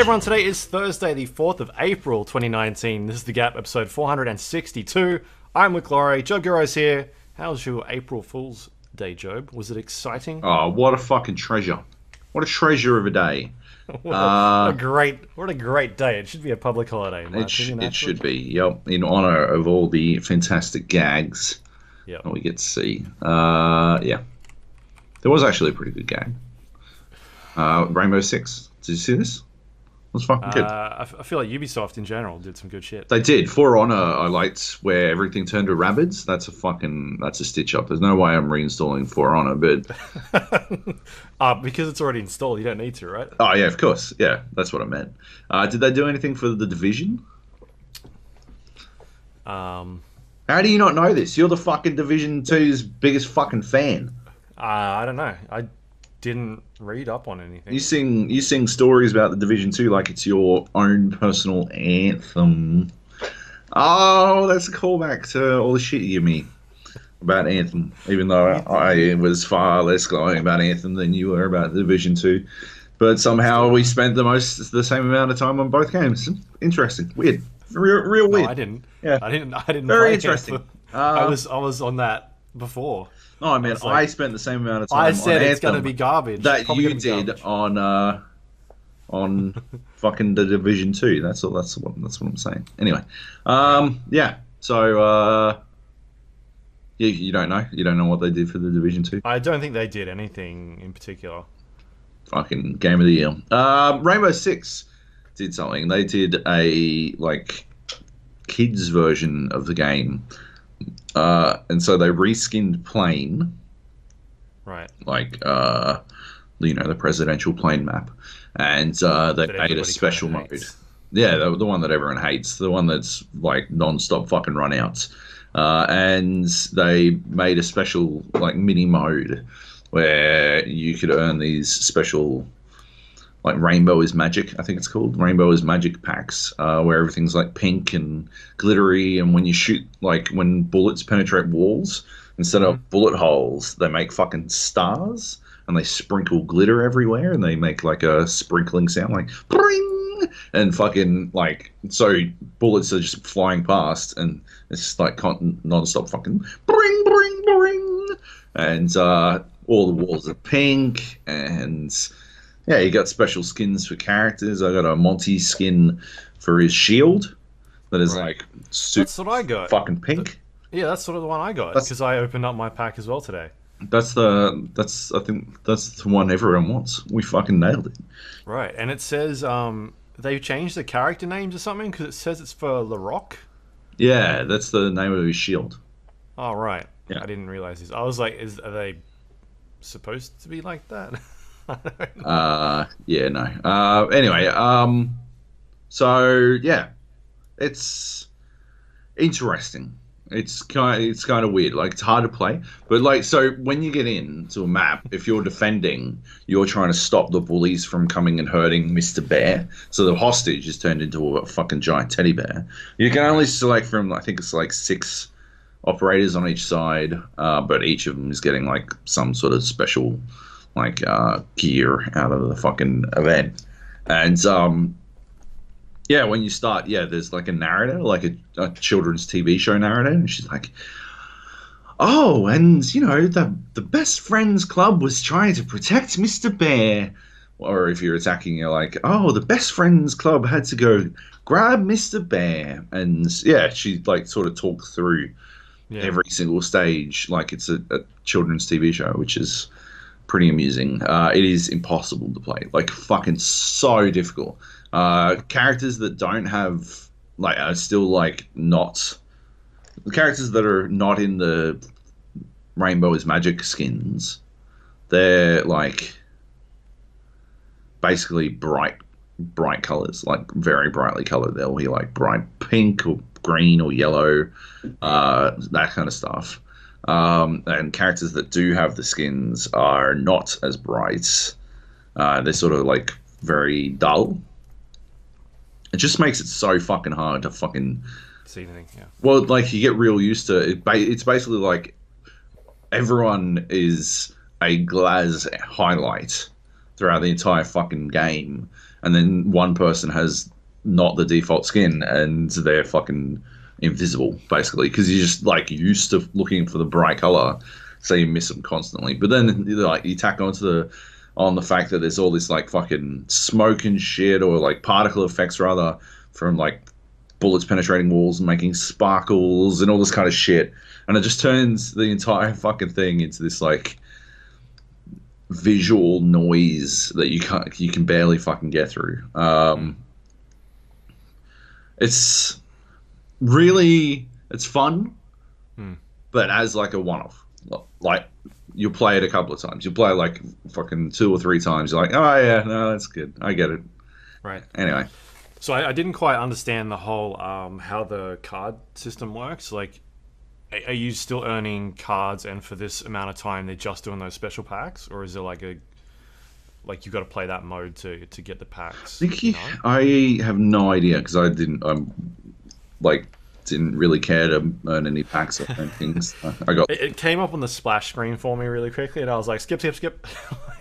everyone, today is Thursday, the 4th of April, 2019. This is The Gap, episode 462. I'm with Lawrie. Joab Gilroy's here. How's your April Fool's Day, Joab? Was it exciting? Oh, what a fucking treasure. What a treasure of a day. what a great day. It should be a public holiday, in my opinion. It should be, yep. In honor of all the fantastic gags that we get to see. Yeah. There was actually a pretty good gag. Rainbow Six. Did you see this? It was fucking good. I feel like Ubisoft in general did some good shit. They did. For Honor, I liked where everything turned to rabbits. That's a stitch up. There's no way I'm reinstalling For Honor, but because it's already installed, you don't need to, right? Oh yeah, of course. Yeah, that's what I meant. Did they do anything for The Division? How do you not know this? You're the fucking Division 2's biggest fucking fan. I don't know. I didn't read up on anything. You sing stories about The Division 2 like it's your own personal anthem. Oh, that's a callback to all the shit you give me about Anthem, even though I was far less glowing about Anthem than you were about The Division 2. But somehow we spent the same amount of time on both games. Interesting. Weird. Real weird. No, I didn't. Yeah. I didn't Very play interesting. Anthem. I was on that before. Oh, man, I spent the same amount of time I said on it's going to be garbage. that you did on fucking The Division 2. That's what I'm saying. Anyway, yeah. So you don't know? You don't know what they did for The Division 2? I don't think they did anything in particular. Fucking game of the year. Rainbow Six did something. They did a kids version of the game. And so they reskinned plane, right? The presidential plane map, and they made a special mode. Yeah, the one that everyone hates, the one that's like non-stop fucking runouts. And they made a special mini mode where you could earn these special. Rainbow is Magic, I think it's called. Rainbow is Magic packs, where everything's pink and glittery, and when you shoot, when bullets penetrate walls, instead of bullet holes, they make fucking stars, and they sprinkle glitter everywhere, and they make a sprinkling sound, bring, and fucking, so bullets are just flying past, and it's just non-stop fucking bring, bring, bring, and all the walls are pink, and... Yeah, you got special skins for characters. I got a Monty skin for his shield that is super that's what I got. Fucking pink. Yeah, that's sort of the one I got because I opened up my pack as well today. I think that's the one everyone wants. We fucking nailed it. Right, and it says they've changed the character names or something because it says it's for LaRock. Yeah, that's the name of his shield. Oh right. Yeah. I didn't realize this. I was like, are they supposed to be like that? Yeah, no. Anyway, so yeah, it's interesting. It's kind of weird. It's hard to play, but so when you get into a map, if you're defending, you're trying to stop the bullies from coming and hurting Mr. Bear. So the hostage is turned into a fucking giant teddy bear. You can only select from, I think it's 6 operators on each side, but each of them is getting some sort of special. Gear out of the fucking event. And yeah, when you start, there's a narrator, a children's TV show narrator, and she's oh, and the best friends club was trying to protect Mr. Bear. Or if you're attacking, you're oh, the best friends club had to go grab Mr. Bear. And yeah, she sort of talks through every single stage it's a children's TV show, which is pretty amusing. It is impossible to play. Fucking so difficult. Characters that don't have are still not the characters that are not in the Rainbow is Magic skins. They're basically bright colors, very brightly colored. They'll be bright pink or green or yellow, that kind of stuff. And characters that do have the skins are not as bright. They're sort of very dull. It just makes it so fucking hard to fucking see anything. Yeah. Well, you get real used to it. It's basically everyone is a glass highlight throughout the entire fucking game, and then one person has not the default skin, and they're fucking invisible basically because you're just like used to looking for the bright color, so you miss them constantly. But then like you tack on the fact that there's all this like fucking smoke and shit, or like particle effects rather, from like bullets penetrating walls and making sparkles and all this kind of shit, and it just turns the entire fucking thing into this like visual noise that you can barely fucking get through. It's really, it's fun, but as like a one-off. Like, you'll play it a couple of times. You'll play like fucking 2 or 3 times. You're like, oh yeah, no, that's good. I get it. Right. Anyway. So I didn't quite understand the whole how the card system works. Like, are you still earning cards, and for this amount of time they're just doing those special packs, or is there like you got to play that mode to get the packs? I have no idea because I didn't really care to earn any packs or anything. I got it came up on the splash screen for me really quickly, and I was like, skip. I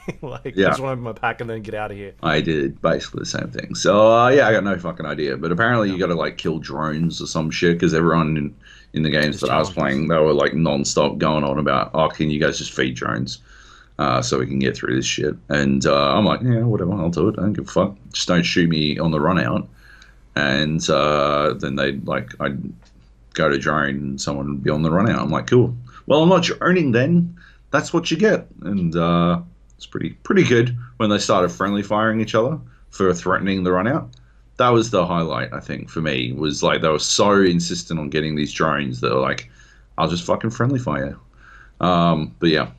just want to open my pack and then get out of here. I did basically the same thing. So I got no fucking idea. But apparently you got to like kill drones or some shit, because everyone in the games that I was playing, they were like non-stop going on about, oh, can you guys just feed drones so we can get through this shit? And I'm like, yeah, whatever, I'll do it. I don't give a fuck. Just don't shoot me on the run out. And then I'd go to drone and someone would be on the run out. I'm like, cool. Well, I'm not droning then. That's what you get. And it's pretty good when they started friendly firing each other for threatening the run out. That was the highlight, I think, for me, was like they were so insistent on getting these drones that were like, I'll just fucking friendly fire. But yeah,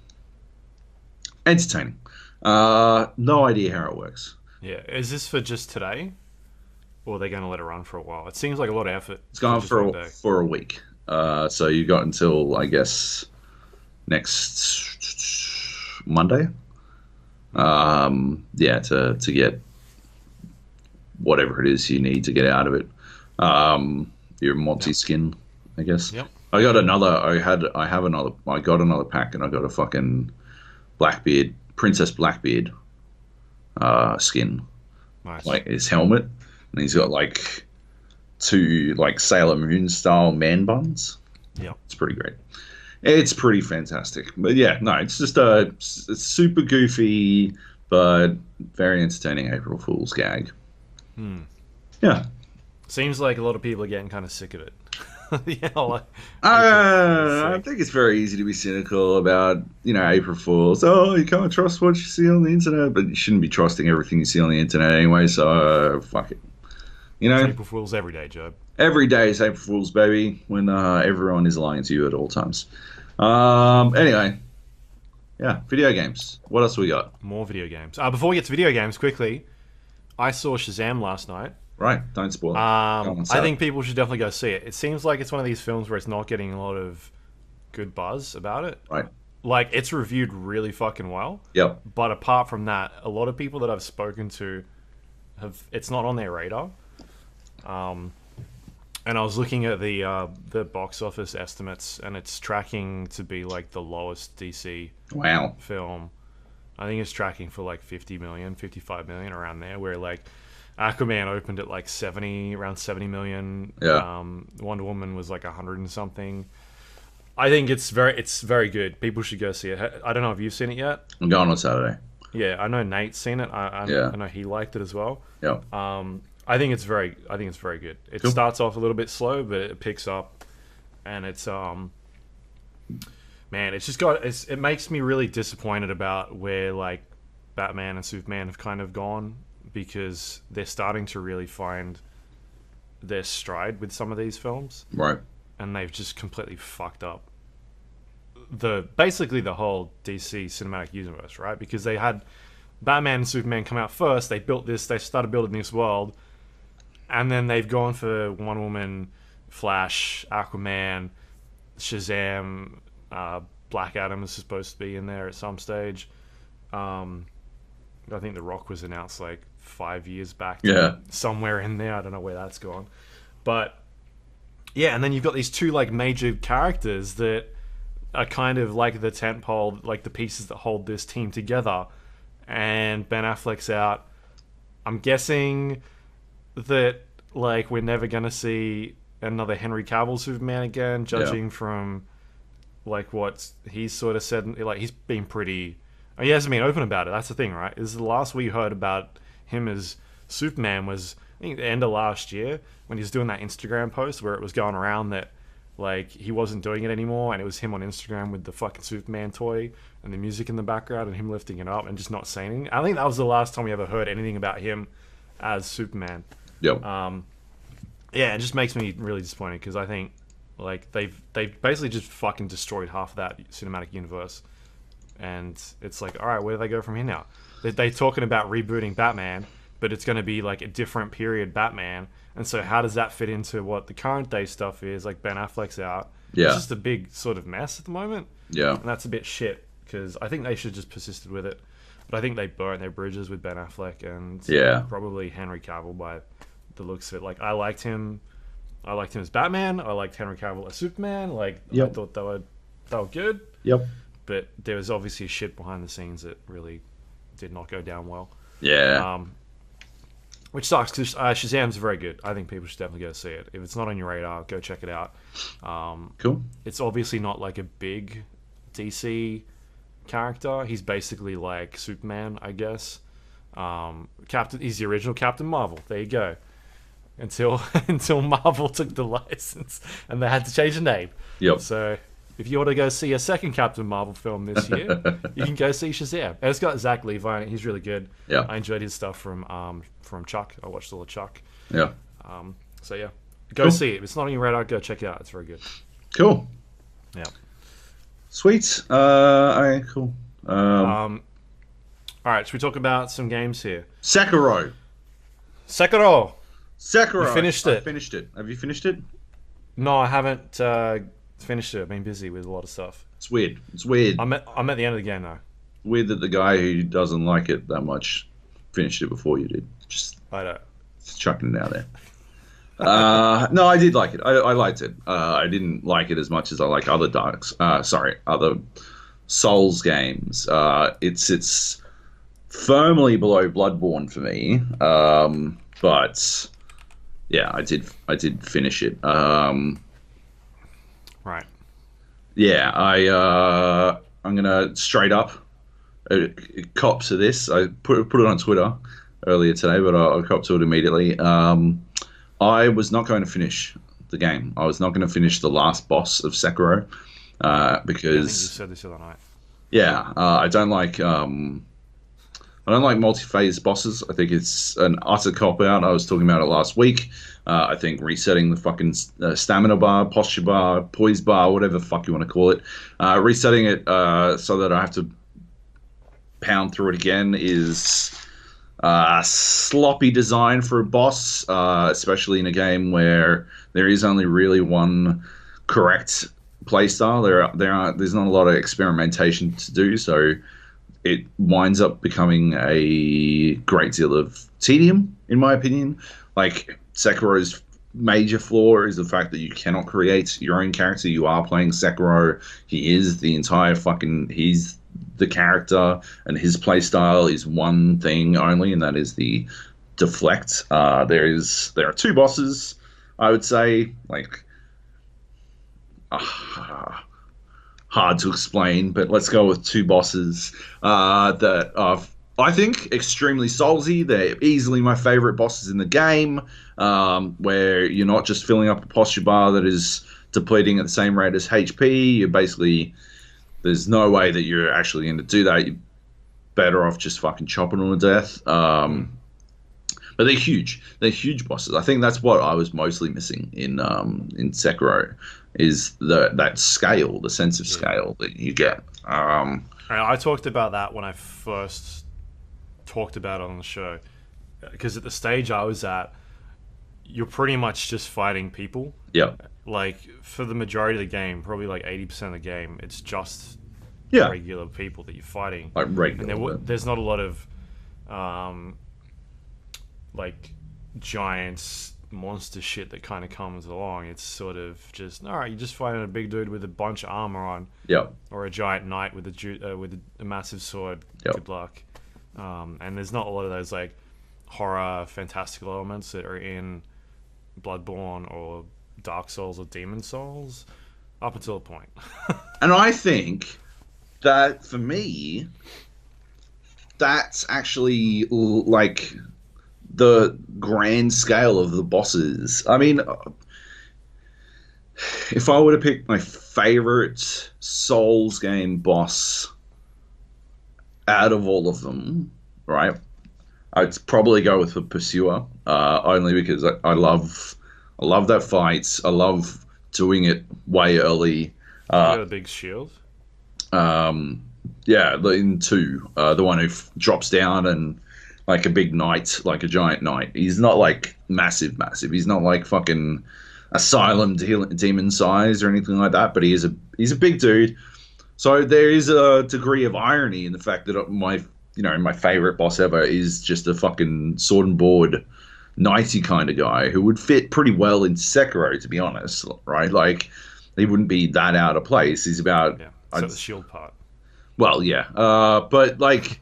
entertaining. No idea how it works. Yeah, is this for just today? Or are they going to let it run for a while? It seems like a lot of effort. It's gone for a week. So you got until, I guess, next Monday. To get whatever it is you need to get out of it. Your Monty skin, I guess. Yep. I got another pack, and I got a fucking Blackbeard, Princess Blackbeard skin. Nice. Like his helmet. And he's got like 2 like Sailor Moon style man buns. Yeah, it's pretty great. It's pretty fantastic. But yeah, no, it's just it's super goofy but very entertaining April Fool's gag. Yeah. Seems like a lot of people are getting kind of sick of it. I think it's very easy to be cynical about, April Fools. Oh, you can't trust what you see on the internet, but you shouldn't be trusting everything you see on the internet anyway, so fuck it. It's April Fools every day, Joab. Every day is April Fools, baby, when everyone is lying to you at all times. Anyway, yeah, video games. What else we got? More video games. Before we get to video games, quickly, I saw Shazam last night. Right, don't spoil it. I think people should definitely go see it. It seems like it's one of these films where it's not getting a lot of good buzz about it. Right. Like, it's reviewed really fucking well. Yep. But apart from that, a lot of people that I've spoken to it's not on their radar. And I was looking at the box office estimates, and it's tracking to be like the lowest DC film. I think it's tracking for like 50 million, 55 million, around there, where like Aquaman opened at like around 70 million. Yeah. Wonder Woman was like 100 and something. I think it's very good. People should go see it. I don't know if you've seen it yet. I'm going on Saturday. Yeah, I know Nate's seen it. I know he liked it as well. Yeah. I think it's very good. It starts off a little bit slow, but it picks up, and it's man, it's just it makes me really disappointed about where like Batman and Superman have kind of gone, because they're starting to really find their stride with some of these films. Right. And they've just completely fucked up basically the whole DC cinematic universe, right? Because they had Batman and Superman come out first, they started building this world, and then they've gone for Wonder Woman, Flash, Aquaman, Shazam, Black Adam is supposed to be in there at some stage. I think The Rock was announced like 5 years back. Yeah. Somewhere in there. I don't know where that's gone. But yeah, and then you've got these 2 like major characters that are kind of like the tentpole, like the pieces that hold this team together. And Ben Affleck's out. I'm guessing that like we're never gonna see another Henry Cavill Superman again, judging from like what he's sort of said. Like he's been pretty. He hasn't been open about it. That's the thing, right? Is the last we heard about him as Superman was I think the end of last year when he was doing that Instagram post where it was going around that like he wasn't doing it anymore, and it was him on Instagram with the fucking Superman toy and the music in the background and him lifting it up and just not saying anything. I think that was the last time we ever heard anything about him as Superman. Yep. Yeah, it just makes me really disappointed because I think like they've basically just fucking destroyed half of that cinematic universe, and it's like, all right, where do they go from here now? They're talking about rebooting Batman, but it's going to be like a different period Batman, and so how does that fit into what the current day stuff is? Like Ben Affleck's out. Yeah. It's just a big sort of mess at the moment. Yeah. And that's a bit shit because I think they should just persisted with it. But I think they burnt their bridges with Ben Affleck and probably Henry Cavill by the looks of it. Like I liked him as Batman. I liked Henry Cavill as Superman. Like I thought they were good. Yep. But there was obviously shit behind the scenes that really did not go down well. Yeah. Which sucks because Shazam's very good. I think people should definitely go see it. If it's not on your radar, go check it out. Cool. It's obviously not like a big DC character. He's basically like Superman, I guess. He's the original Captain Marvel. There you go. Until Marvel took the license and they had to change the name. Yep. So if you want to go see a second Captain Marvel film this year, you can go see Shazam. And it's got Zach Levi in it. He's really good. Yeah. I enjoyed his stuff from Chuck. I watched all of Chuck. Yeah. So yeah, go see it. If it's not on your radar, go check it out. It's very good. Cool. Yeah. Sweet. Okay, cool. All right, should we talk about some games here? Sekiro. Sekiro. You finished it. I finished it. Have you finished it? No, I haven't finished it. I've been busy with a lot of stuff. It's weird. It's weird. I'm at the end of the game though. Weird that the guy who doesn't like it that much finished it before you did. I don't. Just chucking it out there. No, I did like it. I liked it. I didn't like it as much as I like other other Souls games. It's firmly below Bloodborne for me. But yeah, I did finish it. Right. Yeah, I'm gonna straight up cop to this. I put it on Twitter earlier today, but I'll cop to it immediately. I was not going to finish the game. I was not going to finish the last boss of Sekiro because I think you said this the other night. Yeah, I don't like multi-phase bosses. I think it's an utter cop-out. I was talking about it last week. I think resetting the fucking stamina bar, posture bar, poise bar, whatever the fuck you want to call it, resetting it so that I have to pound through it again is sloppy design for a boss, especially in a game where there is only really one correct playstyle. There's not a lot of experimentation to do, so it winds up becoming a great deal of tedium, in my opinion. Like, Sekiro's major flaw is the fact that you cannot create your own character. You are playing Sekiro. He is the entire he's the character, and his playstyle is one thing only, and that is the deflect. There are two bosses, I would say, like, hard to explain, but let's go with two bosses that are, I think, extremely soulsy. They're easily my favorite bosses in the game, where you're not just filling up a posture bar that is depleting at the same rate as HP. You're basically, there's no way that you're actually going to do that. You're better off just fucking chopping them to death. But they're huge. They're huge bosses. I think that's what I was mostly missing in Sekiro, is that scale, the sense of scale that you get. I talked about that when I first talked about it on the show, because at the stage I was at, you're pretty much just fighting people. Yeah. Like, for the majority of the game, probably like 80% of the game, it's just regular people that you're fighting. Like regular. And there's not a lot of like giant monster shit that kind of comes along. It's sort of just, all right, you're just fighting a big dude with a bunch of armor on. Yep. Or a giant knight with a massive sword. Yep. Good luck. And there's not a lot of those like horror, fantastical elements that are in Bloodborne or Dark Souls or Demon Souls, up until a point. And I think that for me, that's actually like the grand scale of the bosses. I mean, if I were to pick my favorite Souls game boss out of all of them, right, I'd probably go with the Pursuer, only because I love that fight. I love doing it way early. You got a big shield. Yeah, in 2, the one who drops down and like a big knight, like a giant knight. He's not like massive. He's not like fucking Asylum demon size or anything like that. But he's a big dude. So there is a degree of irony in the fact that my favorite boss ever is just a fucking sword and board knighty kind of guy who would fit pretty well in Sekiro, to be honest, right? Like, he wouldn't be that out of place. He's about... Yeah, so the shield part. Well, yeah. But, like,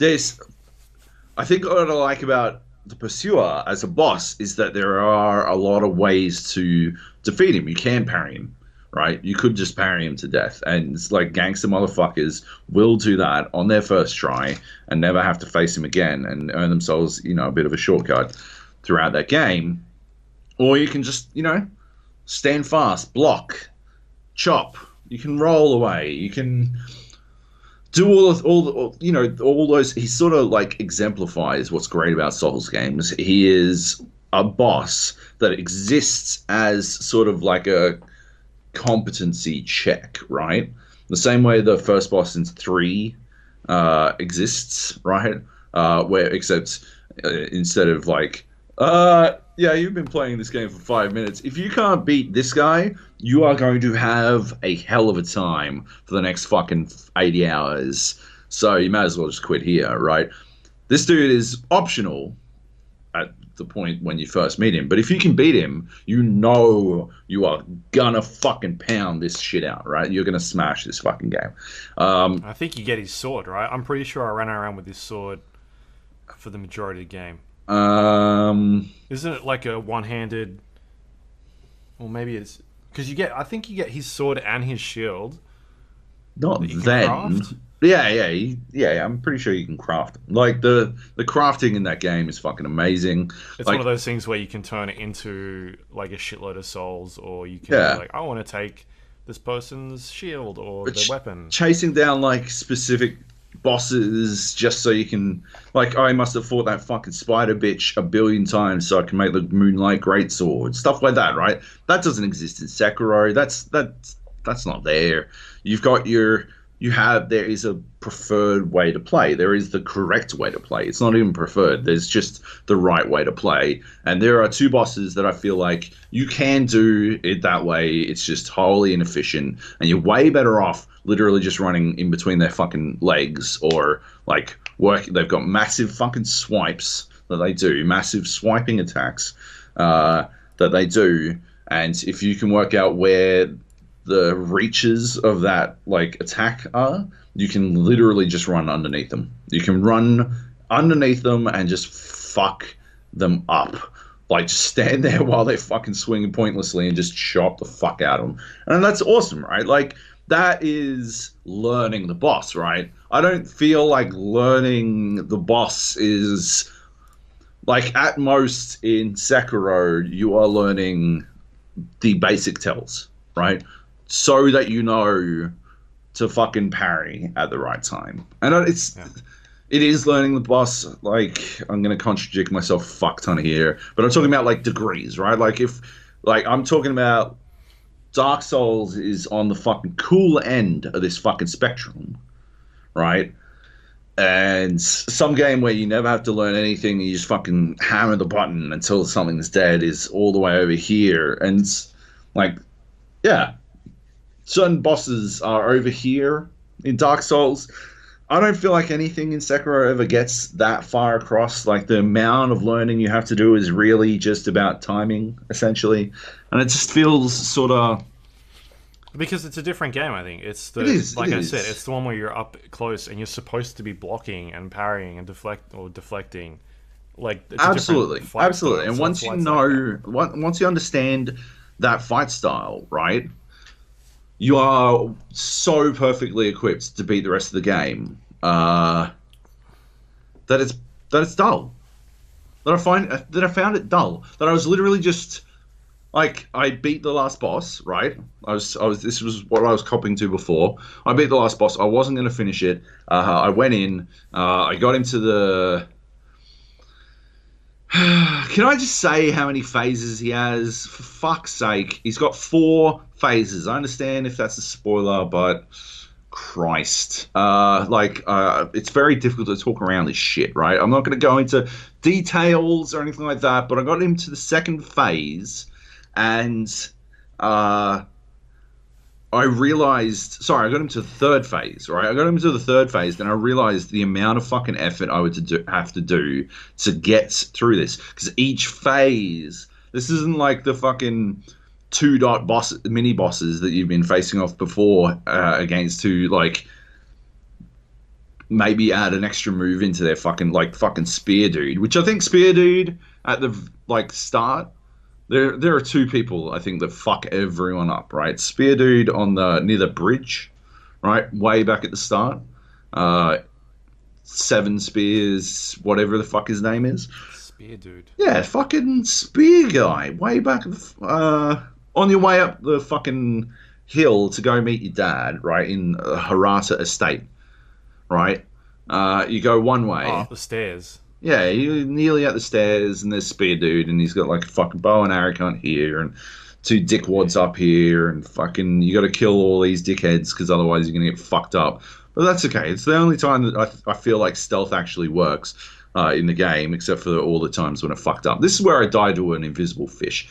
I think what I like about the Pursuer as a boss is that there are a lot of ways to defeat him. You can parry him, right? You could just parry him to death. And it's like gangster motherfuckers will do that on their first try and never have to face him again and earn themselves, a bit of a shortcut throughout that game. Or you can just, stand fast, block, chop. You can roll away. You can do all those. He sort of like exemplifies what's great about Souls games. He is a boss that exists as sort of like a competency check, right? The same way the first boss in 3 exists, right? Except instead of like, yeah, you've been playing this game for 5 minutes. If you can't beat this guy, you are going to have a hell of a time for the next fucking 80 hours. So you might as well just quit here, right? This dude is optional at the point when you first meet him. But if you can beat him, you are gonna fucking pound this shit out, right? You're gonna smash this fucking game. I think you get his sword, right? I'm pretty sure I ran around with his sword for the majority of the game. Isn't it like a one-handed? Well, maybe it's because I think you get his sword and his shield. Not then. Yeah. I'm pretty sure you can craft them. Like the crafting in that game is fucking amazing. It's like, one of those things where you can turn it into like a shitload of souls, or you can be like, I want to take this person's shield or their weapon. Chasing down like specific bosses just so you can, like, I must have fought that fucking spider bitch a billion times so I can make the Moonlight Greatsword, stuff like that, right? That doesn't exist in Sekiro. That's not there. There is a preferred way to play. There is the correct way to play. It's not even preferred. There's just the right way to play. And there are 2 bosses that I feel like you can do it that way. It's just wholly inefficient. And you're way better off literally just running in between their fucking legs or like they've got massive fucking swipes that they do, massive swiping attacks that they do. And if you can work out where the reaches of that like attack are, you can literally just run underneath them. You can run underneath them and just fuck them up. Like, just stand there while they're fucking swinging pointlessly and just chop the fuck out of them. And that's awesome, right? Like, that is learning the boss, right? I don't feel like learning the boss is like, at most in Sekiro, you are learning the basic tells, right? So that you know to fucking parry at the right time. And it is learning the boss. Like, I'm going to contradict myself a fuck ton here, but I'm talking about like degrees, right? Like I'm talking about Dark Souls is on the fucking cool end of this fucking spectrum, right? And some game where you never have to learn anything, you just fucking hammer the button until something's dead is all the way over here. And like, yeah, certain bosses are over here in Dark Souls. I don't feel like anything in Sekiro ever gets that far across. Like, the amount of learning you have to do is really just about timing, essentially. And it just feels sort of Because it's a different game, I think. It's the It is. like it I is. said, it's the one where you're up close and you're supposed to be blocking and parrying and deflecting. Like it's a Absolutely, different fight absolutely. style, And so once that's you why it's like that. know, once you understand that fight style, right, you are so perfectly equipped to beat the rest of the game. That it's that it's dull. That I found it dull. That I was literally just like I beat the last boss, right? I was this was what I was copying to before. I beat the last boss. I wasn't going to finish it. I went in. I got into the. Can I just say how many phases he has? For fuck's sake, he's got 4 phases. I understand if that's a spoiler, but Christ, it's very difficult to talk around this shit, right? I'm not going to go into details or anything like that, but I got into the second phase, and uh, I realized, sorry, I got him to the third phase, right? I got him to the third phase, then I realized the amount of fucking effort I would have to do to get through this. Because each phase, this isn't like the fucking mini bosses that you've been facing off before against who, like, maybe add an extra move into their fucking spear dude, which I think spear dude at the, like, start. There are 2 people I think that fuck everyone up, right? Spear dude on the near the bridge, right, way back at the start. 7 spears, whatever the fuck his name is. Spear dude. Yeah, fucking spear guy, way back on your way up the fucking hill to go meet your dad, right, in Harata Estate, right. You go one way. Oh, up the stairs. Yeah, you're nearly at the stairs, and there's Spear Dude, and he's got like a fucking bow and arrow gun here, and 2 dickwads up here, and fucking you got to kill all these dickheads because otherwise you're gonna get fucked up. But that's okay. It's the only time that I feel like stealth actually works in the game, except for all the times when it fucked up. This is where I died to an invisible fish.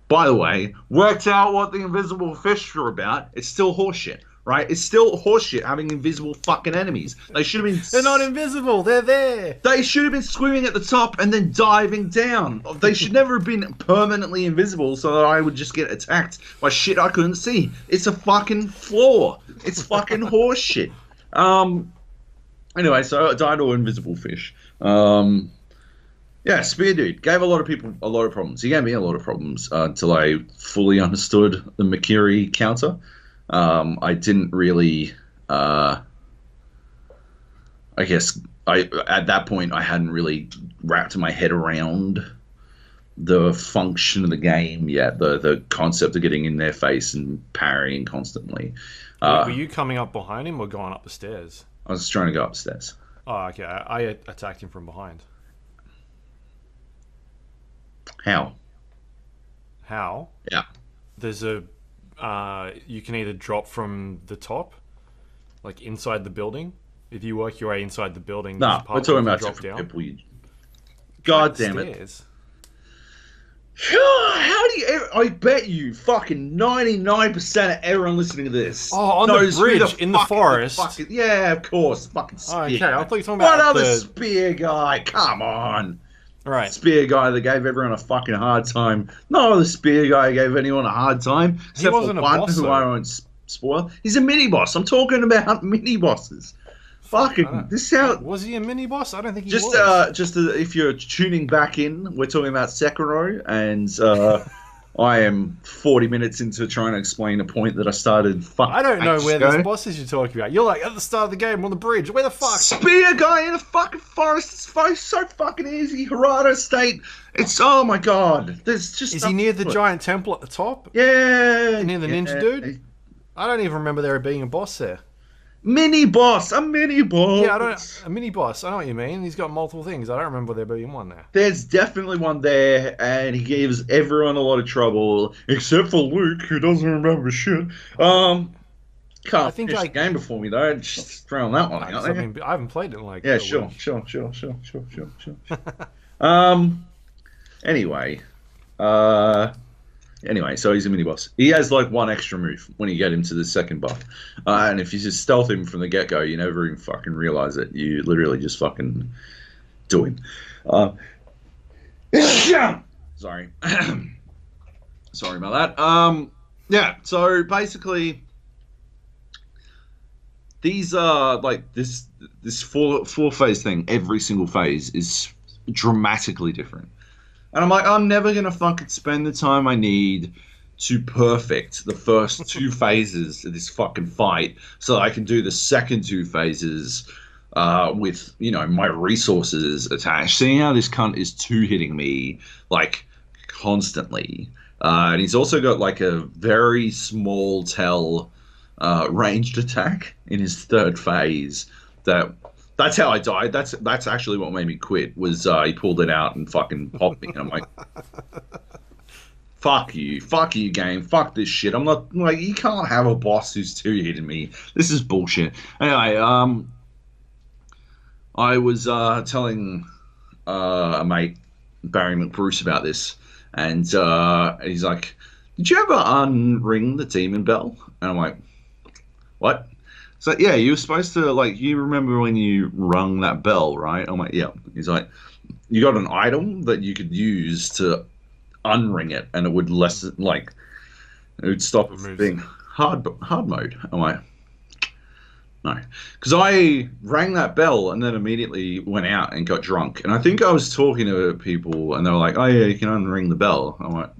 By the way, worked out what the invisible fish were about. It's still horseshit. Right? It's still horseshit having invisible fucking enemies. They should have been. They're not invisible. They're there. They should have been swimming at the top and then diving down. They should never have been permanently invisible so that I would just get attacked by shit I couldn't see. It's a fucking flaw. It's fucking horseshit. Anyway, so I died to an invisible fish. Yeah, Spear Dude gave a lot of people a lot of problems. He gave me a lot of problems until I fully understood the Makiri counter. I didn't really, I guess, at that point I hadn't really wrapped my head around the function of the game yet, the concept of getting in their face and parrying constantly. Were you coming up behind him or going up the stairs? I was trying to go upstairs. Oh, okay. I attacked him from behind. How? How? Yeah. There's a... you can either drop from the top, like inside the building. If you work your way inside the building, No, we're talking about drop different down. people. God damn it. Stairs. How do you? I bet you fucking 99% of everyone listening to this. Oh, on the knows who bridge in the forest. Yeah, of course, fucking spear. Oh, okay, guy. I thought you were talking about what other the... spear guy? Come on, Right. spear guy that gave everyone a fucking hard time. No other spear guy gave anyone a hard time except wasn't for a one boss, who though. I won't spoil. He's a mini boss. I'm talking about mini bosses. Fucking this sound. Was he a mini boss? I don't think he Just, was. if you're tuning back in, we're talking about Sekiro, and I am 40 minutes into trying to explain a point that I started. I don't know where ago. this boss is you're talking about. You're like at the start of the game on the bridge. Where the fuck? Spear guy in a fucking forest. It's so fucking easy. Harada State. It's oh my god. There's just. Is he near the giant temple at the top? Yeah. Near the ninja dude? I don't even remember there being a boss there. Mini boss. A mini boss. Yeah, a mini boss. I know what you mean. He's got multiple things. I don't remember there being one there. There's definitely one there, and he gives everyone a lot of trouble, except for Luke, who doesn't remember shit. Can't finish the game before me though. Just throwing that one out there. I haven't played it in like. Yeah, a sure. week. Anyway, so he's a mini boss. He has like one extra move when you get him to the second buff, and if you just stealth him from the get go, you never even fucking realize it. You literally just fucking do him. Sorry, sorry about that. Yeah, so basically, these are like this four phase thing. Every single phase is dramatically different, and I'm like, I'm never gonna fucking spend the time I need to perfect the first two phases of this fucking fight, so I can do the second two phases with my resources attached. Seeing how this cunt is two hitting me like constantly, and he's also got like a very small tell ranged attack in his third phase. That's how I died. That's actually what made me quit. Was he pulled it out and fucking popped me, and I'm like, fuck you, game, fuck this shit. I'm not like you can't have a boss who's two hitting me. This is bullshit. Anyway, I was telling a mate Barry McBruce about this, and he's like, "Did you ever unring the demon bell?" And I'm like, "What?" So yeah, you were supposed to you remember when you rung that bell, right? I'm like, yeah. He's like, you got an item that you could use to unring it, and it would it would stop it from being hard mode. I'm like, no, because I rang that bell and then immediately went out and got drunk, and I think I was talking to people, and they were like, "Oh yeah, you can unring the bell." I'm like,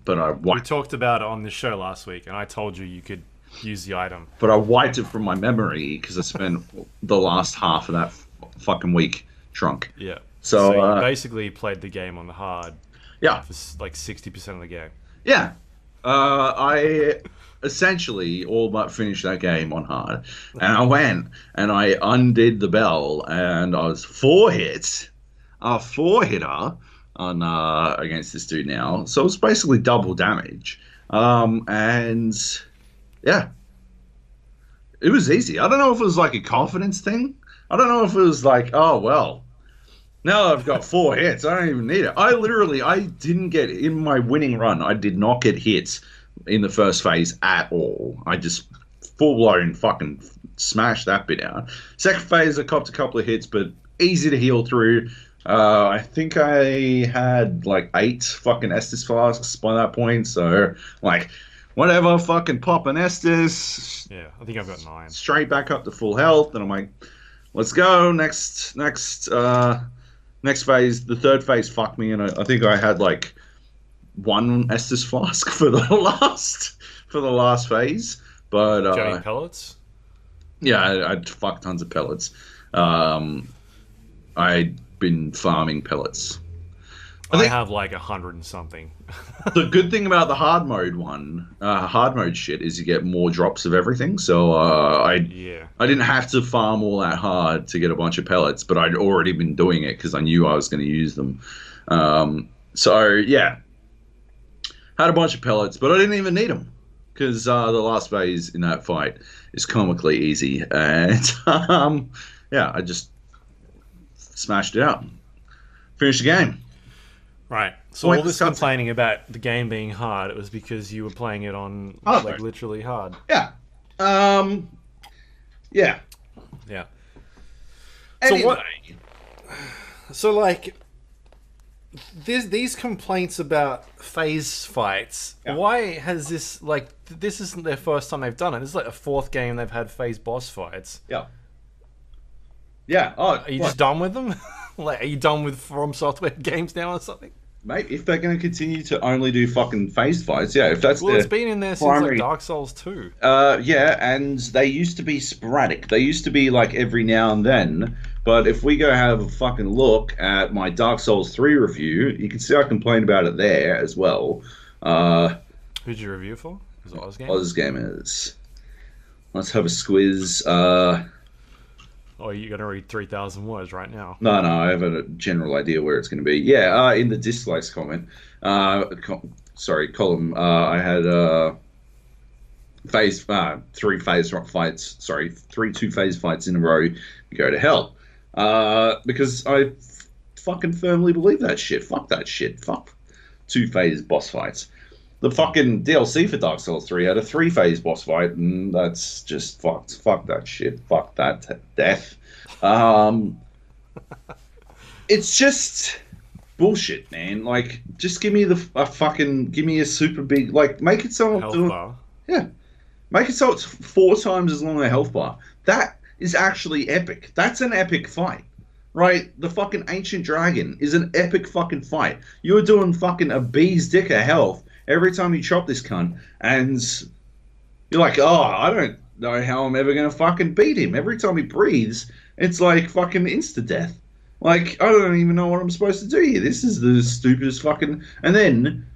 we talked about it on the show last week, and I told you could use the item, but I wiped it from my memory because I spent the last half of that fucking week drunk. Yeah. So you basically played the game on the hard. Yeah. For like 60% of the game. Yeah. I essentially all but finished that game on hard. And I went and I undid the bell, and I was a four hitter on against this dude now. So it's basically double damage. And yeah. It was easy. I don't know if it was like a confidence thing. I don't know if it was like, oh well, now I've got 4 hits. I don't even need it. I didn't get, in my winning run, I did not get hits in the first phase at all. I just full-blown fucking smashed that bit out. Second phase, I copped a couple of hits, but easy to heal through. I think I had like 8 fucking Estus flasks by that point, so like, whatever, fucking pop an Estus. Yeah, I think I've got 9. Straight back up to full health, and I'm like, let's go, next phase. The third phase fucked me, and I think I had like 1 Estus flask for the last phase. But did you have any pellets? Yeah, I'd fuck tons of pellets. I'd been farming pellets. I have like 100 and something. The good thing about the hard mode shit, is you get more drops of everything. So I didn't have to farm all that hard to get a bunch of pellets, but I'd already been doing it because I knew I was going to use them. So yeah, had a bunch of pellets, but I didn't even need them because the last phase in that fight is comically easy, and yeah, I just smashed it out, finished the game. Right. So all this complaining about the game being hard, it was because you were playing it on literally hard. Yeah. Yeah. Yeah. Anyway. So what? So like, these complaints about phase fights. Yeah. Why has this this isn't their first time they've done it? This is like the 4th game they've had phase boss fights. Yeah. Yeah. Oh, are you just done with them? Like, are you done with From Software games now or something? Mate, if they're going to continue to only do fucking phase fights, yeah, if that's it's been in there since like Dark Souls 2. Yeah, and they used to be sporadic. They used to be like every now and then. But if we go have a fucking look at my Dark Souls 3 review, you can see I complained about it there as well. Who'd you review for? Was it Ozgamers? Ozgamers. Let's have a squiz. Oh, you're going to read 3,000 words right now. No, I have a general idea where it's going to be. Yeah, in the dislikes comment, column, I had 3 2-phase fights in a row go to hell. Because I fucking firmly believe that shit. Fuck that shit. Fuck 2-phase boss fights. The fucking DLC for Dark Souls 3 had a 3-phase boss fight, and that's just fucked. Fuck that shit. Fuck that death. It's just bullshit, man. Like, just give me give me a super big, like, make it so health bar. Yeah. Make it so it's 4 times as long a health bar. That is actually epic. That's an epic fight. Right? The fucking ancient dragon is an epic fucking fight. You're doing fucking a bee's dick of health every time you chop this cunt, and you're like, oh, I don't know how I'm ever gonna fucking beat him. Every time he breathes, it's like fucking insta death. Like, I don't even know what I'm supposed to do here. This is the stupidest fucking. And then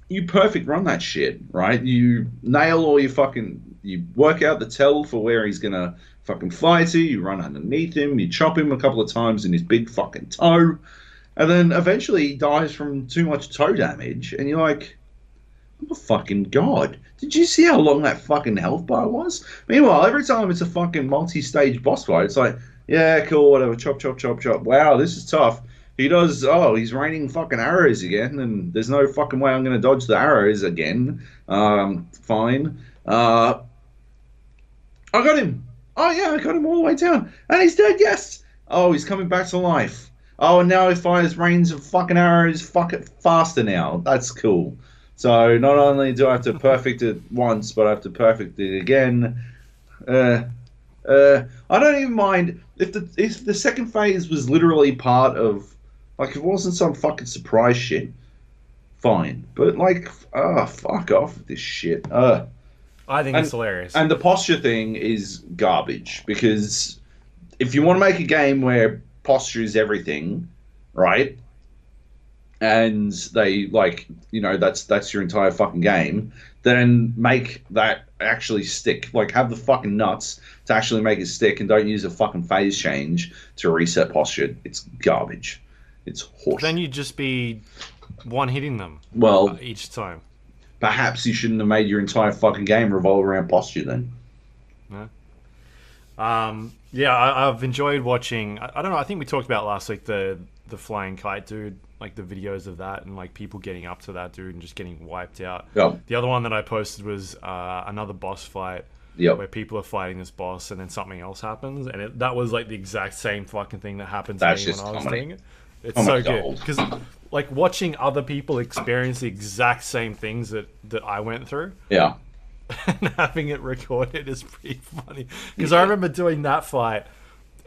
you perfect run that shit, right? You nail all your fucking. You work out the tell for where he's gonna fucking fly to. You run underneath him. You chop him a couple of times in his big fucking toe, and then eventually he dies from too much toe damage. And you're like, oh fucking god! Did you see how long that fucking health bar was? Meanwhile, every time it's a fucking multi-stage boss fight, it's like, yeah, cool, whatever, chop, chop, chop, chop. Wow, this is tough. He does, he's raining fucking arrows again, and there's no fucking way I'm going to dodge the arrows again. Fine. I got him. Oh, yeah, I got him all the way down. And he's dead, yes. Oh, he's coming back to life. Oh, and now he fires rains of fucking arrows faster now. That's cool. So not only do I have to perfect it once, but I have to perfect it again. I don't even mind if the second phase was literally part of, like, if it wasn't some fucking surprise shit. Fine, but like, fuck off with this shit. I think it's hilarious. And the posture thing is garbage, because if you want to make a game where posture is everything, right? And they, like, you know, that's your entire fucking game, then make that actually stick. Like, have the fucking nuts to actually make it stick, and don't use a fucking phase change to reset posture. It's garbage. It's horseshit. Then you'd just be one-hitting them each time. Perhaps you shouldn't have made your entire fucking game revolve around posture then. Yeah, I've enjoyed watching. I don't know. I think we talked about last week the flying kite dude, like the videos of that, and like people getting up to that dude and just getting wiped out. Yep. The other one that I posted was another boss fight. Yep. Where people are fighting this boss and then something else happens, and that was like the exact same fucking thing that happened to me when I was doing it. It's so good because like watching other people experience the exact same things that I went through. Yeah. And having it recorded is pretty funny because I remember doing that fight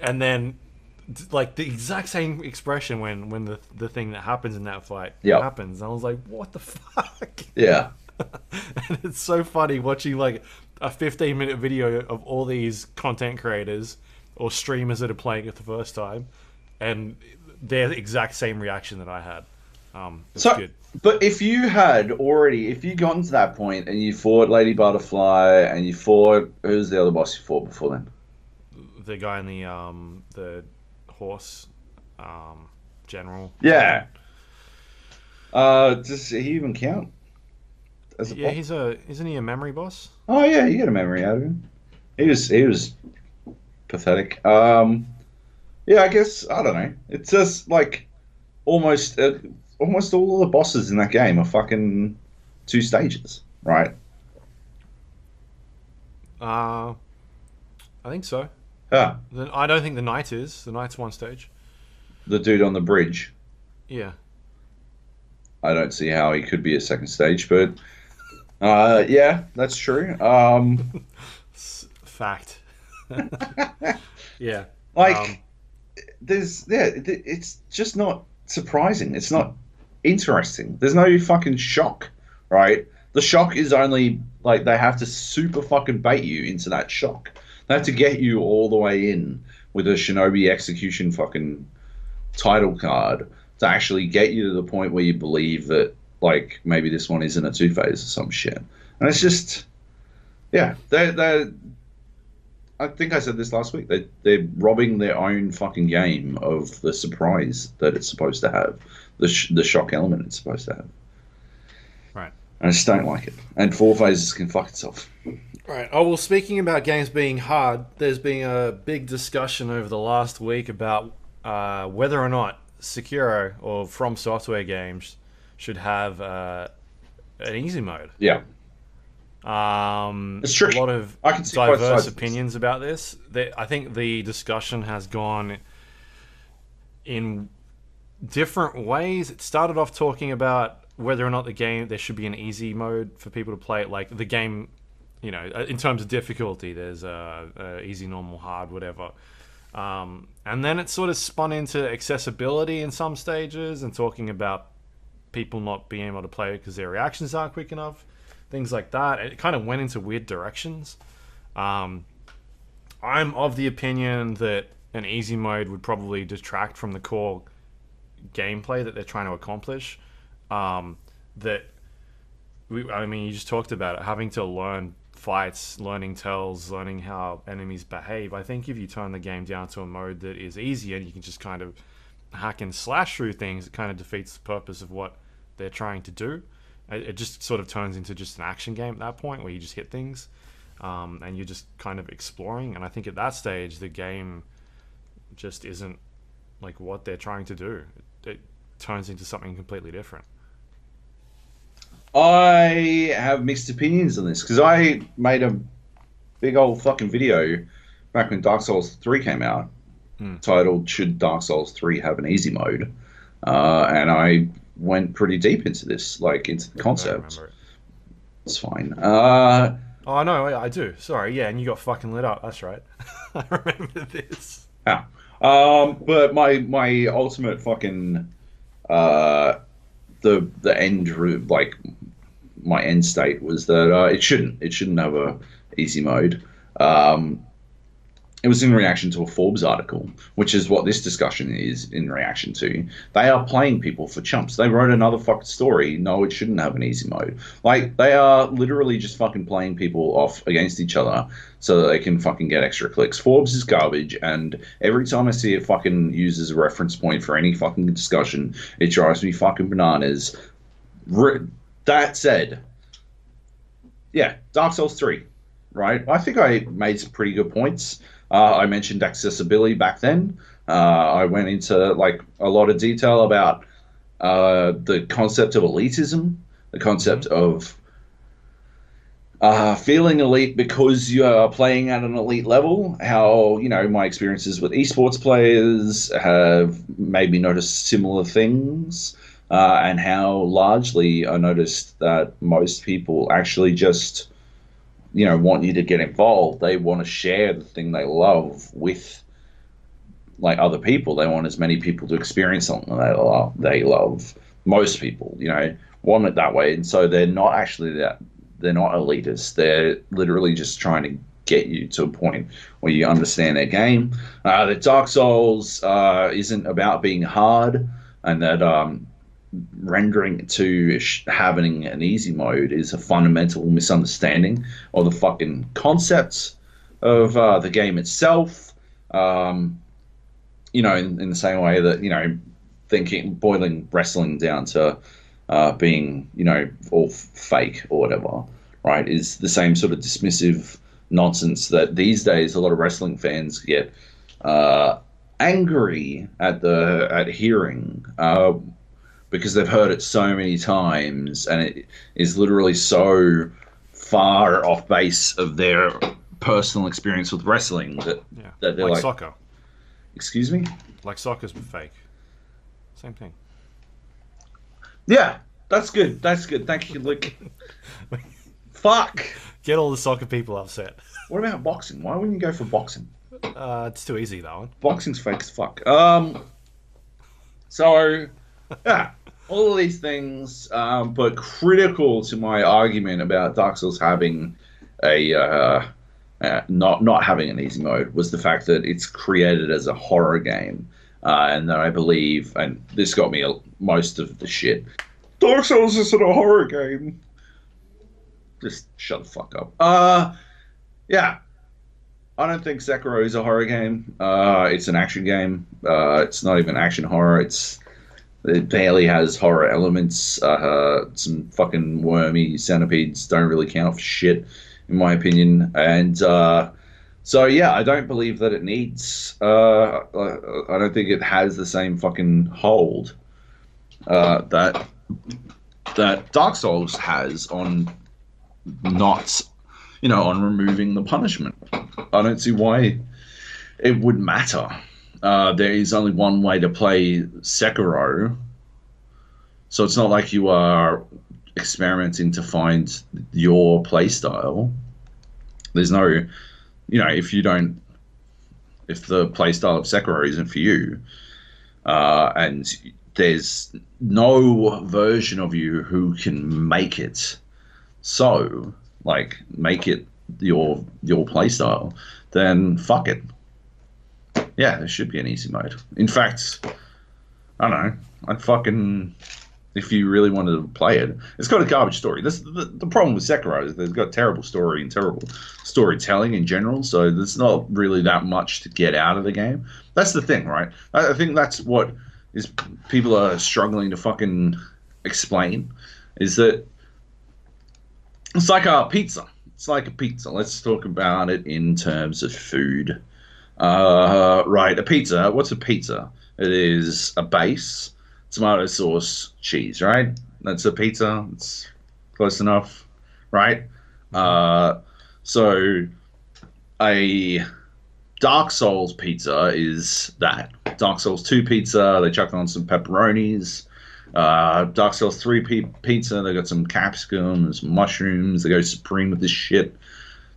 and then like the exact same expression when the thing that happens in that fight happens. And I was like, what the fuck? Yeah. And it's so funny watching like a 15-minute video of all these content creators or streamers that are playing it the first time and their exact same reaction that I had. It's good. But if you gotten to that point and you fought Lady Butterfly and you fought, who's the other boss you fought before then? The guy in the horse general. Yeah. Does he even count? As a boss? Isn't he a memory boss? Oh yeah, you get a memory out of him. He was pathetic. Yeah, I guess, I don't know. It's just like almost all of the bosses in that game are fucking 2 stages, right? I think so. Yeah. I don't think the knight is. The knight's 1 stage. The dude on the bridge. Yeah. I don't see how he could be a 2nd stage, but yeah, that's true. Fact. Yeah. Like, it's just not surprising. It's not interesting. There's no fucking shock, right? The shock is only, like, they have to super fucking bait you into that shock. They have to get you all the way in with a Shinobi Execution fucking title card to actually get you to the point where you believe that, like, maybe this one isn't a 2-phase or some shit. And it's just, yeah, they're I think I said this last week. They're robbing their own fucking game of the surprise that it's supposed to have, the shock element it's supposed to have. Right. I just don't like it. And 4 phases can fuck itself. Right. Oh, well, speaking about games being hard, there's been a big discussion over the last week about whether or not Sekiro or From Software games should have an easy mode. Yeah. It's tricky. A lot of diverse opinions about this. I think the discussion has gone in different ways. It started off talking about whether or not there should be an easy mode for people to play it. Like the game, in terms of difficulty, there's easy, normal, hard, whatever. And then it sort of spun into accessibility in some stages and talking about people not being able to play it because their reactions aren't quick enough, things like that. It kind of went into weird directions. I'm of the opinion that an easy mode would probably detract from the core gameplay that they're trying to accomplish. You just talked about it, having to learn fights, learning tells, learning how enemies behave. I think if you turn the game down to a mode that is easier and you can just kind of hack and slash through things, it kind of defeats the purpose of what they're trying to do. It just sort of turns into just an action game at that point where you just hit things, and you're just kind of exploring. And I think at that stage the game just isn't like what they're trying to do. It turns into something completely different. I have mixed opinions on this because I made a big old fucking video back when Dark Souls 3 came out, titled "Should Dark Souls 3 Have an Easy Mode?" And I went pretty deep into this, like into the concept. It's fine. Oh no, I do. Sorry, yeah, and you got fucking lit up. That's right. I remember this. Yeah. But my ultimate fucking the end, like my end state was that it shouldn't have a easy mode. It was in reaction to a Forbes article, which is what this discussion is in reaction to. They are playing people for chumps. They wrote another fucking story. No, it shouldn't have an easy mode. Like, they are literally just fucking playing people off against each other so that they can fucking get extra clicks. Forbes is garbage, and every time I see it fucking used as a reference point for any fucking discussion, it drives me fucking bananas. That said, yeah, Dark Souls 3, right? I think I made some pretty good points. I mentioned accessibility back then. I went into like a lot of detail about the concept of elitism, the concept of feeling elite because you are playing at an elite level. How, my experiences with esports players have made me notice similar things, and how largely I noticed that most people actually just want you to get involved. They want to share the thing they love with like other people. They want as many people to experience something they love. Most people, want it that way. And so they're not actually they're not elitist. They're literally just trying to get you to a point where you understand their game. That Dark Souls isn't about being hard, and that rendering to having an easy mode is a fundamental misunderstanding of the fucking concepts of the game itself. In the same way that boiling wrestling down to being all fake or whatever, right, is the same sort of dismissive nonsense that these days a lot of wrestling fans get angry at hearing, because they've heard it so many times, and it is literally so far off base of their personal experience with wrestling that they're like soccer. Excuse me? Like soccer's fake. Same thing. Yeah, that's good. Thank you, Luke. Fuck. Get all the soccer people upset. What about boxing? Why wouldn't you go for boxing? It's too easy, that one. Boxing's fake as fuck. So, yeah, all of these things, but critical to my argument about Dark Souls having a not having an easy mode was the fact that it's created as a horror game, and that I believe, and this got me most of the shit. Dark Souls isn't a horror game. Just shut the fuck up. Yeah. I don't think Sekiro is a horror game. It's an action game. It's not even action horror. It barely has horror elements. Some fucking wormy centipedes don't really count for shit, in my opinion. And so, yeah, I don't believe that it needs... I don't think it has the same fucking hold that Dark Souls has on not... on removing the punishment. I don't see why it would matter. There is only one way to play Sekiro, So it's not like you are experimenting to find your playstyle. There's no, if you don't, if the playstyle of Sekiro isn't for you, and there's no version of you who can make it, so like make it your playstyle, then fuck it. Yeah, there should be an easy mode. In fact, I don't know. I'd fucking, if you really wanted to play it, it's got a garbage story. This the problem with Sekiro is there's got terrible story and terrible storytelling in general. So there's not really that much to get out of the game. That's the thing, right? I think that's what is people are struggling to fucking explain, is that it's like a pizza. It's like a pizza. Let's talk about it in terms of food. Right, a pizza. What's a pizza? It is a base, tomato sauce, cheese, right? That's a pizza. It's close enough, right? So a Dark Souls pizza is that. Dark Souls 2 pizza, they chuck on some pepperonis. Dark Souls 3 pizza, they got some capsicum and some mushrooms. They go supreme with this shit.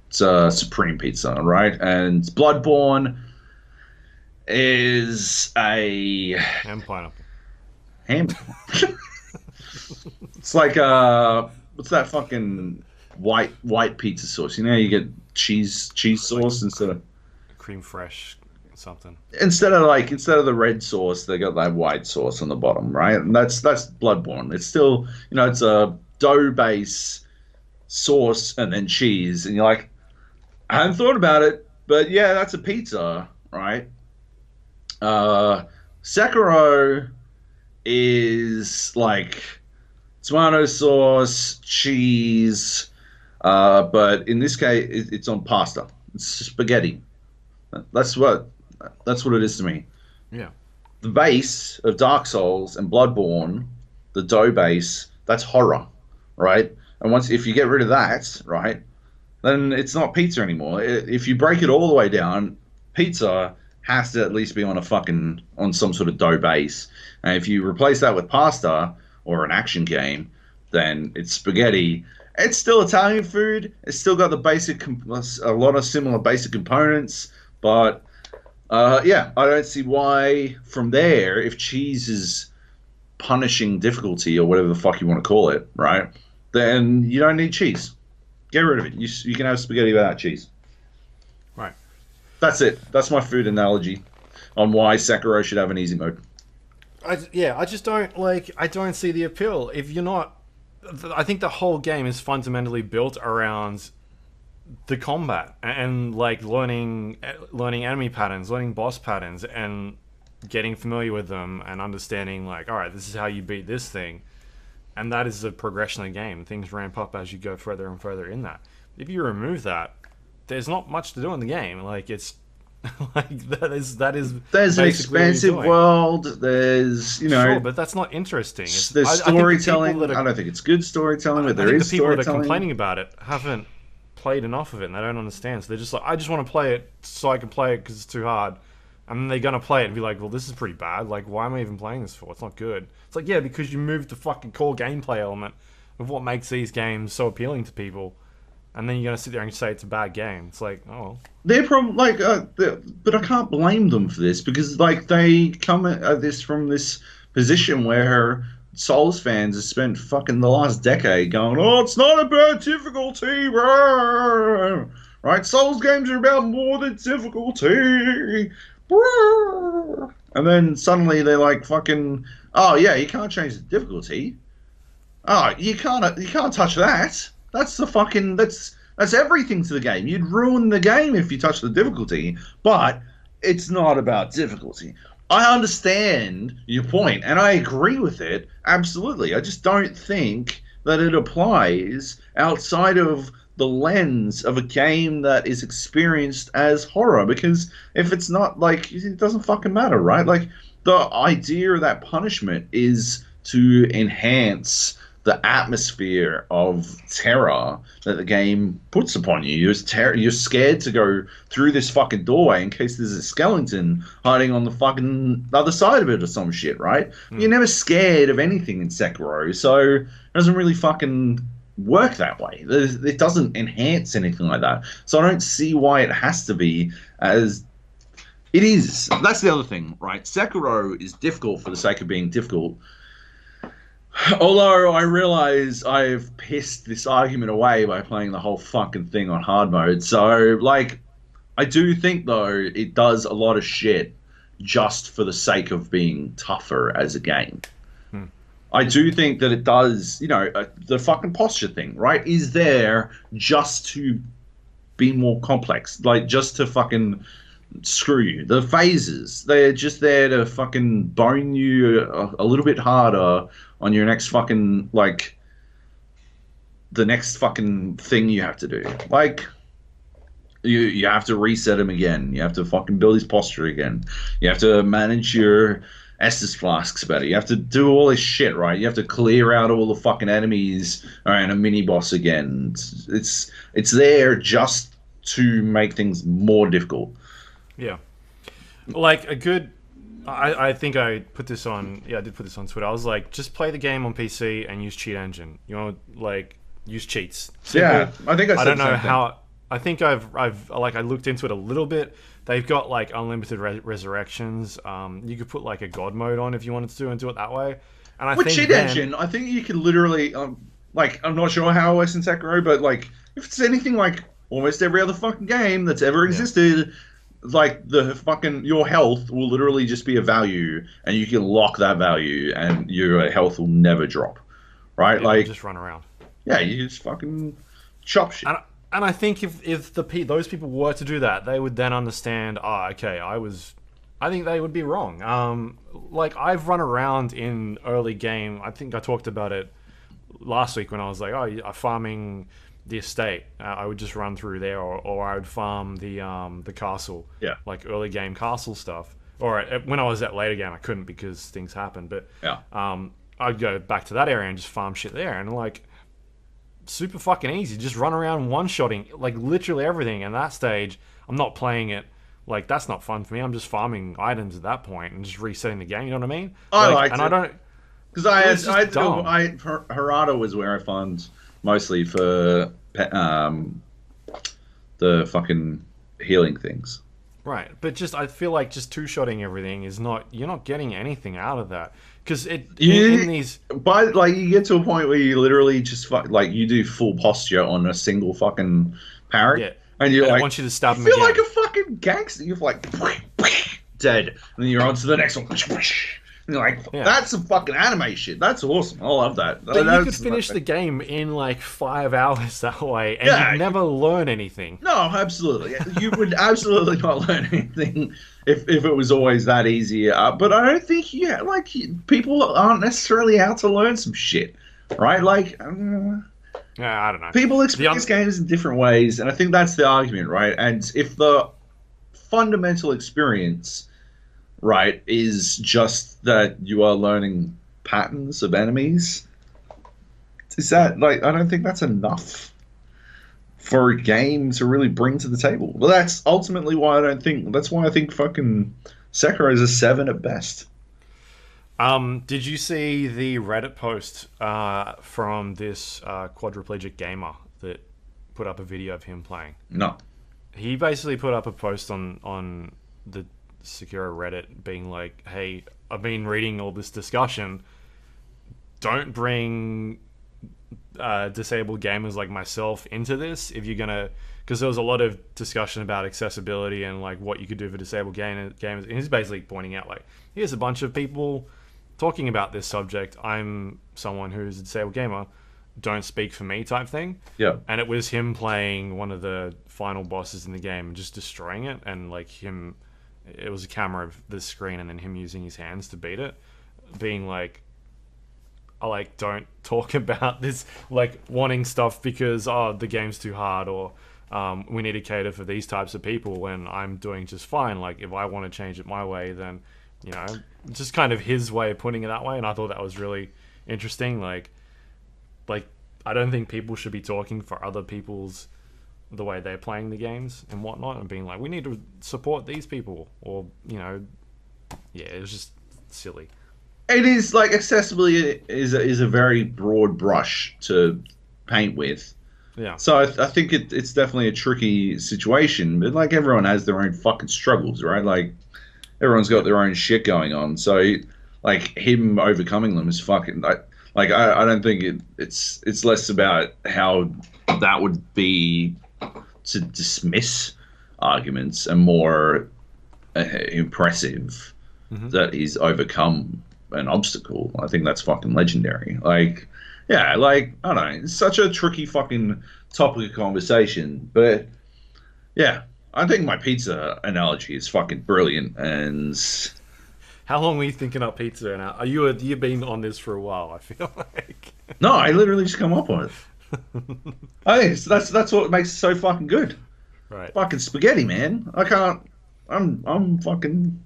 It's a supreme pizza, right? And Bloodborne is a Ham pineapple. ham. It's like what's that fucking white pizza sauce? You know, you get cheese sauce instead of Cream fresh something. instead of the red sauce, they got that white sauce on the bottom, right? And that's Bloodborne. It's still, it's a dough base sauce and then cheese, and you're like, I hadn't thought about it, but yeah, that's a pizza, right? Sekiro is like tomato sauce, cheese, but in this case, it's on pasta. It's spaghetti. That's what it is to me. Yeah. The base of Dark Souls and Bloodborne, the dough base, that's horror, right? And if you get rid of that, right, then it's not pizza anymore. If you break it all the way down, pizza has to at least be on some sort of dough base. And if you replace that with pasta or an action game, then it's spaghetti. It's still Italian food. It's still got a lot of similar basic components. But yeah, I don't see why from there, if cheese is punishing difficulty or whatever the fuck you want to call it, right, then you don't need cheese. Get rid of it. You can have spaghetti without cheese. Right. That's it. That's my food analogy on why Sekiro should have an easy mode. I just don't I don't see the appeal. If you're not, I think the whole game is fundamentally built around the combat and learning enemy patterns, learning boss patterns, and getting familiar with them and understanding all right, this is how you beat this thing. And that is the progression of the game. Things ramp up as you go further and further in that. If you remove that, there's not much to do in the game. It's that is. There's an expansive world. There's sure, but that's not interesting. There's storytelling. I don't think it's good storytelling, but there is the people storytelling. that are complaining about it haven't played enough of it, and they don't understand. So they're just I just want to play it so I can play it because it's too hard. And then they're going to play it and be like, well, this is pretty bad. Why am I even playing this for? It's not good. It's yeah, because you moved the fucking core gameplay element of what makes these games so appealing to people. And then you're going to sit there and say it's a bad game. It's like, oh, well. They're probably, but I can't blame them for this because, they come at this from this position where Souls fans have spent fucking the last decade going, oh, it's not about difficulty, bro. Right? Souls games are about more than difficulty. And then suddenly they're like fucking, oh yeah, you can't change the difficulty. Oh, you can't touch that. That's everything to the game. You'd ruin the game if you touch the difficulty, but it's not about difficulty. I understand your point, and I agree with it, absolutely. I just don't think that it applies outside of the lens of a game that is experienced as horror, because if it's not, it doesn't fucking matter, right? The idea of that punishment is to enhance the atmosphere of terror that the game puts upon you. You're scared to go through this fucking doorway in case there's a skeleton hiding on the fucking other side of it or some shit, right? You're never scared of anything in Sekiro, so it doesn't really fucking work that way. It doesn't enhance anything like that. So I don't see why it has to be as it is. That's the other thing, right? Sekiro is difficult for the sake of being difficult. Although I realize I've pissed this argument away by playing the whole fucking thing on hard mode. So, like, I do think, though, it does a lot of shit just for the sake of being tougher as a game. I do think that it does, the fucking posture thing, right, is there just to be more complex. Like, just to fucking screw you. The phases, they're just there to fucking bone you a little bit harder on your next fucking, like, the next fucking thing you have to do. Like, you have to reset him again. You have to fucking build his posture again. You have to manage your Estus flasks better. You have to do all this shit, right? You have to clear out all the fucking enemies and a mini boss again. It's there just to make things more difficult. Yeah. Like, a good... I think I put this on... Yeah, I did put this on Twitter. I was like, just play the game on PC and use cheat engine. Like, use cheats. Simple. Yeah, I think I don't know how... I think I've I looked into it a little bit. They've got, like, unlimited resurrections. You could put, like, a god mode on if you wanted to and do it that way. And I With think cheat engine, I think you could literally... like, I'm not sure how it works in Sekiro, but, like, if it's anything like almost every other fucking game that's ever existed... Yeah. Like, the fucking, your health will literally just be a value, and you can lock that value, and your health will never drop, right? Yeah, like, just run around. Yeah, you just fucking chop shit. And I think if those people were to do that, they would then understand. Okay, I think they would be wrong. Like, I've run around in early game. I think I talked about it last week when I was like, I'm farming the estate. I would just run through there, or I would farm the castle. Yeah. Like early game castle stuff. Or when I was at later game, I couldn't because things happened. But yeah. I'd go back to that area and just farm shit there, and like super fucking easy. Just run around one-shotting like literally everything. And that stage, I'm not playing it. Like, that's not fun for me. I'm just farming items at that point and just resetting the game. You know what I mean? I liked and it. I don't. Because Harada was where I found mostly for the fucking healing things. Right, but just I feel like just two-shotting everything is not. You're not getting anything out of that because in these. But like, you get to a point where you literally just like you do full posture on a single fucking parrot, yeah. And you're like, I want you to stab him feel again. like a fucking gangster. You're like dead, and then you're on to the next one. And you're like, that's some fucking anime shit. That's awesome. I love that. But you could finish the game in like 5 hours that way, and you'd never learn anything. No, absolutely. You would absolutely not learn anything if it was always that easy. But I don't think people aren't necessarily out to learn some shit, right? Like, yeah, I don't know. People experience games in different ways, and I think that's the argument, right? And if the fundamental experience, right, is just that you are learning patterns of enemies, is that, like, I don't think that's enough for a game to really bring to the table. Well, that's ultimately why that's why I think fucking Sekiro is a 7 at best. Did you see the Reddit post from this quadriplegic gamer that put up a video of him playing? No. He basically put up a post on the Sekiro Reddit being like, hey, I've been reading all this discussion. Don't bring disabled gamers like myself into this if you're gonna, because there was a lot of discussion about accessibility and like what you could do for disabled gamers. And he's basically pointing out like, here's a bunch of people talking about this subject. I'm someone who's a disabled gamer. Don't speak for me type thing. Yeah. And it was him playing one of the final bosses in the game and just destroying it, and like him. It was a camera of the screen and then him using his hands to beat it, being like, I like, don't talk about this, like wanting stuff because the game's too hard, or we need to cater for these types of people when I'm doing just fine. Like, if I want to change it my way, then, you know, just kind of his way of putting it that way. And I thought that was really interesting. Like, like, I don't think people should be talking for other people's the way they're playing the games and whatnot, and being like, we need to support these people, or yeah, it was just silly. It is like accessibility is a very broad brush to paint with. Yeah. So I think it's definitely a tricky situation, but like everyone has their own fucking struggles, right? Like everyone's got their own shit going on. So like him overcoming them is fucking like I don't think it's less about how that would be to dismiss arguments and more impressive that he's overcome an obstacle. I think that's fucking legendary. Like, yeah, like, I don't know, it's such a tricky fucking topic of conversation, but yeah, I think my pizza analogy is fucking brilliant. And how long were you thinking up pizza? And you've been on this for a while, I feel like. No, I literally just come up on it. I think that's what makes it so fucking good. Right. Fucking spaghetti, man. I'm fucking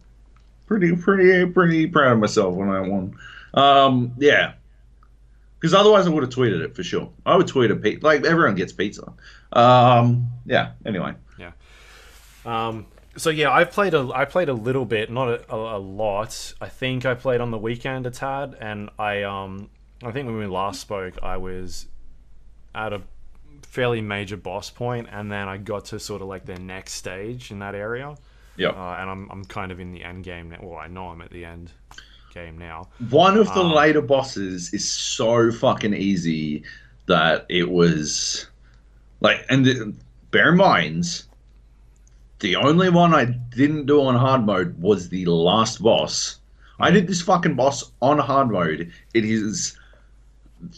pretty proud of myself on that one. Yeah. Because otherwise I would have tweeted it for sure. I would tweet a pizza. Like, everyone gets pizza. Yeah, anyway. Yeah. So yeah, I played a little bit, not a lot. I think I played on the weekend a tad, and I think when we last spoke, I was at a fairly major boss point, and then I got to sort of like the next stage in that area. Yeah. And I'm kind of in the end game now. Well, I know I'm at the end game now. One of the later bosses is so fucking easy that it was like, and bear in mind, the only one I didn't do on hard mode was the last boss. I did this fucking boss on hard mode. It is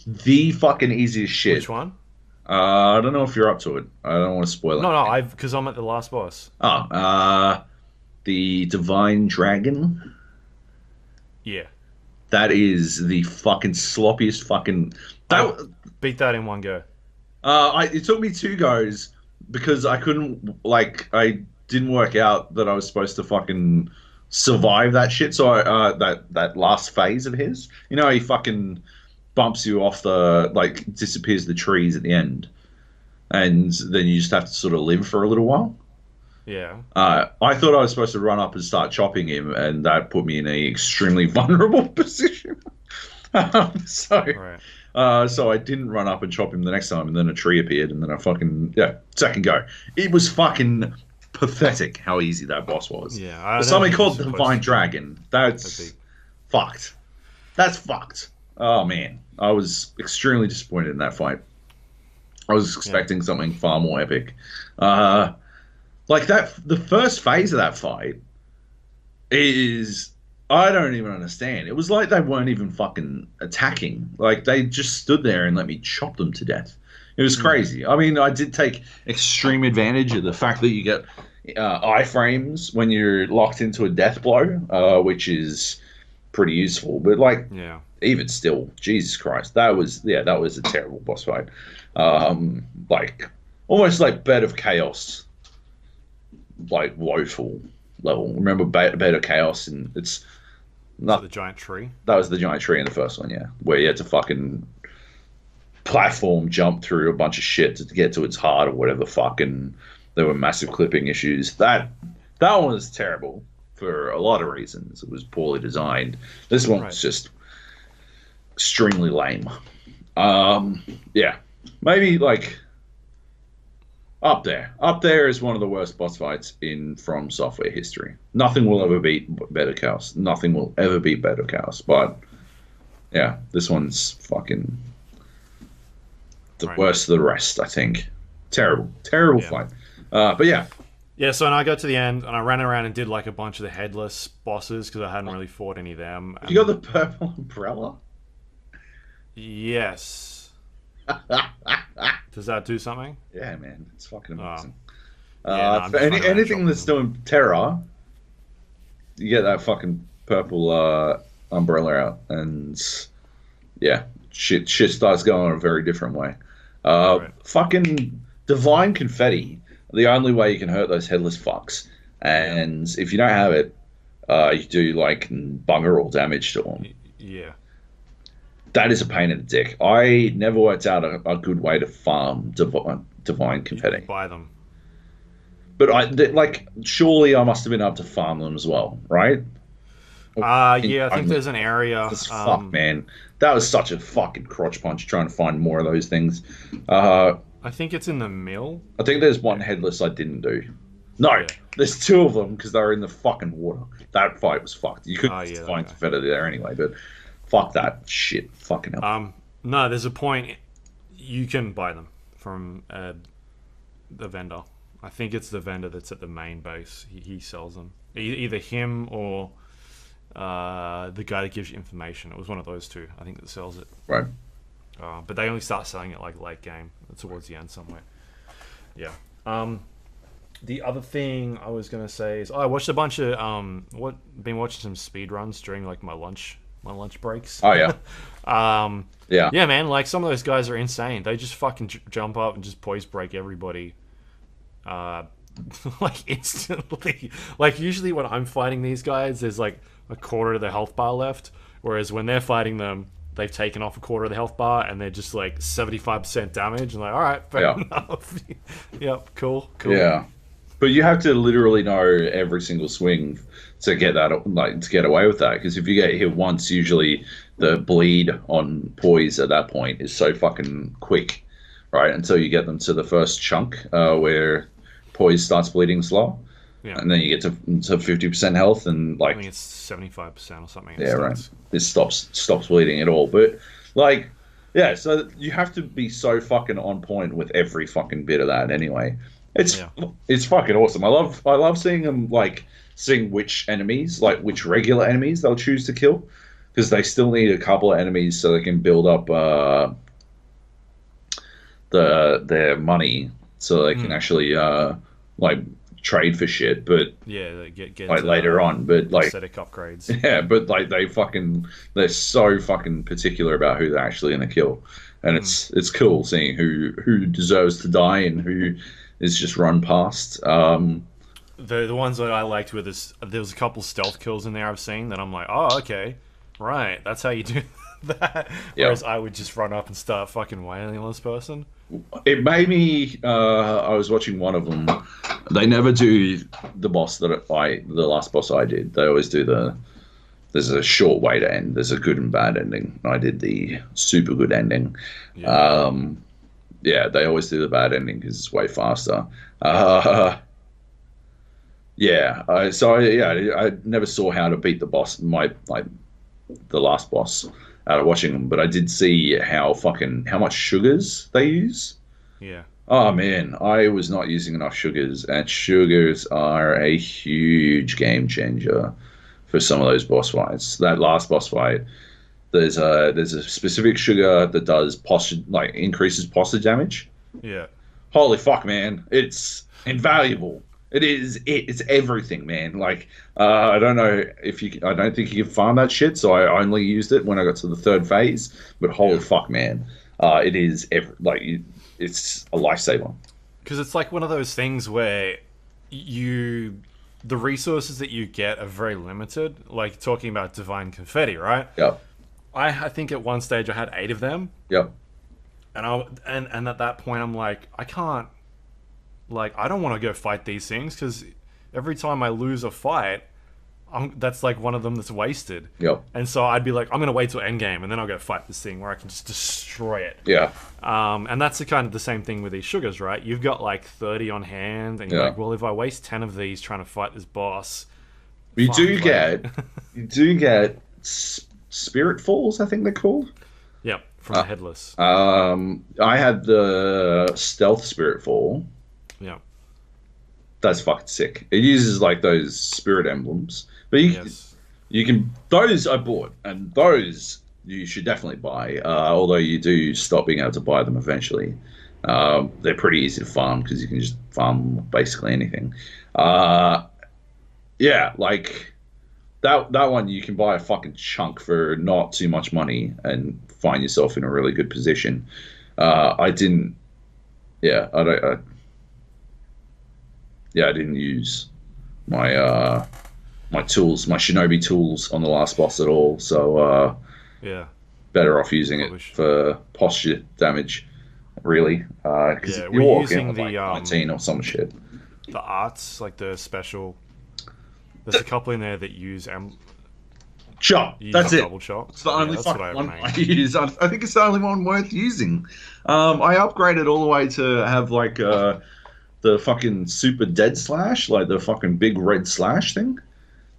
the fucking easiest shit. Which one? I don't know if you're up to it. I don't want to spoil it. No, because I'm at the last boss. The Divine Dragon. Yeah. That is the fucking sloppiest fucking... I beat that in one go. It took me 2 goes because I couldn't, like, I didn't work out that I was supposed to fucking survive that shit. So that last phase of his, you know, he fucking bumps you off the, like, disappears the trees at the end, and then you just have to sort of live for a little while. Yeah. I thought I was supposed to run up and start chopping him, and that put me in a extremely vulnerable position. So I didn't run up and chop him the next time, and then a tree appeared, and then I fucking, second go. It was fucking pathetic how easy that boss was. Yeah. Something called the Divine Dragon. That's fucked. That's fucked. Oh, man. I was extremely disappointed in that fight. I was expecting something far more epic. Like that, the first phase of that fight is, I don't even understand. It was like they weren't even fucking attacking. Like, they just stood there and let me chop them to death. It was crazy. I mean, I did take extreme advantage of the fact that you get iframes when you're locked into a death blow, which is pretty useful. But like, even still, Jesus Christ, that was a terrible boss fight. Like, almost like Bed of Chaos. Like, woeful level. Remember Bed of Chaos? And it's not the giant tree. That was the giant tree in the first one, yeah, where you had to fucking platform jump through a bunch of shit to get to its heart or whatever the fuck, and there were massive clipping issues. That one was terrible for a lot of reasons. It was poorly designed. This one was just extremely lame. Yeah, maybe like. Up there is one of the worst boss fights in From Software history. Nothing will ever beat Better Chaos. Nothing will ever beat Better Chaos. But yeah, this one's fucking the worst of the rest, I think. Terrible fight. But yeah. Yeah, so I got to the end, and I ran around and did like a bunch of the headless bosses, because I hadn't really fought any of them. You got the purple umbrella? Yes. Does that do something? Yeah, man, it's fucking amazing. Anything that's doing terror, you get that fucking purple umbrella out, and yeah, shit starts going a very different way. Fucking divine confetti. The only way you can hurt those headless fucks, and if you don't have it, you do like bugger all damage to them. Yeah. That is a pain in the dick. I never worked out a good way to farm divine You confetti. buy them. But like, surely I must have been able to farm them as well, right? Yeah, I think there's an area. Just fuck, man. That was such a fucking crotch punch trying to find more of those things. Uh, I think it's in the mill. I think there's one headless I didn't do. No, Yeah. there's two of them because they were in the fucking water. That fight was fucked. You couldn't Oh, yeah, find okay. confetti there anyway, but fuck that shit. Fucking hell. No, there's a point you can buy them from the vendor. I think it's the vendor that's at the main base. He sells them. Either him or the guy that gives you information. It was one of those two, I think, that sells it. Right. But they only start selling it like late game, towards the end somewhere. Yeah. The other thing I was gonna say is I watched a bunch of been watching some speed runs during like my lunch breaks. Oh, yeah. Yeah. Yeah, man. Like some of those guys are insane. They just fucking jump up and just poise break everybody, like instantly. Like usually when I'm fighting these guys, there's like a quarter of the health bar left, whereas when they're fighting them, they've taken off a quarter of the health bar and they're just like 75% damage. And like, all right, fair enough. Yep, cool. Yeah. But you have to literally know every single swing to get that, like, to get away with that. Because if you get hit once, usually the bleed on poise at that point is so fucking quick, right? Until you get them to the first chunk where poise starts bleeding slow. Yeah. And then you get to 50% health and I like, think it's 75% or something. yeah, right. It stops bleeding at all. But like, yeah, so you have to be so fucking on point with every fucking bit of that anyway. It's fucking awesome. I love seeing them, like, seeing which regular enemies they'll choose to kill, because they still need a couple of enemies so they can build up their money so they can actually like trade for shit. But yeah, get like later on, but like aesthetic upgrades. yeah, but like they're so fucking particular about who they're actually gonna kill, and it's cool seeing who deserves to die and who is just run past. The ones that I liked were there was a couple stealth kills in there I've seen that I'm like, oh, okay, right, that's how you do that. Whereas I would just run up and start fucking wailing on this person. It made me. I was watching one of them. They never do the last boss I did. They always do there's a short way to end. There's a good and bad ending. I did the super good ending. Yeah. Yeah, they always do the bad ending because it's way faster. Yeah, I never saw how to beat the boss, the last boss, out of watching them, but I did see how much sugars they use. Yeah. Oh man, I was not using enough sugars, and sugars are a huge game changer for some of those boss fights. That last boss fight, there's a specific sugar that does posture, like increases posture damage. Yeah. Holy fuck, man! It's invaluable. It's everything, man. Like, I don't know I don't think you can farm that shit, so I only used it when I got to the third phase. But holy fuck, man, it is it's a lifesaver. Because it's like one of those things where the resources that you get are very limited. Like talking about divine confetti, right? Yep. I think at one stage I had 8 of them. Yep. And at that point I'm like, I can't. Like, I don't want to go fight these things because every time I lose a fight, that's like one of them that's wasted. Yep. And so I'd be like, I'm going to wait till endgame and then I'll go fight this thing where I can just destroy it. Yeah. And that's the same thing with these sugars, right? You've got like 30 on hand and you're like, well, if I waste 10 of these trying to fight this boss... You do get spirit falls, I think they're called. Yep, from the headless. I had the stealth spirit fall. Yeah. That's fucking sick. It uses like those spirit emblems. But you can those I bought, and those you should definitely buy. Although you do stop being able to buy them eventually. They're pretty easy to farm because you can just farm basically anything. Yeah, like that one you can buy a fucking chunk for not too much money and find yourself in a really good position. I didn't. Yeah, I didn't use my tools, my shinobi tools on the last boss at all. So yeah, better off using it Probably should. for posture damage, really, because Yeah, you we're walk in using with like 19 or some shit. the arts, like the special. There's a couple in there that use Chop. use That's it. double chop. It's the only that's what fucking I one made. I use. I think it's the only one worth using. I upgraded all the way to have like the fucking super dead slash, like the fucking big red slash thing.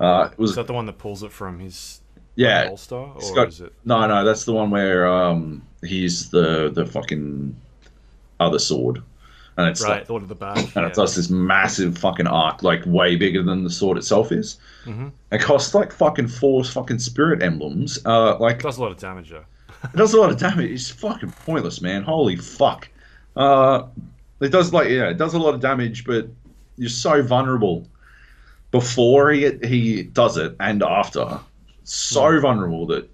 It Is was that the one that pulls it from his yeah. holster, It's or got is it? no. That's the one where he's the fucking other sword, and it's Right, like, thought of the back. and it does this massive fucking arc, like way bigger than the sword itself is. Mm-hmm. It costs like fucking 4 fucking spirit emblems. Like It does a lot of damage though. it does a lot of damage. It's fucking pointless, man. Holy fuck. Uh, it does it does a lot of damage, but you're so vulnerable before he does it and after. So vulnerable that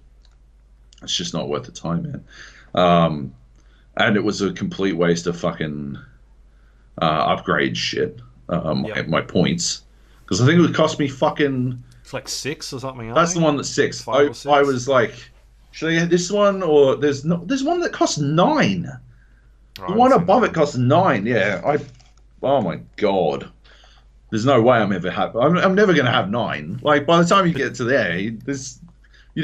it's just not worth the time, man. And it was a complete waste of fucking upgrade shit. My points, because I think it would cost me fucking. It's like 6 or something. That's the one that's 6. 5 or 6? I was like, should I get this one or there's one that costs 9. Oh, The one above it costs 9. Yeah, oh my god. There's no way I'm ever have. I'm never gonna have 9. Like by the time you get to there, you'd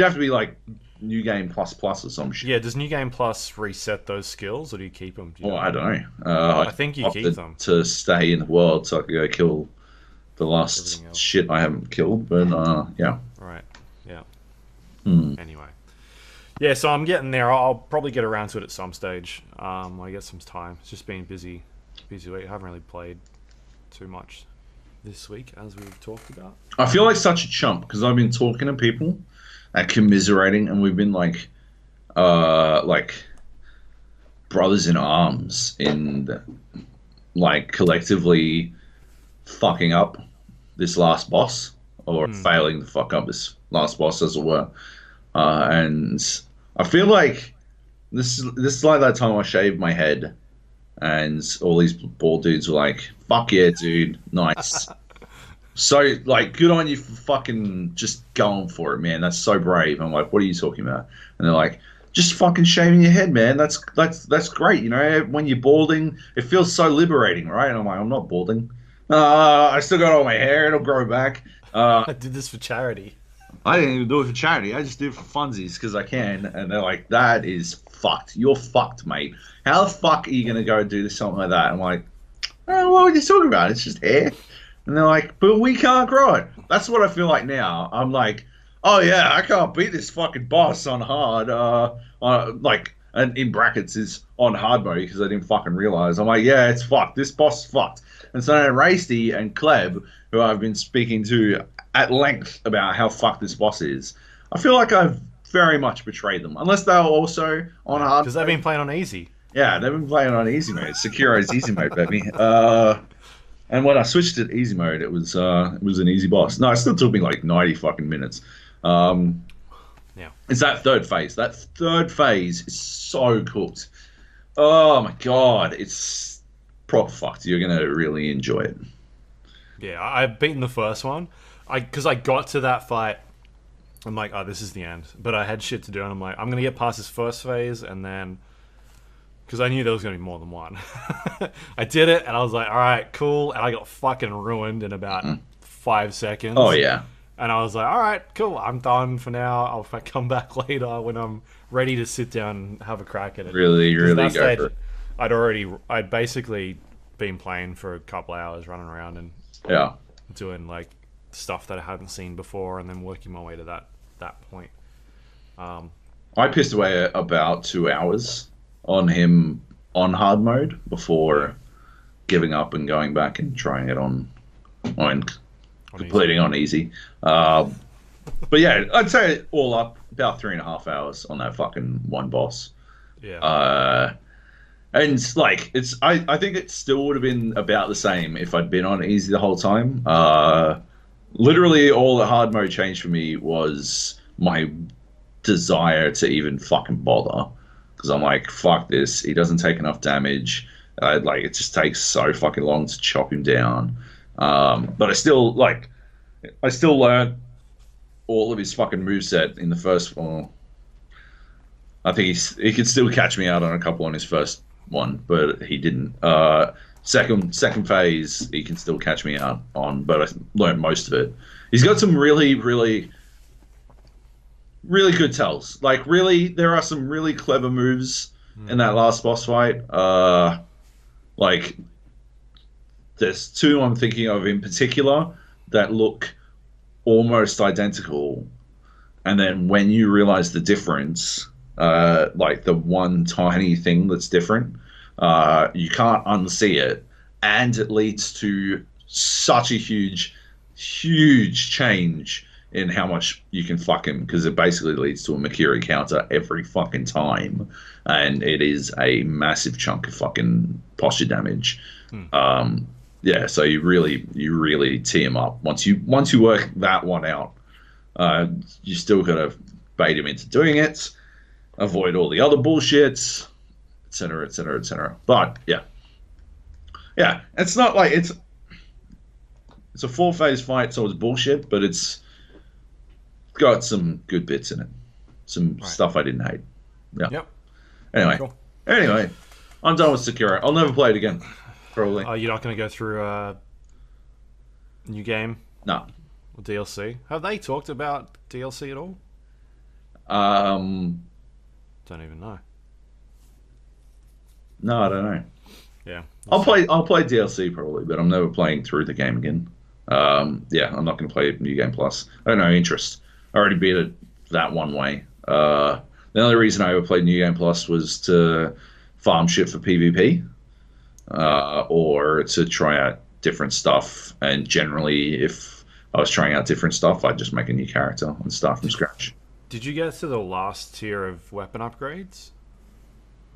have to be like New Game Plus Plus or some shit. Yeah, does New Game Plus reset those skills, or do you keep them? Do you know? I don't know. I think you keep opted them. to stay in the world so I could go kill the last Everything else. shit I haven't killed. But yeah. Right. Yeah. Hmm. Anyway. Yeah, so I'm getting there. I'll probably get around to it at some stage. I get some time. It's just been busy week. I haven't really played too much this week, as we've talked about. I feel like such a chump because I've been talking to people and commiserating, and we've been like brothers in arms in like collectively fucking up this last boss or failing to fuck up this last boss, as it were. And I feel like this is like that time I shaved my head, and all these bald dudes were like, "Fuck yeah, dude, nice." So like, good on you for fucking just going for it, man. That's so brave. I'm like, what are you talking about? And they're like, just fucking shaving your head, man. That's great. You know, when you're balding, it feels so liberating, right? And I'm like, I'm not balding. I still got all my hair. It'll grow back. I did this for charity. I didn't even do it for charity. I just do it for funsies because I can. And they're like, that is fucked. You're fucked, mate. How the fuck are you going to go do something like that? I'm like, oh, what are you talking about? It's just hair. And they're like, but we can't grow it. That's what I feel like now. I'm like, oh yeah, I can't beat this fucking boss on hard. And in brackets is on hard mode because I didn't fucking realize. I'm like, yeah, it's fucked. This boss is fucked. And so then Raisty and Kleb, who I've been speaking to at length about how fucked this boss is, I feel like I've very much betrayed them. Unless they're also on hard. Because they've been playing on easy. Yeah, they've been playing on easy mode. Sekiro's easy mode, baby. And when I switched to easy mode, it was an easy boss. No, it still took me like 90 fucking minutes. Yeah. It's that third phase. That third phase is so cooked. Oh my god, it's proper fucked. You're gonna really enjoy it. Yeah, I've beaten the first one. Because I got to that fight, I'm like, oh, this is the end. But I had shit to do, and I'm like, I'm gonna get past this first phase, and then. Because I knew there was going to be more than one. I did it, and I was like, all right, cool. And I got fucking ruined in about 5 seconds. Oh, yeah. And I was like, all right, cool. I'm done for now. I'll come back later when I'm ready to sit down and have a crack at it. Really go for it. I'd basically been playing for a couple hours, running around and doing like stuff that I hadn't seen before, and then working my way to that point. I pissed away about 2 hours on him on hard mode before giving up and going back and trying it on completing on easy. But yeah, I'd say all up about 3.5 hours on that fucking one boss. Yeah. And like I think it still would have been about the same if I'd been on easy the whole time. Literally all the hard mode changed for me was my desire to even fucking bother. Because I'm like, fuck this. He doesn't take enough damage. It just takes so fucking long to chop him down. But I still learned all of his fucking moveset in the first. Well, I think he could still catch me out on a couple on his first one, but he didn't. Second phase, he can still catch me out on, but I learned most of it. He's got some really, really, really good tells. Like, really, there are some really clever moves in that last boss fight. Like, there's two I'm thinking of in particular that look almost identical, and then when you realize the difference, like the one tiny thing that's different, you can't unsee it, and it leads to such a huge change in how much you can fuck him, because it basically leads to a Makiri counter every fucking time, and it is a massive chunk of fucking posture damage. Yeah, so you really tee him up. Once you work that one out, you still gotta bait him into doing it, avoid all the other bullshits, etc., etc., etc. But yeah, it's not like it's a 4-phase fight, so it's bullshit, but it's got some good bits in it, some stuff I didn't hate. Yeah. Yep. Anyway, Cool. I'm done with Sekiro. I'll never play it again. Probably. You're not going to go through a new game? No. Or DLC? Have they talked about DLC at all? Don't even know. No, I don't know. Yeah. I'll play DLC probably, but I'm never playing through the game again. Yeah, I'm not going to play New Game Plus. I don't know interest. I already beat it that one way. The only reason I ever played New Game Plus was to farm shit for PvP, or to try out different stuff. And generally, if I was trying out different stuff, I'd just make a new character and start from scratch. Did you get to the last tier of weapon upgrades?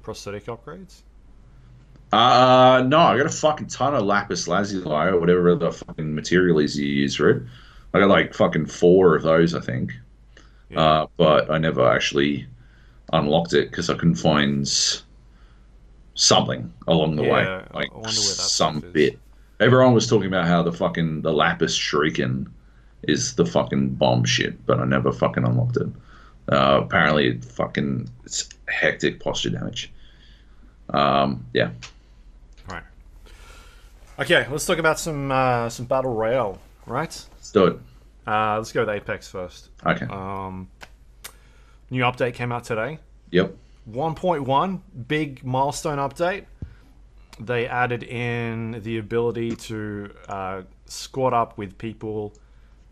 Prosthetic upgrades? No, I got a fucking ton of lapis lazuli or whatever the fucking material is you use for it. I got like fucking 4 of those, I think. Yeah. But I never actually unlocked it because I couldn't find something along the way, like some bit. Everyone was talking about how the lapis shuriken is the fucking bomb shit, but I never fucking unlocked it. Apparently, it's hectic posture damage. Yeah. Right. Okay, let's talk about some battle royale, right? Let's do it. Let's go with Apex first. Okay. New update came out today. Yep. 1.1, big milestone update. They added in the ability to squad up with people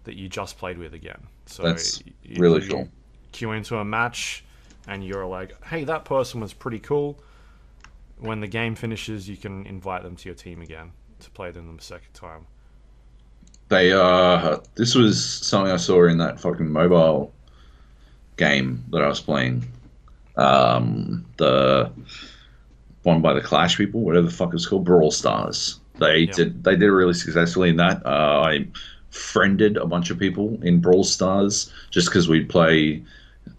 that you just played with again. So that's really cool. Queue into a match, and you're like, "Hey, that person was pretty cool." When the game finishes, you can invite them to your team again to play them the second time. This was something I saw in that fucking mobile game that I was playing. The one by the Clash people, whatever the fuck it's called, Brawl Stars. They did it really successfully in that. I friended a bunch of people in Brawl Stars just because we'd play.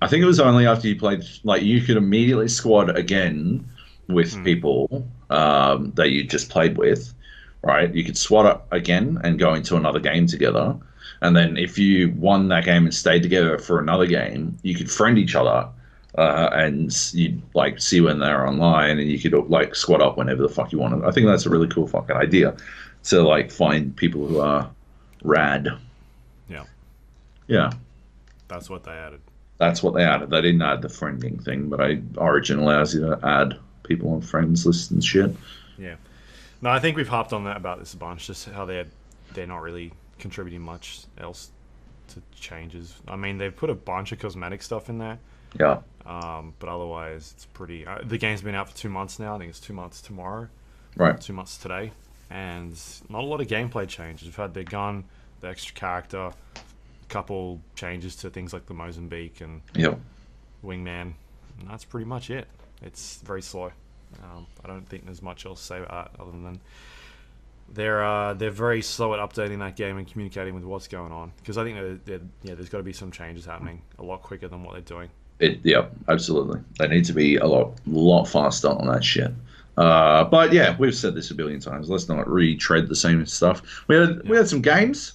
I think it was only after you played, like, you could immediately squad again with people that you just played with, right? You could swat up again and go into another game together. And then if you won that game and stayed together for another game, you could friend each other, and you'd like see when they're online, and you could like squat up whenever the fuck you wanted. I think that's a really cool fucking idea to like find people who are rad. Yeah. That's what they added. They didn't add the friending thing, but Origin allows you to add people on friends lists and shit. Yeah. No, I think we've harped on that about this a bunch, just how they're not really contributing much else to changes. I mean, they've put a bunch of cosmetic stuff in there. Yeah. But otherwise, it's pretty... the game's been out for 2 months now. I think it's 2 months tomorrow. Right. 2 months today. And not a lot of gameplay changes. We've had the gun, the extra character, a couple changes to things like the Mozambique and Wingman. And that's pretty much it. It's very slow. I don't think there's much else to say about that other than they're very slow at updating that game and communicating with what's going on. Because I think there's got to be some changes happening a lot quicker than what they're doing. Yeah, absolutely. They need to be a lot faster on that shit. But yeah, we've said this a billion times. Let's not retread the same stuff. We had some games.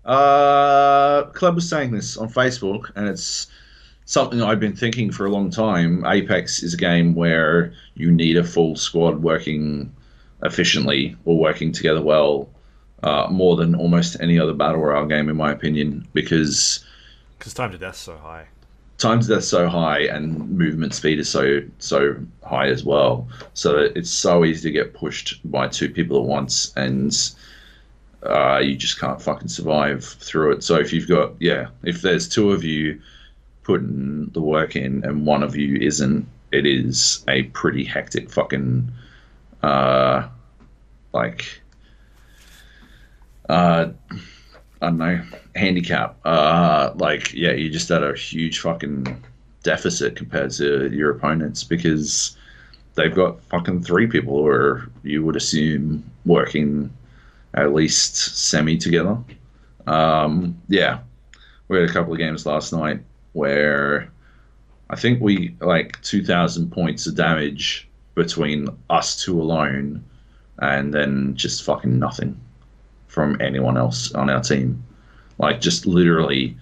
Club was saying this on Facebook, and it's something I've been thinking for a long time. Apex is a game where you need a full squad working efficiently or working together well, more than almost any other battle royale game, in my opinion, because time to death's so high. time to death's so high and movement speed is so high as well. So that it's so easy to get pushed by two people at once, and you just can't fucking survive through it. So if you've got, if there's two of you putting the work in and one of you isn't, it is a pretty hectic fucking like I don't know, handicap. You just at a huge fucking deficit compared to your opponents, because they've got fucking three people who are, you would assume, working at least semi together. We had a couple of games last night where I think we 2,000 points of damage between us two alone, and then just fucking nothing from anyone else on our team. Like, just literally,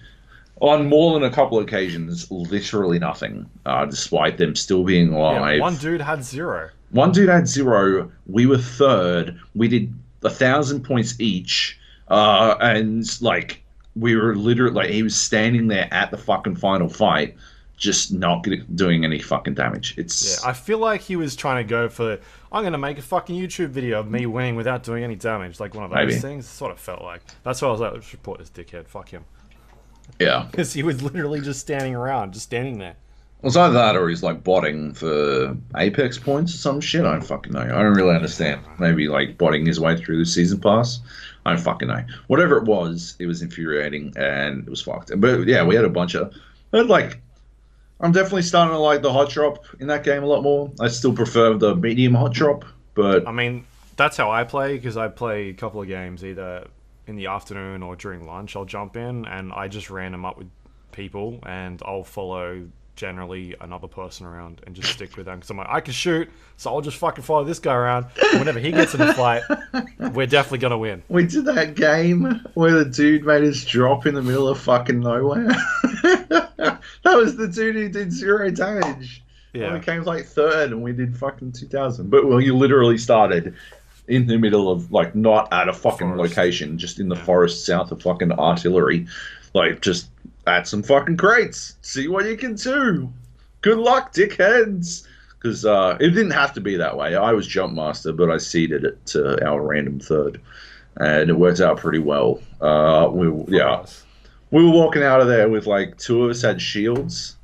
on more than a couple of occasions, literally nothing, despite them still being alive. Yeah, one dude had 0. We were third. We did 1,000 points each, and we were literally, he was standing there at the fucking final fight, just not doing any fucking damage. I feel like he was trying to go for, I'm going to make a fucking YouTube video of me winning without doing any damage, like one of those things. That's what it felt like. That's why I was like, let's report this dickhead. Fuck him. Yeah. Because he was literally just standing around, just standing there. Well, it's either that or he's botting for Apex points or some shit. I don't fucking know. I don't really understand. Maybe botting his way through the season pass. I don't fucking know. Whatever it was infuriating, and it was fucked. But yeah, we had a bunch of... I'm definitely starting to like the hot drop in that game a lot more. I still prefer the medium hot drop, but... I mean, that's how I play, because I play a couple of games either in the afternoon or during lunch. I'll jump in, and I just random up with people, and I'll follow generally another person around and just stick with them, because I'm like, I can shoot, so I'll just fucking follow this guy around. Whenever he gets in the fight, we're definitely gonna win. We did that game where the dude made us drop in the middle of fucking nowhere. That was the dude who did 0 damage. Yeah, we came third, and we did fucking 2,000. But you literally started in the middle of not at a fucking location, just in the forest south of fucking artillery, just at some fucking crates. See what you can do. Good luck, dickheads. Because it didn't have to be that way. I was jump master, but I seeded it to our random third, and it worked out pretty well. We were walking out of there with two of us had shields,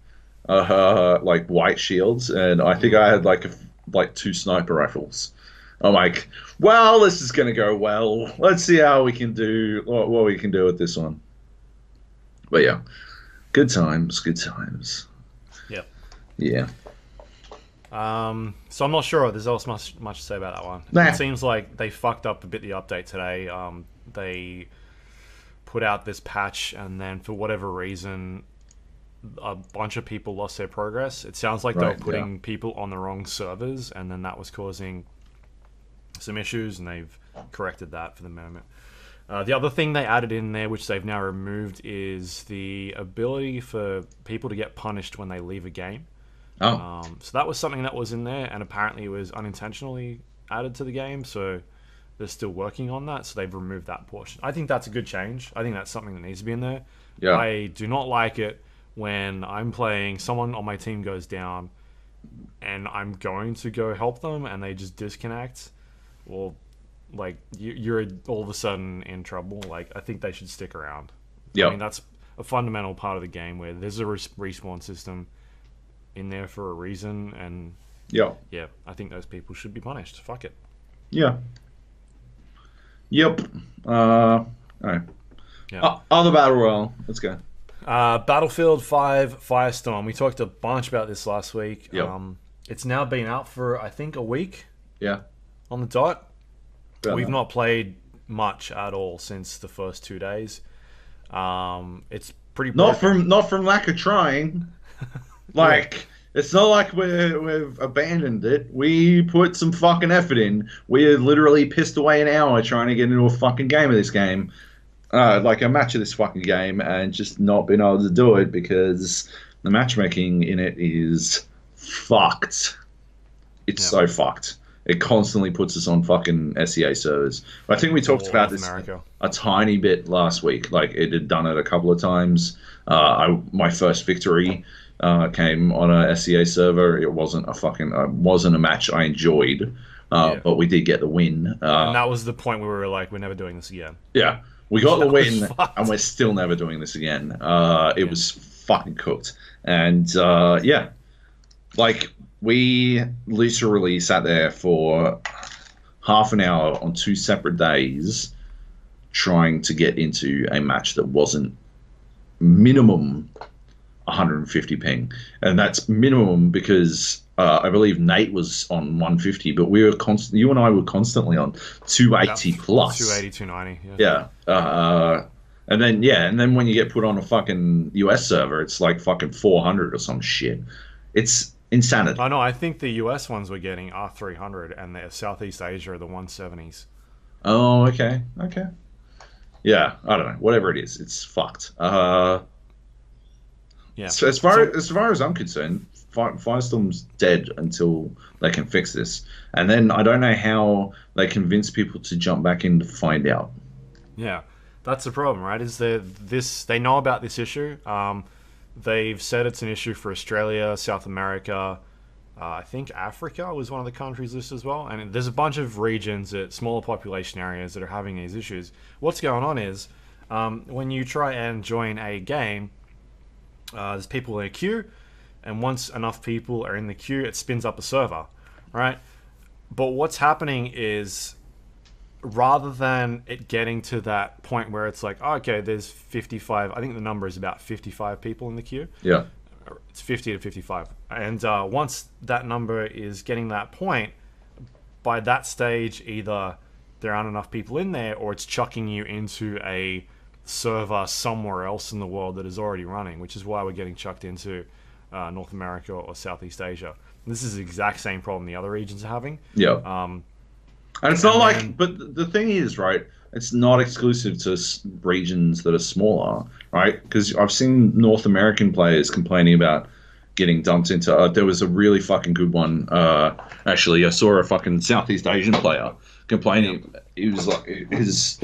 white shields, and I think I had 2 sniper rifles. I'm like, well, this is gonna go well. Let's see how we can do what we can do with this one. But yeah, good times. Yep. Yeah. So I'm not sure there's also much to say about that one. Nah. It seems like they fucked up a bit the update today. They put out this patch, and then for whatever reason, a bunch of people lost their progress. It sounds like they were putting people on the wrong servers, and then that was causing some issues, and they've corrected that for the moment. The other thing they added in there, which they've now removed, is the ability for people to get punished when they leave a game. Oh. So that was something that was in there, and apparently it was unintentionally added to the game, so they're still working on that, so they've removed that portion. I think that's a good change. I think that's something that needs to be in there. Yeah. I do not like it when I'm playing, someone on my team goes down, and I'm going to go help them, and they just disconnect. Well, you're all of a sudden in trouble. I think they should stick around. Yeah. I mean, that's a fundamental part of the game, where there's a respawn system in there for a reason, and yeah, I think those people should be punished. Fuck it. Yeah. Yep. All right. Yeah. Other battle royale. Let's go. Battlefield 5 Firestorm. We talked a bunch about this last week. Yep. It's now been out for, I think, a week. Yeah. On the dot. We've that. not played much at all since the first 2 days. It's pretty not from lack of trying. It's not like we've abandoned it. We put some fucking effort in. We had literally pissed away an hour trying to get into a fucking game of this game. A match of this fucking game, and just not been able to do it because The matchmaking in it is fucked. It's Yeah. so fucked. It constantly puts us on fucking SEA servers. I think we talked Or about North this America. a tiny bit last week. Like it had done it a couple of times. My first victory came on a SEA server. It wasn't a fucking wasn't a match I enjoyed, Yeah. but we did get the win. And that was the point where we were like, we're never doing this again. Yeah, we got the That was win, and fucked. we're still never doing this again. It Yeah. was fucking cooked, and yeah, like we literally sat there for half an hour on two separate days trying to get into a match that wasn't minimum 150 ping, and that's minimum because I believe Nate was on 150, but we were constant. You and I were constantly on 280 plus. 280, 290. Yeah. Yeah. And then when you get put on a fucking US server, it's like fucking 400 or some shit. It's insanity. Oh, no, I think the US ones we're getting are 300 and the Southeast Asia are the 170s. Oh, okay, okay. Yeah, I don't know. Whatever it is, it's fucked. Yeah. So as far as I'm concerned, Firestorm's dead until they can fix this. And then I don't know how they convince people to jump back in to find out. Yeah. That's the problem, right? Is they know about this issue. They've said it's an issue for Australia, South America. I think Africa was one of the countries listed as well. And there's a bunch of regions, smaller population areas that are having these issues. What's going on is when you try and join a game, there's people in a queue, and once enough people are in the queue, it spins up a server, right? But what's happening is rather than it getting to that point where it's like, oh, okay, there's 55, I think the number is about 55 people in the queue. Yeah. It's 50 to 55. And once that number is getting that point, by that stage, either there aren't enough people in there or it's chucking you into a server somewhere else in the world that is already running, which is why we're getting chucked into North America or Southeast Asia. This is the exact same problem the other regions are having. Yeah. And it's not and like, then- but the thing is, right? It's not exclusive to regions that are smaller, right? Because I've seen North American players complaining about getting dumped into. There was a really fucking good one. Actually, I saw a fucking Southeast Asian player complaining. He was his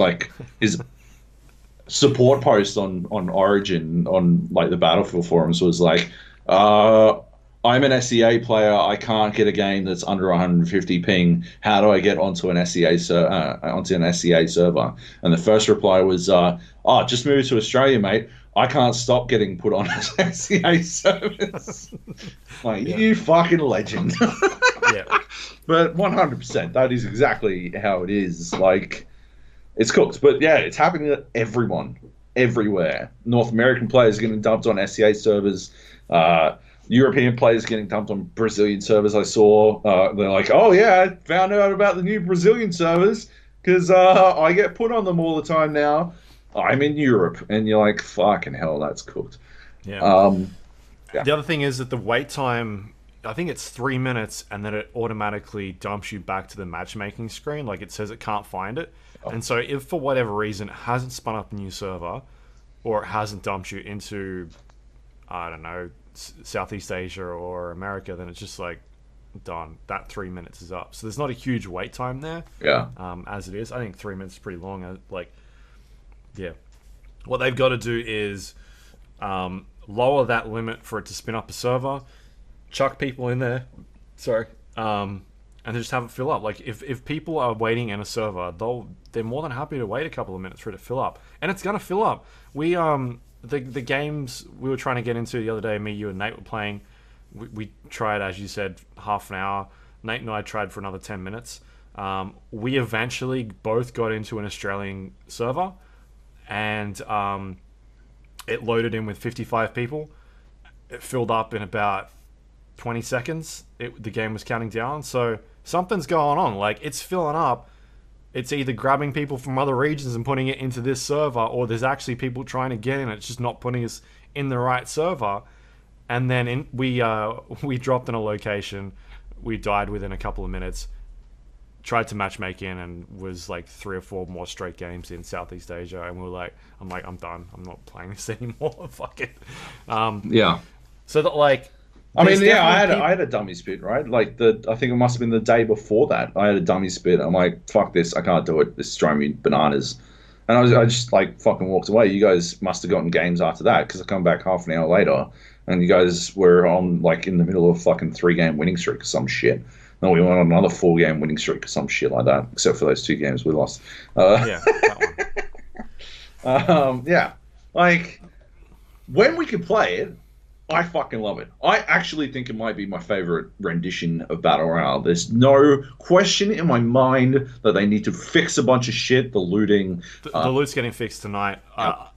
support post on Origin on like the Battlefield forums was like, I'm an SEA player. I can't get a game that's under 150 ping. How do I get onto an SEA server? And the first reply was, just move to Australia, mate. I can't stop getting put on SEA servers. Like, you fucking legend. Yeah. But 100%, that is exactly how it is. Like, it's cooked. But yeah, it's happening to everyone, everywhere. North American players getting dumped on SEA servers. European players getting dumped on Brazilian servers. I saw they're like, oh yeah, I found out about the new Brazilian servers because I get put on them all the time now. I'm in Europe, and you're like, fucking hell, that's cooked. Yeah. Yeah. The other thing is that the wait time, I think it's 3 minutes, and then it automatically dumps you back to the matchmaking screen. Like it says it can't find it. And so if for whatever reason it hasn't spun up a new server, or it hasn't dumped you into, I don't know, Southeast Asia or America, then it's just like done. That 3 minutes is up. So there's not a huge wait time there. Yeah. As it is, I think 3 minutes is pretty long. Yeah, what they've got to do is lower that limit for it to spin up a server, chuck people in there, and then just have it fill up. Like if people are waiting in a server, they're more than happy to wait a couple of minutes for it to fill up, and it's gonna fill up. We the games we were trying to get into the other day, me, you, and Nate were playing. We tried, as you said, half an hour. Nate and I tried for another 10 minutes. We eventually both got into an Australian server, and it loaded in with 55 people. It filled up in about 20 seconds. The game was counting down, so something's going on. Like, it's filling up. It's either grabbing people from other regions and putting it into this server, or there's actually people trying to get in. It's just not putting us in the right server. And then we dropped in a location. We died within a couple of minutes. Tried to matchmake in, and was like 3 or 4 more straight games in Southeast Asia. And I'm done. I'm not playing this anymore. Fuck it. Yeah. So that like, I there's mean, yeah, I definitely had people. I had a dummy spit, right? Like I think it must have been the day before that. I had a dummy spit. I'm like, fuck this, I can't do it. This is driving me bananas. And I just like fucking walked away. You guys must have gotten games after that because I come back half an hour later, and you guys were on like in the middle of a fucking 3 game winning streak or some shit. And we went on another 4 game winning streak or some shit like that. Except for those 2 games we lost. Yeah, that one. Yeah, like when we can play it, I fucking love it. I actually think it might be my favorite rendition of Battle Royale. There's no question in my mind that they need to fix a bunch of shit. The looting, The loot's getting fixed tonight.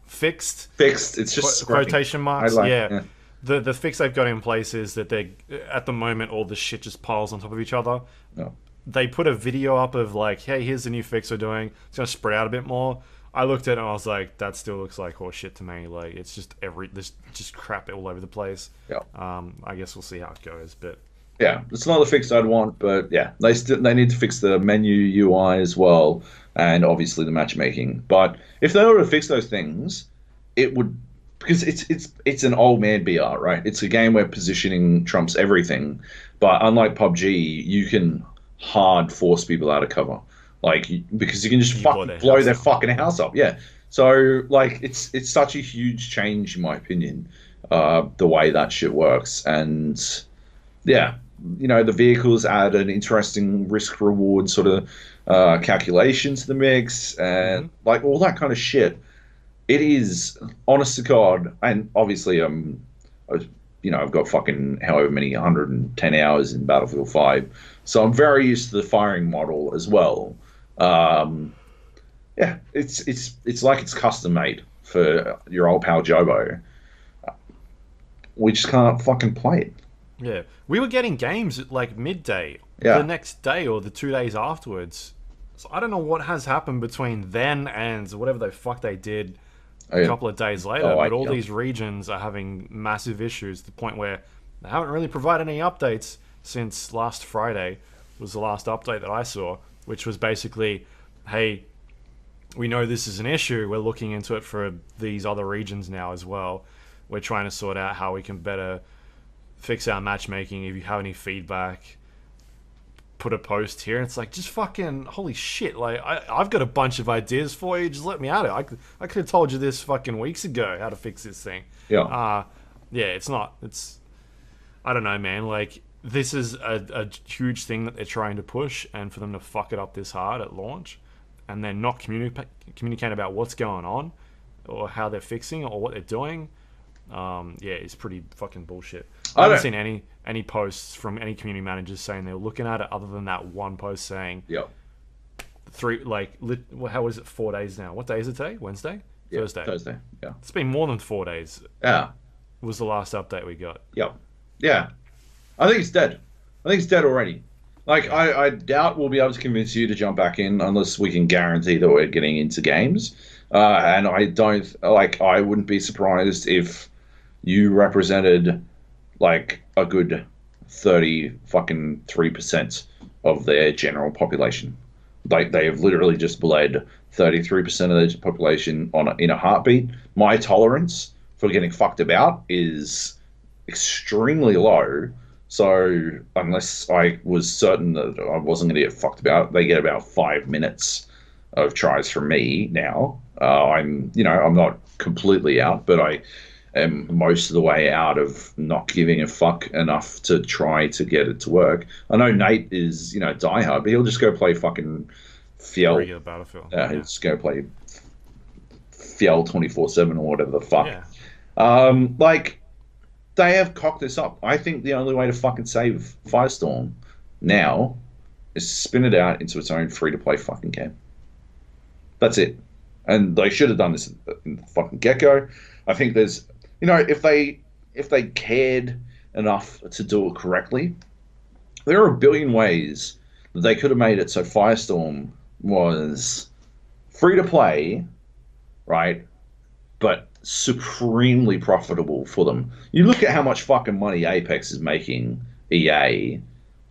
Fixed. fixed. It's just Quotation marks. I like, Yeah. The fix they've got in place is that they at the moment all the shit just piles on top of each other. No. They put a video up of like, hey, here's the new fix we're doing. It's gonna spread out a bit more. I looked at it and I was like, that still looks like horse shit to me. Like it's just there's just crap all over the place. Yeah. I guess we'll see how it goes, but Yeah, it's not the fix I'd want, but yeah, they need to fix the menu UI as well, and obviously the matchmaking. But if they were to fix those things, it would, because it's an old man BR, right? It's a game where positioning trumps everything, but unlike PUBG, you can hard force people out of cover, like because you can just fucking blow their fucking house up. Yeah, so like it's such a huge change in my opinion, the way that shit works, and yeah, the vehicles add an interesting risk reward sort of calculation to the mix, and like all that kind of shit. It is, honest to God, and obviously I've got fucking however many 110 hours in Battlefield 5, so I'm very used to the firing model as well. Yeah, it's like it's custom made for your old pal Jobo. We just can't fucking play it. yeah, we were getting games at like midday Yeah. the next day or the 2 days afterwards. So I don't know what has happened between then and whatever the fuck they did a couple of days later. But all these regions are having massive issues to the point where they haven't really provided any updates since last Friday was the last update that I saw, which was basically, hey, we know this is an issue. We're looking into it for these other regions now as well. We're trying to sort out how we can better fix our matchmaking. If you have any feedback, put a post here. And it's like, just fucking holy shit. Like I've got a bunch of ideas for you. Just let me at it. I could have told you this fucking weeks ago how to fix this thing. Yeah. Yeah, I don't know, man. Like this is a huge thing that they're trying to push, and for them to fuck it up this hard at launch and then not communicate about what's going on or how they're fixing or what they're doing, yeah, it's pretty fucking bullshit. I haven't seen any posts from any community managers saying they're looking at it, other than that one post saying, how is it, 4 days now? What day is it today? Wednesday? Yeah, Thursday. Thursday. Yeah. It's been more than 4 days. Yeah. Was the last update we got. Yeah. Yeah. I think it's dead. I think it's dead already. Like, I doubt we'll be able to convince you to jump back in unless we can guarantee that we're getting into games. And I wouldn't be surprised if you represented like a good 3% of their general population. Like, they have literally just bled 33% of the population in a heartbeat. My tolerance for getting fucked about is extremely low. So unless I was certain that I wasn't going to get fucked about, they get about 5 minutes of tries from me now. I'm not completely out, but I am most of the way out of not giving a fuck enough to try to get it to work. I know Nate is, diehard, but he'll just go play fucking Fiel. Regular Battlefield. Yeah, he'll just go play Fiel 24/7 or whatever the fuck. Yeah. They have cocked this up. I think the only way to fucking save Firestorm now is spin it out into its own free-to-play fucking game. That's it. And they should have done this in the fucking get-go. I think there's, if they cared enough to do it correctly, there are a billion ways that they could have made it so Firestorm was free-to-play, right? But supremely profitable for them. You look at how much fucking money Apex is making EA.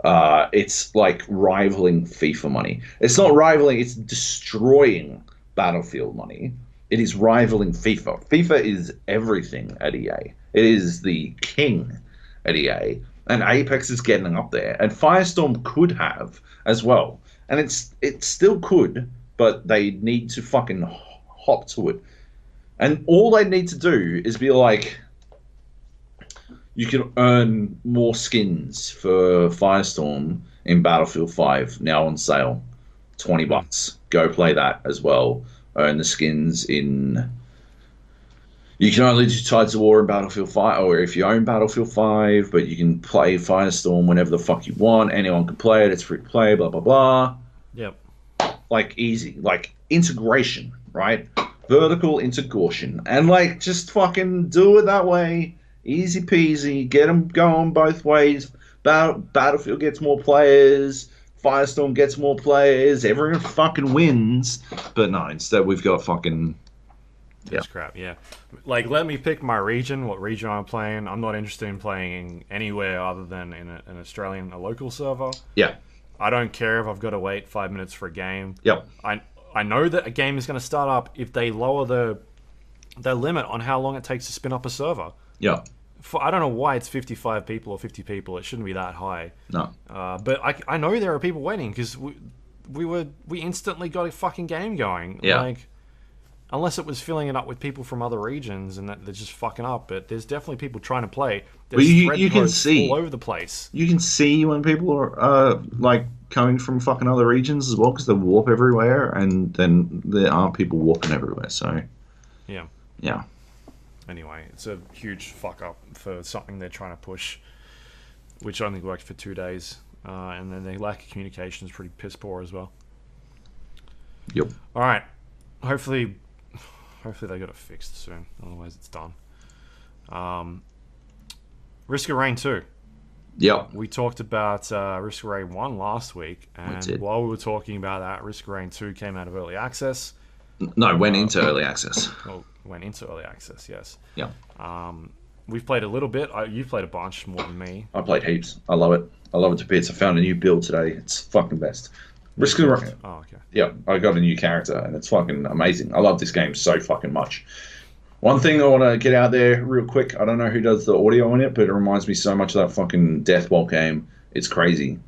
It's like rivaling FIFA money. It's not rivaling, it's destroying Battlefield money. It is rivaling FIFA. FIFA is everything at EA. It is the king at EA, and Apex is getting up there, and Firestorm could have as well, and it still could, but they need to fucking hop to it, and all they need to do is be like, you can earn more skins for Firestorm in Battlefield 5 now on sale, $20. Go play that as well. Earn the skins in. You can only do Tides of War in Battlefield 5, or if you own Battlefield 5, but you can play Firestorm whenever the fuck you want. Anyone can play it. It's free to play, blah, blah, blah. Yep. Like, easy. Like, integration, right? Vertical integration. And, like, just fucking do it that way. Easy peasy. Get them going both ways. Battlefield gets more players. Firestorm gets more players. Everyone fucking wins. But no, instead we've got fucking... That's crap, yeah. Like, let me pick my region, what region I'm playing. I'm not interested in playing anywhere other than in an Australian, a local server. Yeah. I don't care if I've got to wait 5 minutes for a game. Yep. I know that a game is going to start up if they lower the limit on how long it takes to spin up a server. Yeah. I don't know why it's 55 people or 50 people. It shouldn't be that high. No. But I know there are people waiting because we instantly got a fucking game going. Yeah. Like, unless it was filling it up with people from other regions and that they're just fucking up. But there's definitely people trying to play. There's you can see all over the place. You can see when people are like coming from fucking other regions as well because they warp everywhere, and then there are people warping everywhere. So yeah. Anyway, it's a huge fuck up for something they're trying to push, which only worked for 2 days, and then their lack of communication is pretty piss poor as well. Yep. All right. Hopefully they got it fixed soon. Otherwise, it's done. Risk of Rain 2. Yep. We talked about Risk of Rain 1 last week, and while we were talking about that, Risk of Rain 2 came out of early access. No, went into early access. Well, went into early access, yes. Yeah. We've played a little bit. You've played a bunch more than me. I played heaps. I love it. I love it to bits. I found a new build today. It's fucking best. Risk of the Rain. Oh, okay. Yeah, I got a new character, and it's fucking amazing. I love this game so fucking much. One thing I want to get out there real quick. I don't know who does the audio on it, but it reminds me so much of that fucking Deathwalk game. It's crazy.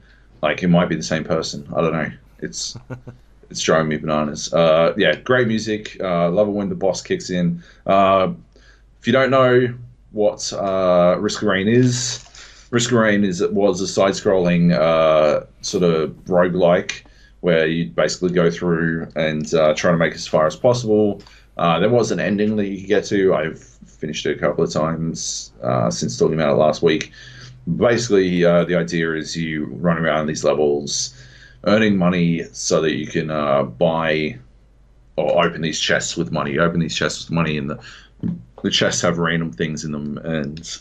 Like, it might be the same person. I don't know. It's driving me bananas. Yeah, great music. Love it when the boss kicks in. If you don't know what Risk of Rain is, Risk of Rain was a side-scrolling sort of roguelike where you basically go through and try to make it as far as possible. There was an ending that you could get to. I've finished it a couple of times since talking about it last week. Basically, the idea is you run around these levels, earning money so that you can buy or open these chests with money. You open these chests with money, and the chests have random things in them, and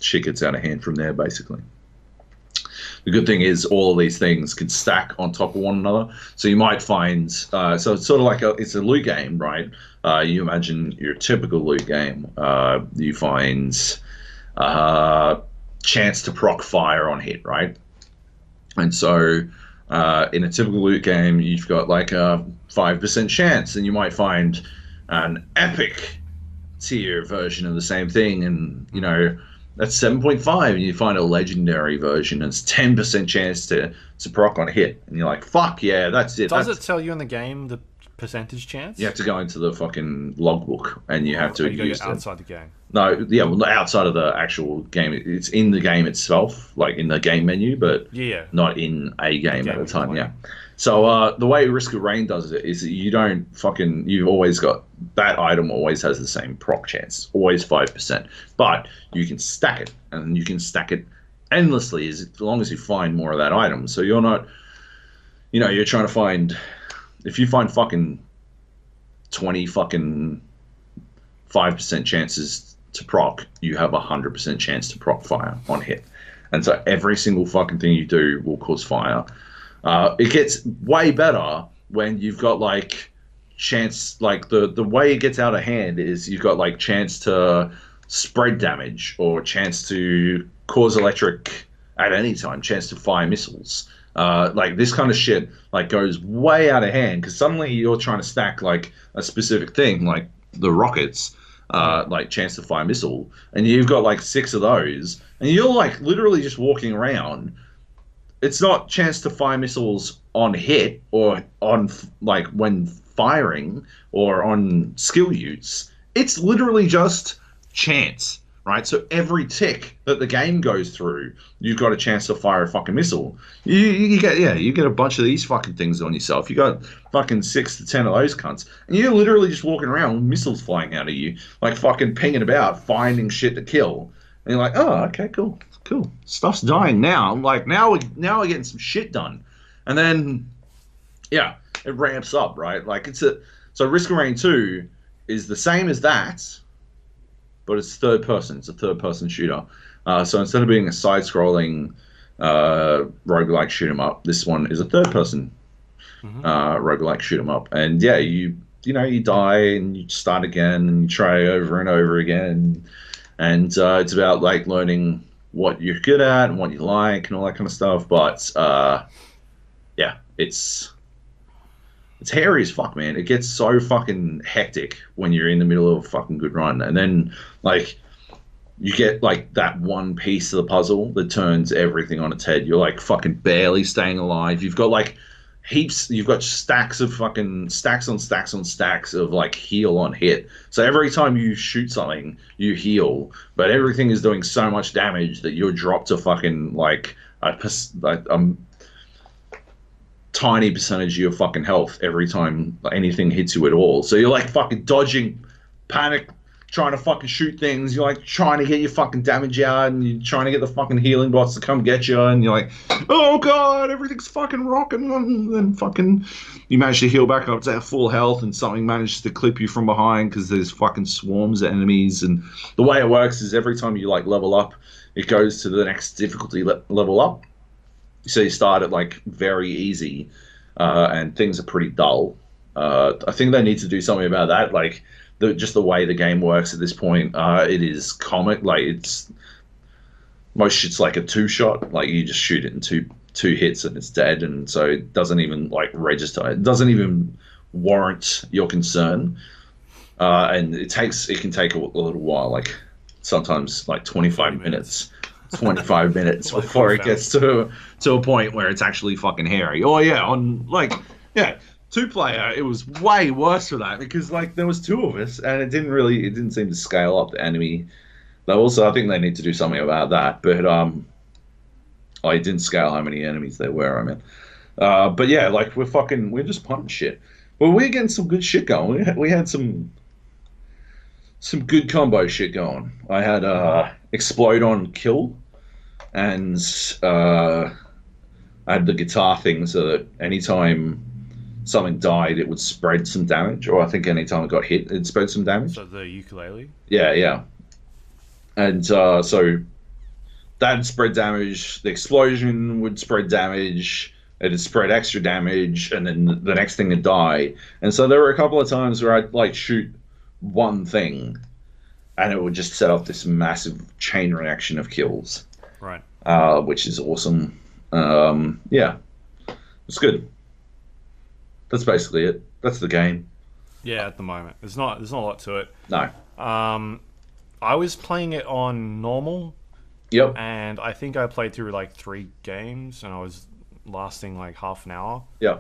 shit gets out of hand from there, basically. The good thing is all of these things can stack on top of one another. So you might find, so it's sort of like it's a loot game, right? You imagine your typical loot game. You find chance to proc fire on hit, right? And so in a typical loot game, you've got like a 5% chance, and you might find an epic tier version of the same thing, and you know, that's 7.5, and you find a legendary version, and it's 10% chance to proc on a hit, and you're like, fuck yeah, that's it. Does it tell you in the game the percentage chance? You have to go into the fucking logbook, and you have to use it outside the game. No, yeah, well, outside of the actual game. It's in the game itself, like in the game menu, but not in a game at a time. Yeah. So the way Risk of Rain does it is that you've always got that item always has the same proc chance, always 5%, but you can stack it, and you can stack it endlessly as long as you find more of that item. So you're not, you're trying to find, if you find fucking 20 fucking 5% chances to proc, you have 100% chance to proc fire on hit. And so every single fucking thing you do will cause fire. It gets way better when you've got like chance, like the way it gets out of hand is you've got like chance to spread damage or chance to cause electric at any time, chance to fire missiles. Like this kind of shit like goes way out of hand because suddenly you're trying to stack like a specific thing like the rockets, like chance to fire missile, and you've got like 6 of those, and you're like literally just walking around. It's not chance to fire missiles on hit or on like when firing or on skill use. It's literally just chance, right? So every tick that the game goes through, you've got a chance to fire a fucking missile. You get a bunch of these fucking things on yourself. You got fucking 6 to 10 of those cunts, and you're literally just walking around with missiles flying out of you, like fucking pinging about, finding shit to kill. And you're like, oh, okay, cool. Stuff's dying now. Like now we're getting some shit done, and then yeah, it ramps up, right? Like so Risk of Rain 2 is the same as that, but it's third person. It's a third person shooter. So instead of being a side scrolling roguelike shoot 'em up, this one is a third person roguelike shoot 'em up. And yeah, you die and you start again and you try over and over again. And it's about like learning what you're good at and what you like and all that kind of stuff. But yeah, it's hairy as fuck, man. It gets so fucking hectic when you're in the middle of a fucking good run, and then like you get like that one piece of the puzzle that turns everything on its head. You're like fucking barely staying alive. You've got like heaps. You've got stacks of fucking stacks on stacks on stacks of like heal on hit. So every time you shoot something, you heal, but everything is doing so much damage that you're dropped to fucking like a tiny percentage of your fucking health every time anything hits you at all. So you're like fucking dodging, panic, trying to fucking shoot things. You're like trying to get your fucking damage out, and you're trying to get the fucking healing bots to come get you, and you're like, oh god, everything's fucking rocking, and then fucking you manage to heal back up to full health, and something manages to clip you from behind because there's fucking swarms of enemies. And the way it works is every time you like level up, it goes to the next difficulty level up. So you start at like very easy, and things are pretty dull. I think they need to do something about that. Like just the way the game works at this point, it is comic. Like it's most shit's like a 2-shot. Like you just shoot it in two hits and it's dead, and so it doesn't even like register. It doesn't even warrant your concern. And it can take a little while. Like sometimes like 25 minutes. 25 minutes before it gets to a point where it's actually fucking hairy. Oh yeah, on like 2-player, it was way worse for that because like there was 2 of us and it didn't seem to scale up the enemy levels. So I think they need to do something about that. But it didn't scale how many enemies there were. I mean, but yeah, like we're just punting shit. Well, we're getting some good shit going. We had some good combo shit going. I had explode on kill. And I had the guitar thing so that anytime something died, it would spread some damage. Or I think anytime it got hit, it'd spread some damage. So the ukulele? Yeah. And so that'd spread damage. The explosion would spread damage. It'd spread extra damage. And then the next thing would die. And so there were a couple of times where I'd like shoot one thing and it would just set off this massive chain reaction of kills. Right. Which is awesome. Yeah, it's good. That's basically it. That's the game. Yeah, at the moment, there's not a lot to it. No. I was playing it on normal. Yep. And I think I played through like 3 games, and I was lasting like half an hour. Yeah.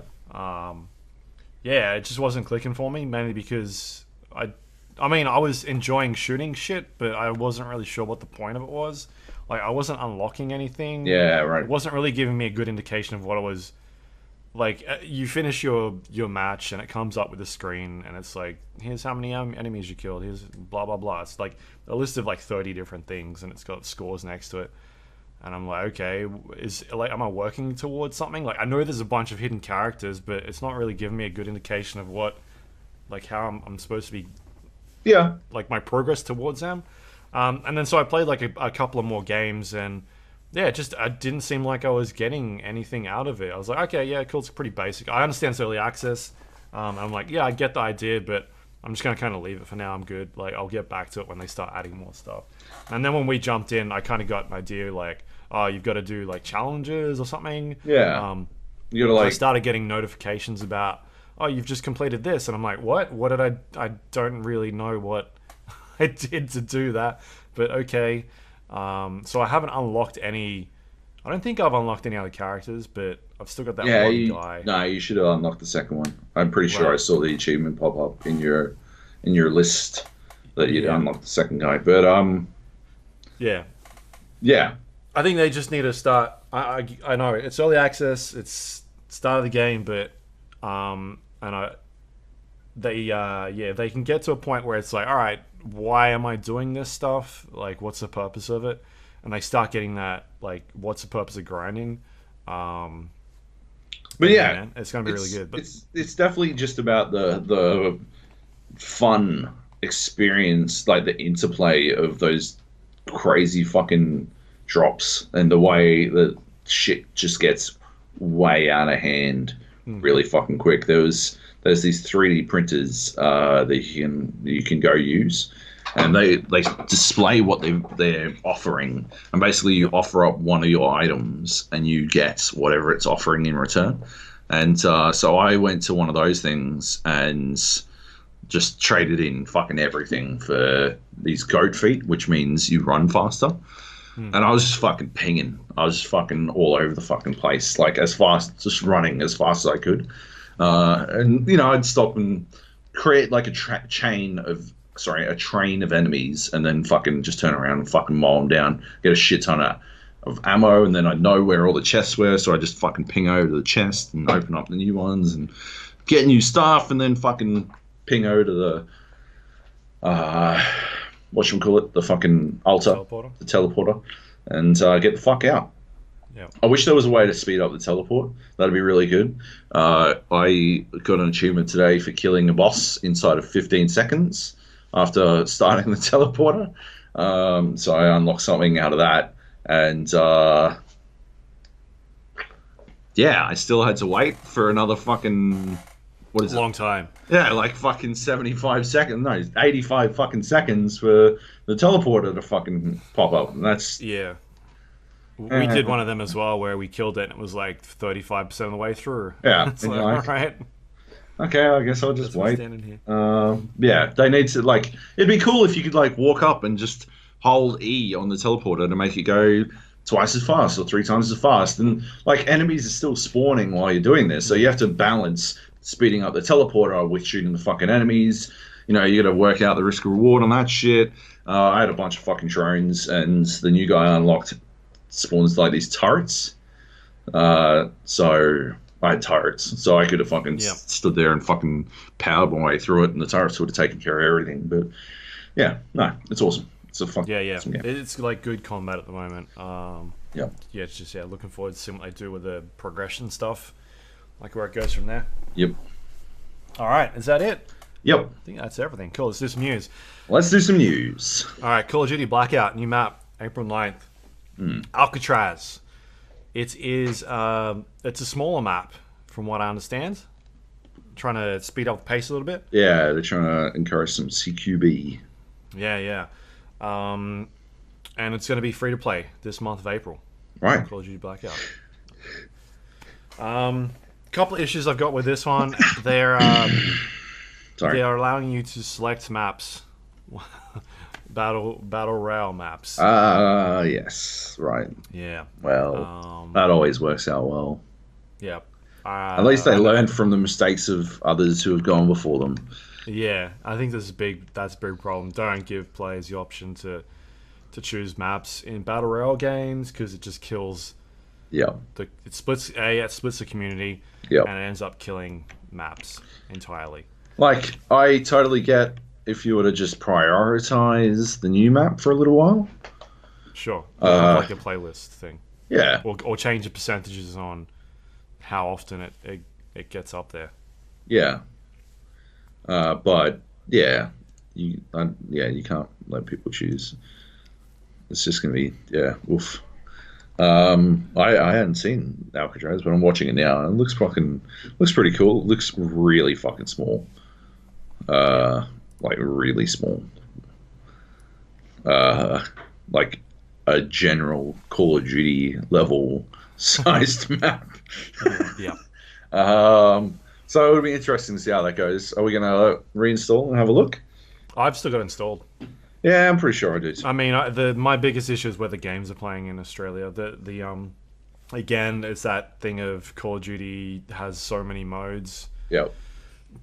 Yeah, it just wasn't clicking for me, mainly because I was enjoying shooting shit, but I wasn't really sure what the point of it was. Like, I wasn't unlocking anything. Yeah, right. It wasn't really giving me a good indication of what it was. Like, you finish your match, and it comes up with a screen, and it's like, here's how many enemies you killed, here's blah, blah, blah. It's like a list of like 30 different things, and it's got scores next to it. And I'm like, okay, am I working towards something? Like, I know there's a bunch of hidden characters, but it's not really giving me a good indication of what, like, how I'm supposed to be, like, my progress towards them. And then so I played like a couple of more games, and yeah, it didn't seem like I was getting anything out of it. I was like, okay, yeah, cool, it's pretty basic. I understand it's early access. And I'm like, yeah, I get the idea, but I'm just going to kind of leave it for now. I'm good. Like, I'll get back to it when they start adding more stuff. And then when we jumped in, I kind of got an idea like, oh, you've got to do like challenges or something. Yeah. You gotta I like. started getting notifications about, oh, you've just completed this, and I'm like, what did I don't really know what I did to do that, but okay. So I haven't unlocked any. I don't think I've unlocked any other characters, but I've still got that Yeah, one guy. no, you should have unlocked the second one. I'm pretty sure Right. I saw the achievement pop up in your list that you'd Yeah. unlocked the second guy. But Yeah, yeah, I think they just need to start. I know it's early access, it's start of the game, but they can get to a point where it's like, all right, why am I doing this stuff? Like, what's the purpose of it? And they start getting that, like, what's the purpose of grinding? but yeah, Man, it's gonna be really good. But it's definitely just about the fun experience, like the interplay of those crazy fucking drops and the way that shit just gets way out of hand really fucking quick. There's these 3D printers that you can go use, and they display what they're offering, and basically you offer up one of your items and you get whatever it's offering in return. And so I went to one of those things and just traded in fucking everything for these goat feet, which means you run faster. And I was just fucking pinging. I was just fucking all over the fucking place, like just running as fast as I could. And I'd stop and create like a train of enemies, and then fucking just turn around and fucking mow them down, get a shit ton of ammo, and then I'd know where all the chests were, so I just fucking ping over to the chest and open up the new ones and get new stuff, and then fucking ping over to the the fucking altar, the teleporter, and get the fuck out. yeah, I wish there was a way to speed up the teleport. That'd be really good. I got an achievement today for killing a boss inside of 15 seconds after starting the teleporter. So I unlocked something out of that, and yeah, I still had to wait for another fucking what is it? long time. Yeah, like fucking 75 seconds. No, 85 fucking seconds for the teleporter to fucking pop up. And that's Yeah. We did one of them as well where we killed it and it was like 35% of the way through. Yeah, It's and like, you're like, all right. okay, I guess I'll just That's what's wait. standing here. Yeah, they need to like. It'd be cool if you could like walk up and just hold E on the teleporter to make it go twice as fast or 3 times as fast. And like enemies are still spawning while you're doing this, so you have to balance speeding up the teleporter with shooting the fucking enemies. You got to work out the risk reward on that shit. I had a bunch of fucking drones, and the new guy unlocked spawns like these turrets. So I had turrets, so I could have fucking stood there and fucking powered my way through it, and the turrets would have taken care of everything. But yeah, no, it's awesome. It's a fun. Yeah. Awesome game. It's like good combat at the moment. Yeah. Yeah, it's just looking forward to seeing what they do with the progression stuff, like where it goes from there. Yep. All right, is that it? Yep. I think that's everything. Cool. Let's do some news. Let's do some news. All right, Call of Duty Blackout, new map, April 9th. Alcatraz. It is it's a smaller map, from what I understand. Trying to speed up the pace a little bit. Yeah, they're trying to encourage some CQB. Yeah. And it's going to be free to play this month of April. Right. Call of Duty Blackout. Couple of issues I've got with this one. They're Sorry. they are allowing you to select maps, battle royale maps. Yes. Right. Yeah. Well, that always works out well. Yeah. At least they learned from the mistakes of others who have gone before them. Yeah, I think that's a big problem. Don't give players the option to choose maps in battle royale games because it just kills. Yeah. It splits the community. Yep. And it ends up killing maps entirely. Like, I totally get if you were to just prioritize the new map for a little while. Sure. Like a playlist thing. Yeah. Or change the percentages on how often it gets up there. Yeah. But yeah, you can't let people choose. It's just gonna be oof. I hadn't seen Alcatraz, but I'm watching it now, and it looks pretty cool. It looks really fucking small. Like really small. Like a general Call of Duty level sized map. Yeah. So it'll be interesting to see how that goes. Are we going to reinstall and have a look? I've still got it installed. Yeah, I'm pretty sure I do. I mean, my biggest issue is where the games are playing in Australia. Again, it's that thing of Call of Duty has so many modes. Yep.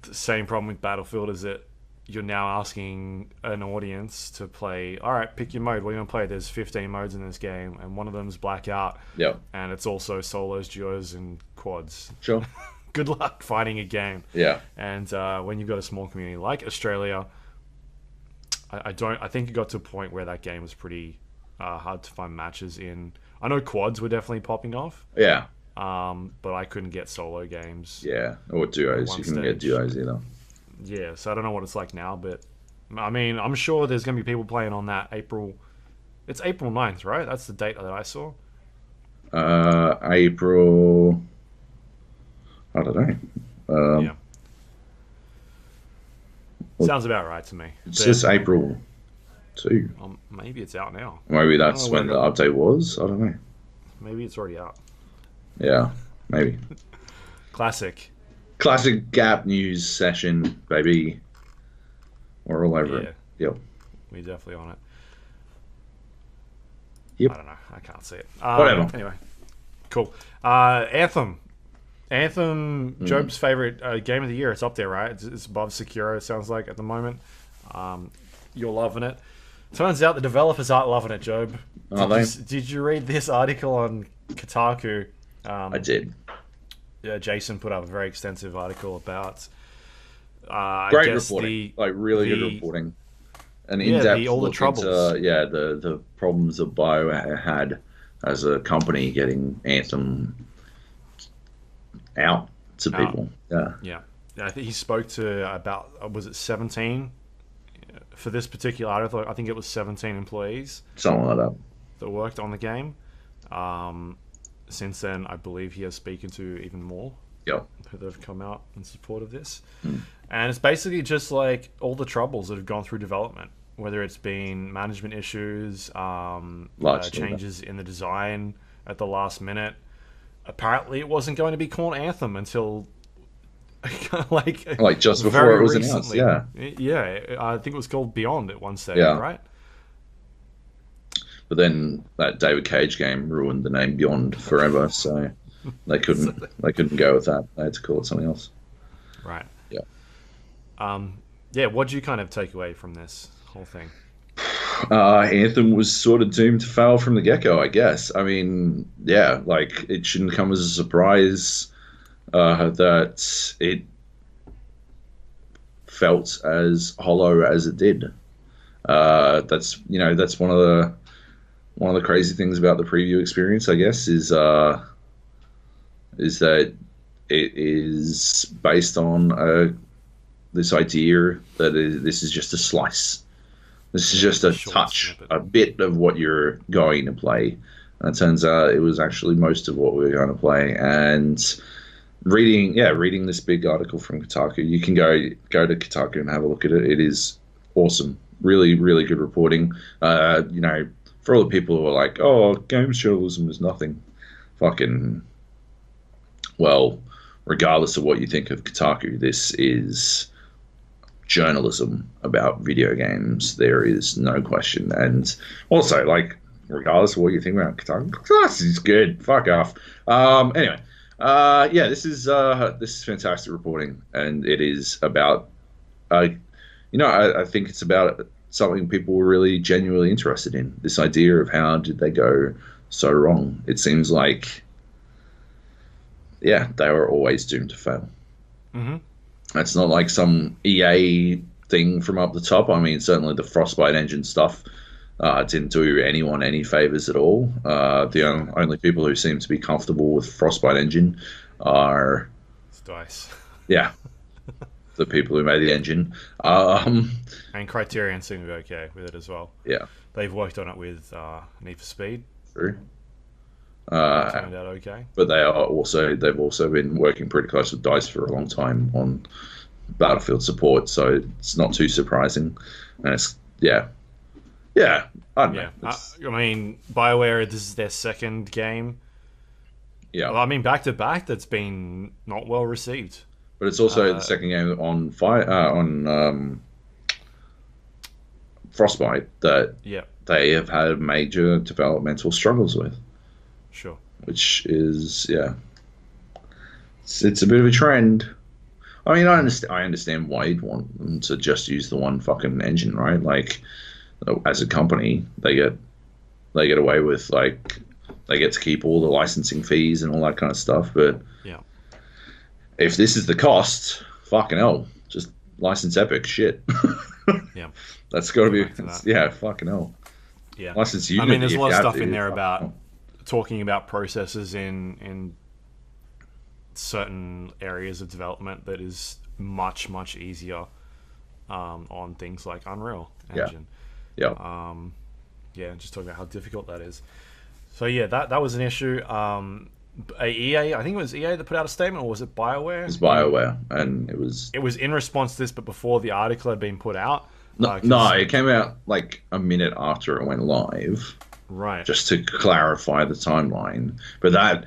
The same problem with Battlefield is that you're now asking an audience to play. All right, pick your mode. What are you gonna play? There's 15 modes in this game, and one of them is Blackout. Yep. And it's also solos, duos, and quads. Sure. Good luck finding a game. Yeah. And when you've got a small community like Australia, I think it got to a point where that game was pretty hard to find matches in. I know quads were definitely popping off. Yeah. But I couldn't get solo games. Yeah. Or duos. You can get duos either. Yeah, so I don't know what it's like now, but I mean, I'm sure there's going to be people playing on that April. It's April 9th, right? That's the date that I saw. April. I don't know. Yeah. Sounds about right to me. It's just April 2. Maybe it's out now. Maybe that's when the update was. I don't know. Maybe it's already out. Yeah, maybe. Classic Gap news session, baby. We're all over it. Yep. We're definitely on it. Yep. I don't know. I can't see it. Whatever. Anyway, cool. Anthem. Joab's favorite game of the year. It's up there, right? It's above Sekiro, it sounds like, at the moment. You're loving it. Turns out the developers aren't loving it, Joab. Did you read this article on Kotaku? I did. Yeah, Jason put up a very extensive article about great reporting, really good reporting, and in-depth all the look troubles. Into, the problems that Bio had as a company getting Anthem out to people. Yeah. I think he spoke to about, was it 17 for this particular article? I think it was 17 employees, something like that worked on the game. Since then, I believe he has spoken to even more. Yep. Who have come out in support of this. And it's basically just like all the troubles that have gone through development, whether it's been management issues, changes in the design at the last minute. Apparently it wasn't going to be called Anthem until like just before it was announced. Yeah, I think it was called Beyond at one stage, right? But then that David Cage game ruined the name Beyond forever, so they couldn't go with that. They had to call it something else. Right. Yeah. What did you kind of take away from this whole thing? Anthem was sort of doomed to fail from the get-go, I guess. I mean, it shouldn't come as a surprise that it felt as hollow as it did. That's one of the crazy things about the preview experience, I guess, is that it is based on this idea that this is just a slice. This is just a touch, a bit of what you're going to play. And it turns out it was actually most of what we were going to play. And reading this big article from Kotaku, you can go to Kotaku and have a look at it. It is awesome. Really, really good reporting. For all the people who are like, oh, games journalism is nothing. Regardless of what you think of Kotaku, this is journalism about video games. There is no question. And also, regardless of what you think about Kotaku, this is good. Fuck off. Anyway, this is fantastic reporting, and it is about, I think it's about something people were really genuinely interested in. This idea of how did they go so wrong? It seems like, they were always doomed to fail. Mm-hmm. It's not like some EA thing from up the top. I mean, certainly the Frostbite engine stuff didn't do anyone any favors at all. The only people who seem to be comfortable with Frostbite engine are DICE. Yeah. The people who made the engine. And Criterion seem to be okay with it as well. Yeah. They've worked on it with Need for Speed. True. Turned out okay. But they've also been working pretty close with DICE for a long time on Battlefield support, so it's not too surprising. And Yeah, I don't know. Yeah, I mean, BioWare, this is their second game. Yeah, Well, I mean, back to back, that's been not well received. but it's also the Uh, second game on fire on Frostbite that yeah, they have had major developmental struggles with, sure. which is it's a bit of a trend. I mean, I understand why you'd want them to just use the one fucking engine, right? Like, as a company, they get away with like they get to keep all the licensing fees and all that kind of stuff. But Yeah, if this is the cost, fucking hell, just license Epic shit. yeah. That's got to Go be back to that. yeah, fucking hell. Yeah. License I mean, Unity there's a if lot you of have stuff to. in there Fucking about hell. talking about processes in certain areas of development that is much easier on things like Unreal Yeah, Engine. yeah. Yeah, just talking about how difficult that is. So yeah, that was an issue. EA, I think it was EA that put out a statement, or was it BioWare? It's BioWare, and it was It was in response to this, but before the article had been put out. no, it came out like a minute after it went live, Right. just to clarify the timeline. But that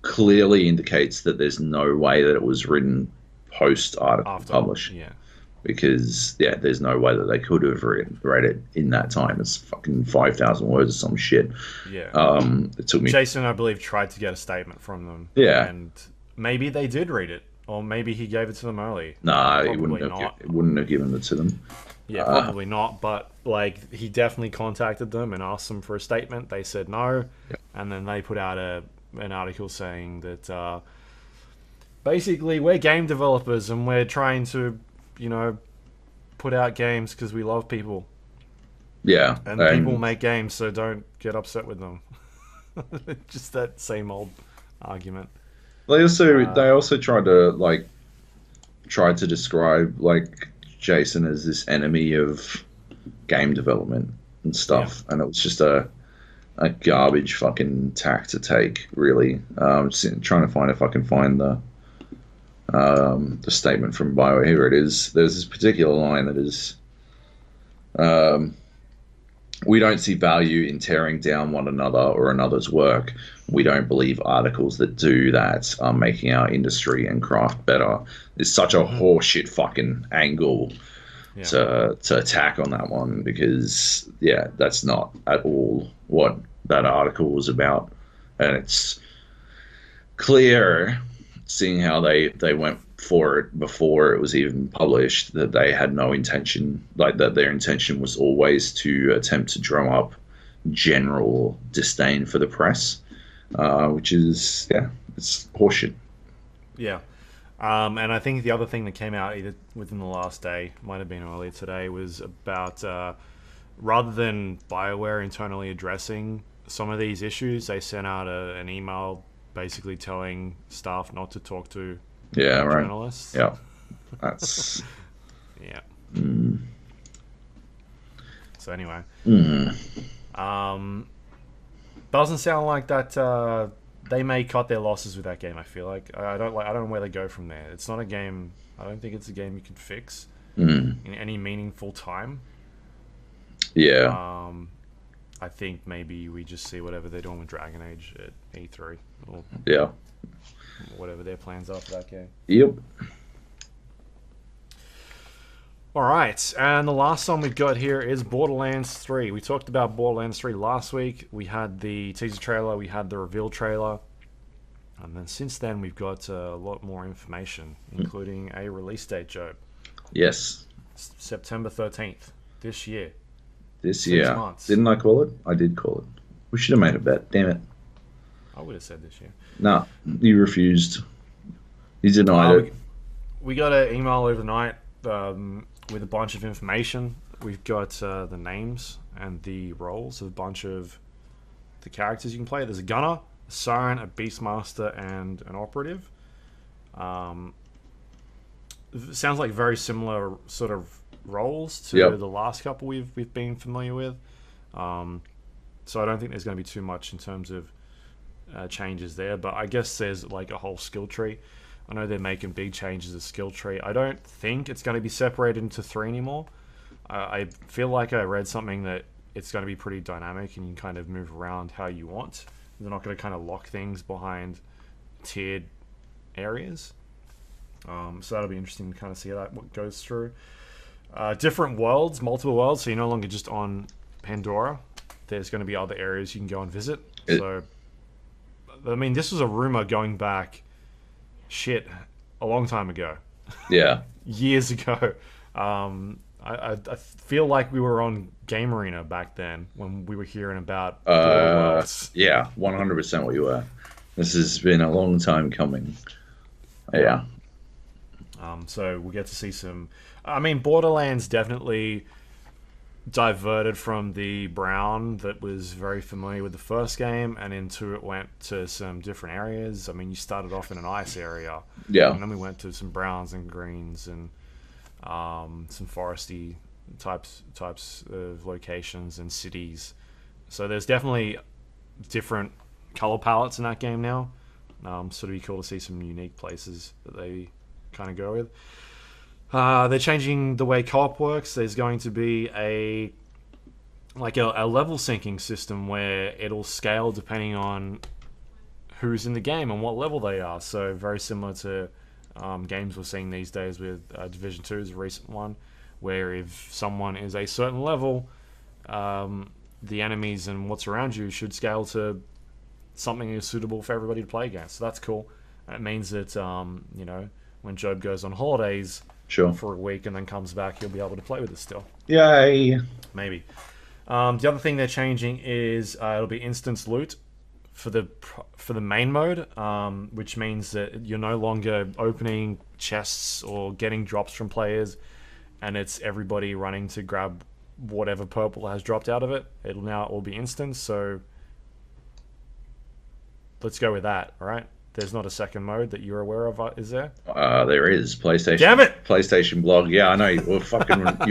clearly indicates that there's no way that it was written post article After. publish, Yeah. because there's no way that they could have read it in that time. It's fucking 5,000 words or some shit. Yeah. It took me. Jason, I believe, tried to get a statement from them. Yeah. And maybe they did read it, or maybe he gave it to them early. Nah, he Probably wouldn't have, not. it wouldn't have given it to them. Yeah, probably not. But like, he definitely contacted them and asked them for a statement. They said no, and then they put out an article saying that basically we're game developers and we're trying to, put out games because we love people, Yeah, and people make games, so don't get upset with them. Just that same old argument. they also tried to describe like Jason as this enemy of game development and stuff, and it was just a garbage fucking tack to take, really. Trying to find if I can find the statement from Bio. Here it is. There's this particular line that is, we don't see value in tearing down one another or another's work. We don't believe articles that do that are making our industry and craft better. It's such a horseshit fucking angle to attack on that one, because that's not at all what that article was about. And it's clear, seeing how they went for it before it was even published, that they had no intention, like that their intention was always to attempt to drum up general disdain for the press, which is it's horseshit. Yeah. And I think the other thing that came out either within the last day, might have been earlier today, was about rather than BioWare internally addressing some of these issues, they sent out an email basically telling staff not to talk to journalists. Yeah, that's Yeah. mm, So anyway, mm, doesn't sound like that. They may cut their losses with that game. I feel like I don't know where they go from there. It's not a game. I don't think it's a game you can fix in any meaningful time. yeah. I think maybe we just see whatever they're doing with Dragon Age at E3, or Yeah. whatever their plans are for that game. Yep. All right, and the last one we've got here is Borderlands 3. We talked about Borderlands 3 last week. We had the teaser trailer, we had the reveal trailer, and then since then we've got a lot more information, including a release date, Joab. Yes. September 13th this year. This 6 year. months. Didn't I call it? I did call it. We should have made a bet. Damn it. I would have said this year. No, you refused. You denied it. We got an email overnight with a bunch of information. We've got the names and the roles of a bunch of the characters you can play. There's a gunner, a siren, a beastmaster, and an operative. Sounds like very similar sort of roles to the last couple we've been familiar with. So I don't think there's going to be too much in terms of changes there. But I guess there's like a whole skill tree. I know they're making big changes to the skill tree. I don't think it's going to be separated into 3 anymore. I feel like I read something that it's going to be pretty dynamic, and you can kind of move around how you want. They're not going to kind of lock things behind tiered areas. So that'll be interesting to kind of see how that what goes through. Different worlds, multiple worlds, so you're no longer just on Pandora. There's going to be other areas you can go and visit. So, I mean, this was a rumor going back, a long time ago. Yeah. Years ago. I feel like we were on Game Arena back then when we were hearing about Border Worlds. Yeah, 100% we were. This has been a long time coming. Yeah. So we'll get to see some... I mean, Borderlands definitely diverted from the brown that was very familiar with the first game, and into it went to some different areas. I mean, you started off in an ice area. Yeah. And then we went to some browns and greens and some foresty types of locations and cities. So there's definitely different color palettes in that game now. So it'd be cool to see some unique places that they kind of go with. They're changing the way co-op works. There's going to be a level syncing system where it'll scale depending on who's in the game and what level they are. So very similar to games we're seeing these days with Division 2 is a recent one, where if someone is a certain level, the enemies and what's around you should scale to something that is suitable for everybody to play against. So that's cool. It means that when Joab goes on holidays for a week and then comes back, he'll be able to play with it still. Yay! Maybe. The other thing they're changing is it'll be instance loot for the main mode, which means that you're no longer opening chests or getting drops from players, and it's everybody running to grab whatever purple has dropped out of it. It'll now all be instance, so let's go with that, all right? There's not a second mode that you're aware of, is there? There is. PlayStation. Damn it! PlayStation blog. Yeah, I know. You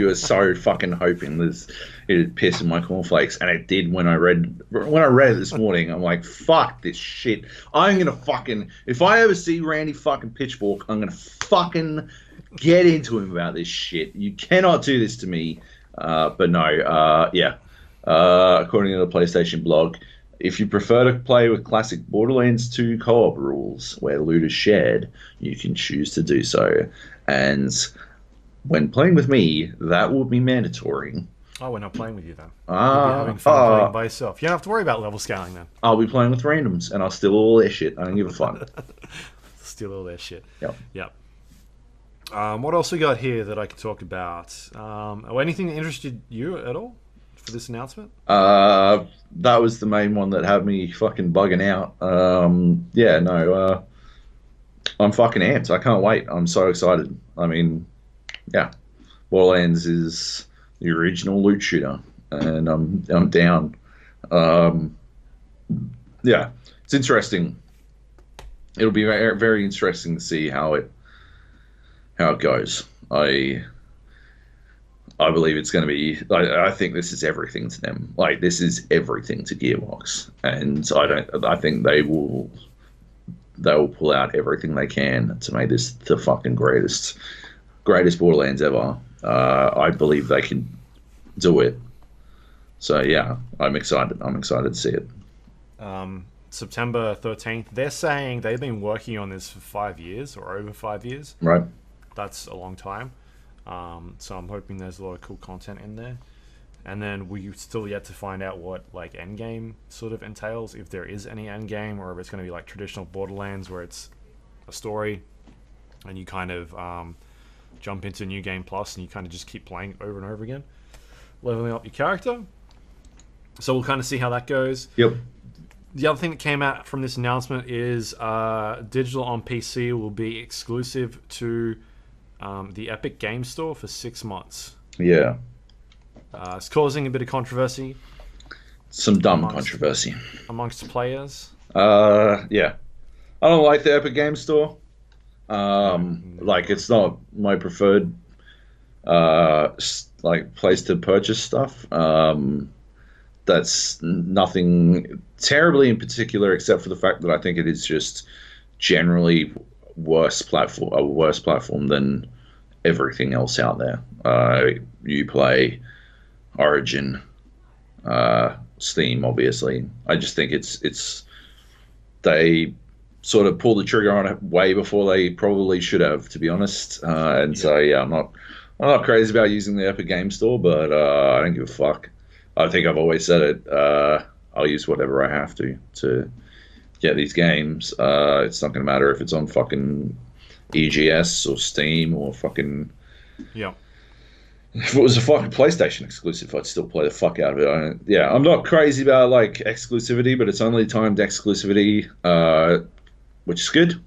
were so fucking hoping it'd piss in my cornflakes, and it did when I read it this morning. I'm like, fuck this shit. I'm gonna fucking, if I ever see Randy fucking Pitchfork, I'm gonna fucking get into him about this shit. You cannot do this to me. But no, yeah. According to the PlayStation blog, if you prefer to play with classic Borderlands 2 co-op rules, where loot is shared, you can choose to do so. And when playing with me, that will be mandatory. Oh, we're not playing with you then. You'll be having fun playing by yourself. You don't have to worry about level scaling then. I'll be playing with randoms, and I'll steal all their shit. I don't give a fuck. Steal all their shit. Yep. What else we got here that I can talk about? Anything that interested you at all for this announcement? That was the main one that had me fucking bugging out. I'm fucking amped. I can't wait. I'm so excited. I mean, yeah, Borderlands is the original loot shooter, and I'm down. Yeah, it's interesting. It'll be very, very interesting to see how it goes. I believe it's going to be. I think this is everything to them. Like, this is everything to Gearbox, and I think they will pull out everything they can to make this the fucking greatest Borderlands ever. I believe they can do it. So yeah, I'm excited. I'm excited to see it. September 13th. They're saying they've been working on this for 5 years or over 5 years. Right. That's a long time. So I'm hoping there's a lot of cool content in there. And then we still yet to find out what like endgame sort of entails, if there is any endgame, or if it's going to be like traditional Borderlands where it's a story and you kind of jump into New Game Plus and you kind of just keep playing over and over again, leveling up your character. So we'll kind of see how that goes. Yep. The other thing that came out from this announcement is digital on PC will be exclusive to the Epic Game Store for 6 months. Yeah. It's causing a bit of controversy. Some dumb controversy. Amongst players. Yeah. I don't like the Epic Game Store. Like, it's not my preferred place to purchase stuff. That's nothing terribly in particular, except for the fact that I think it is just generally a worse platform than everything else out there. You play Origin, Steam, obviously. I just think it's they sort of pulled the trigger on it way before they probably should have, to be honest. And so yeah, I'm not crazy about using the Epic Game Store, but I don't give a fuck. I think I've always said it. I'll use whatever I have to get these games. It's not going to matter if it's on fucking EGS or Steam or fucking. Yeah. If it was a fucking PlayStation exclusive, I'd still play the fuck out of it. I'm not crazy about like exclusivity, but it's only timed exclusivity, which is good.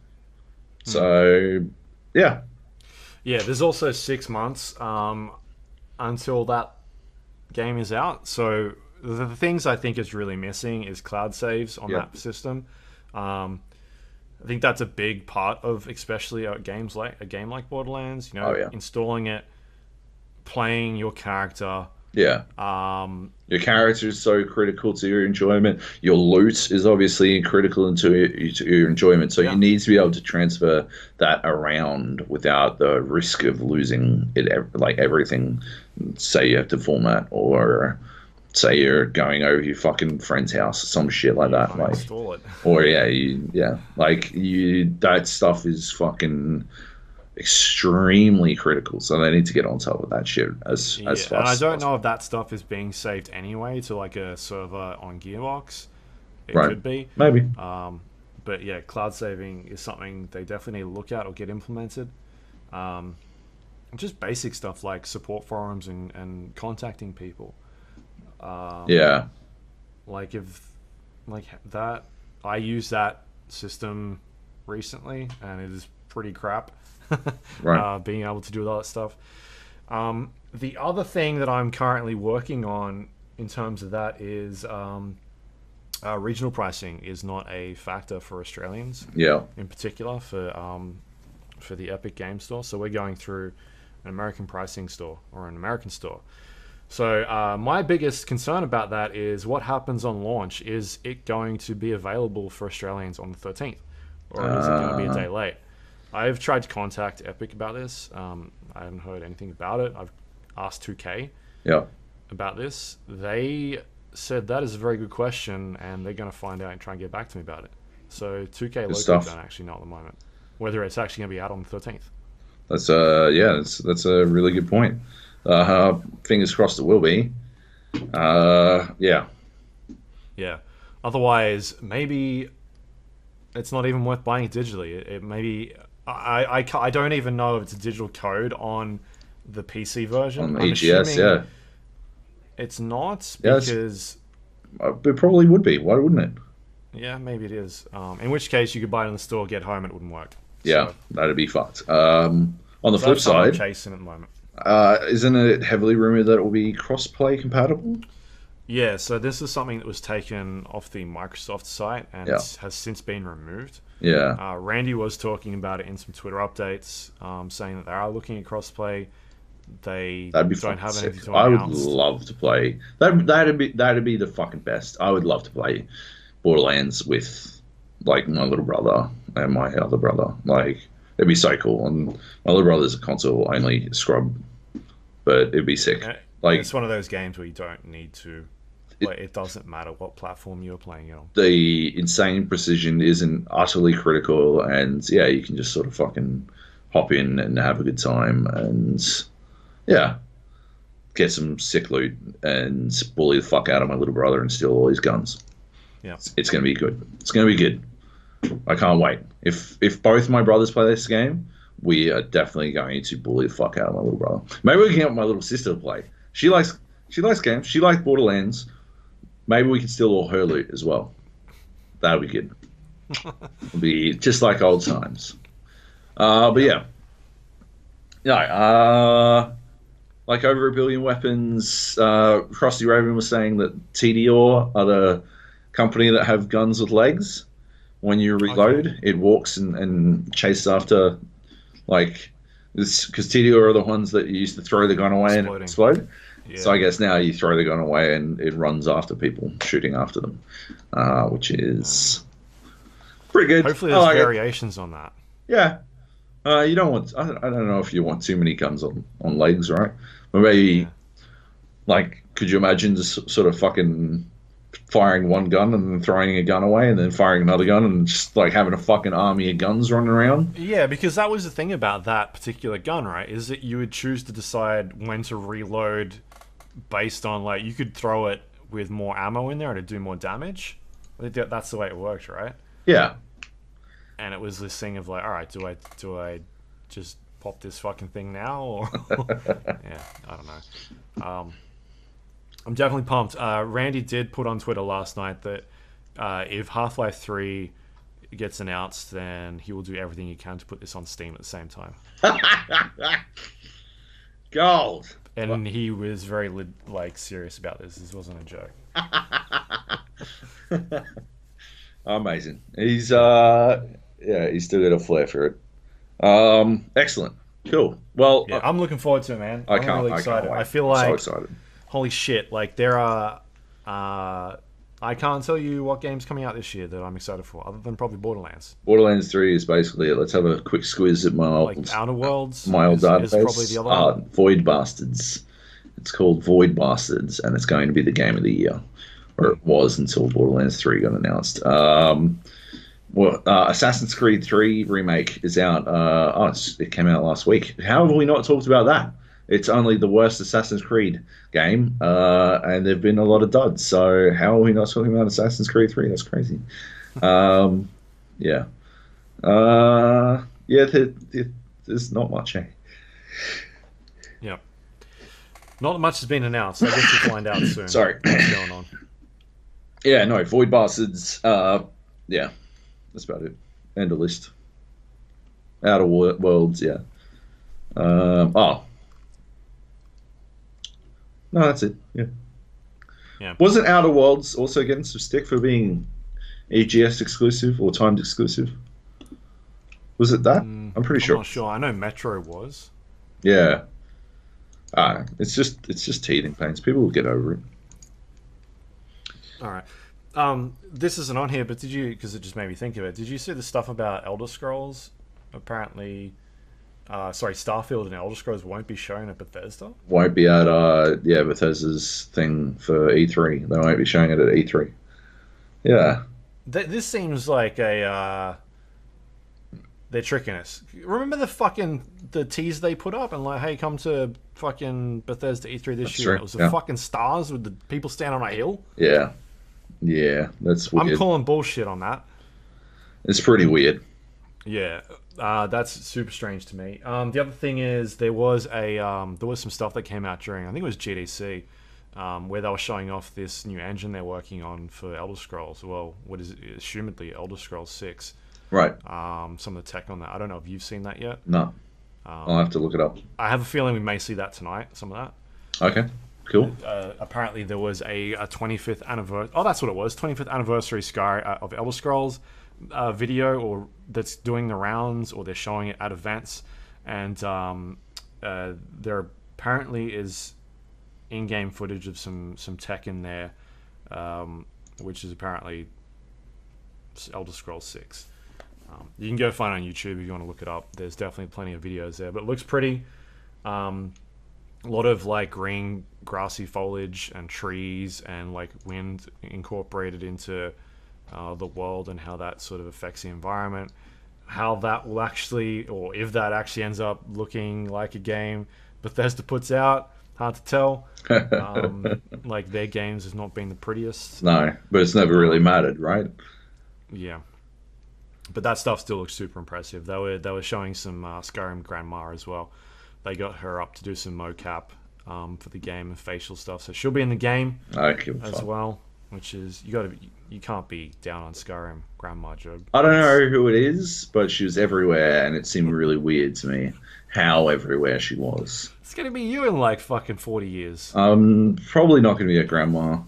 So, yeah. Yeah, there's also 6 months until that game is out. So the things I think is really missing is cloud saves on that system. I think that's a big part of especially a game like Borderlands. Installing it, playing your character. Yeah. Your character is so critical to your enjoyment. Your loot is obviously critical to your enjoyment. So you need to be able to transfer that around without the risk of losing it, like everything. Say you have to format, or say you're going over your fucking friend's house or some shit like that. Like, install it. Or that stuff is fucking extremely critical, so they need to get on top of that shit as fast. And I don't know if that stuff is being saved anyway to like a server on Gearbox. It could be, maybe. But yeah, cloud saving is something they definitely need to look at or get implemented. Just basic stuff like support forums and contacting people. Like that, I use that system recently, and it is pretty crap. Right. Being able to do all that stuff. The other thing that I'm currently working on in terms of that is regional pricing is not a factor for Australians. Yeah. In particular for the Epic Game Store. So we're going through an American pricing store or an American store. So my biggest concern about that is what happens on launch. Is it going to be available for Australians on the 13th? Or is it going to be a day late? I've tried to contact Epic about this. I haven't heard anything about it. I've asked 2K about this. They said that is a very good question, and they're going to find out and try and get back to me about it. So 2K locally don't actually know at the moment whether it's actually going to be out on the 13th. That's a really good point. Fingers crossed it will be. Yeah. Otherwise, maybe it's not even worth buying it digitally. It maybe I don't even know if it's a digital code on the PC version. On the EGS, yeah. It's not because it probably would be. Why wouldn't it? Yeah, maybe it is. In which case, you could buy it in the store, get home, it wouldn't work. Yeah, that'd be fucked. On the flip side, I'm chasing at the moment. Isn't it heavily rumored that it will be cross-play compatible? Yeah, so this is something that was taken off the Microsoft site and has since been removed. Yeah. Randy was talking about it in some Twitter updates, saying that they are looking at crossplay. They don't have anything to announce. I would love to play. That'd be the fucking best. I would love to play Borderlands with like my little brother and my other brother. Like, it'd be so cool. And my little brother's a console only scrub, but it'd be sick. Like, it's one of those games where you don't need to. It doesn't matter what platform you're playing it on. The insane precision isn't utterly critical, and yeah, you can just sort of fucking hop in and have a good time, and get some sick loot and bully the fuck out of my little brother and steal all his guns. Yeah, it's gonna be good. It's gonna be good. I can't wait. If both my brothers play this game, we are definitely going to bully the fuck out of my little brother. Maybe we can get my little sister to play. She likes games. She likes Borderlands. Maybe we can steal all her loot as well. That'll be good. It'll be just like old times. But yeah. Like over 1 billion weapons. Frosty Raven was saying that TDR are the company that have guns with legs. When you reload, it walks and chases after, like, because TDR are the ones that you used to throw the gun away and explode. Yeah. So I guess now you throw the gun away and it runs after people, shooting after them, which is pretty good. Hopefully there's variations on that. Yeah. You don't want... I don't know if you want too many guns on legs, right? But maybe, like, Could you imagine just sort of fucking firing one gun and then throwing a gun away and then firing another gun and just like having a fucking army of guns running around? Yeah, because that was the thing about that particular gun, right? Is that you would choose to decide when to reload based on, like, you could throw it with more ammo in there and it'd do more damage. I think that's the way it worked, right? Yeah. And it was this thing of like, all right, do I just pop this fucking thing now? Or yeah, I don't know. I'm definitely pumped. Randy did put on Twitter last night that if Half-Life 3 gets announced, then he will do everything he can to put this on Steam at the same time. Gold. And he was very serious about this. This wasn't a joke. Amazing. He's he's still got a flair for it. Excellent. Cool. Well, yeah, I'm looking forward to it, man. I'm really excited. I feel like, so excited. Holy shit! Like, there are, I can't tell you what game's coming out this year that I'm excited for, other than probably Borderlands. Borderlands 3 is basically it. Let's have a quick squiz at my old Outer Worlds. My old database. Is probably the other one. Void Bastards. It's called Void Bastards, and it's going to be the game of the year, or it was until Borderlands 3 got announced. Assassin's Creed 3 remake is out. It came out last week. How have we not talked about that? It's only the worst Assassin's Creed game, and there've been a lot of duds. So how are we not talking about Assassin's Creed 3? That's crazy. Yeah. There's not much, eh? Yeah. Not much has been announced. I guess we'll find out soon. Sorry. What's going on. Yeah, no, Void Bastards. Yeah, that's about it. End of list. Outer Worlds, yeah. No, that's it. Yeah. Yeah. Wasn't Outer Worlds also getting some stick for being EGS exclusive or timed exclusive? Was it that? I'm pretty sure. I'm not sure. I know Metro was. Yeah. It's just teething pains. People will get over it. All right. This isn't on here, but did you? Because it just made me think of it. Did you see the stuff about Elder Scrolls? Apparently, Starfield and Elder Scrolls won't be shown at Bethesda. Won't be at Bethesda's thing for E3. They won't be showing it at E3. Yeah. This seems like a they're tricking us. Remember the tease they put up and like, hey, come to fucking Bethesda E3 this year. True. It was the fucking stars with the people standing on a hill. Yeah. Yeah, that's weird. I'm calling bullshit on that. It's pretty weird. Yeah, that's super strange to me. The other thing is there was some stuff that came out during, I think it was GDC, where they were showing off this new engine they're working on for Elder Scrolls. Well, what is it? Assumedly Elder Scrolls 6. Right. Some of the tech on that. I don't know if you've seen that yet. No. I'll have to look it up. I have a feeling we may see that tonight. Some of that. Okay. Cool. Apparently there was a 25th anniversary. Oh, that's what it was. 25th anniversary of Elder Scrolls video, or that's doing the rounds, or they're showing it at events, and there apparently is in-game footage of some tech in there, which is apparently Elder Scrolls 6. You can go find it on YouTube if you want to look it up. There's definitely plenty of videos there, but it looks pretty. A lot of like green grassy foliage and trees and like wind incorporated into the world, and how that sort of affects the environment. How that will actually, or if that actually ends up looking like a game Bethesda puts out, hard to tell. Like, their games has not been the prettiest. No, but it's never really mattered, right? Yeah. But that stuff still looks super impressive. They were showing some Skyrim Grandma as well. They got her up to do some mocap for the game and facial stuff, so she'll be in the game as well. Which is, you can't be down on Skyrim Grandma, Joab. I don't know who it is, but she was everywhere, and it seemed really weird to me how everywhere she was. It's gonna be you in like fucking 40 years. Probably not gonna be a grandma.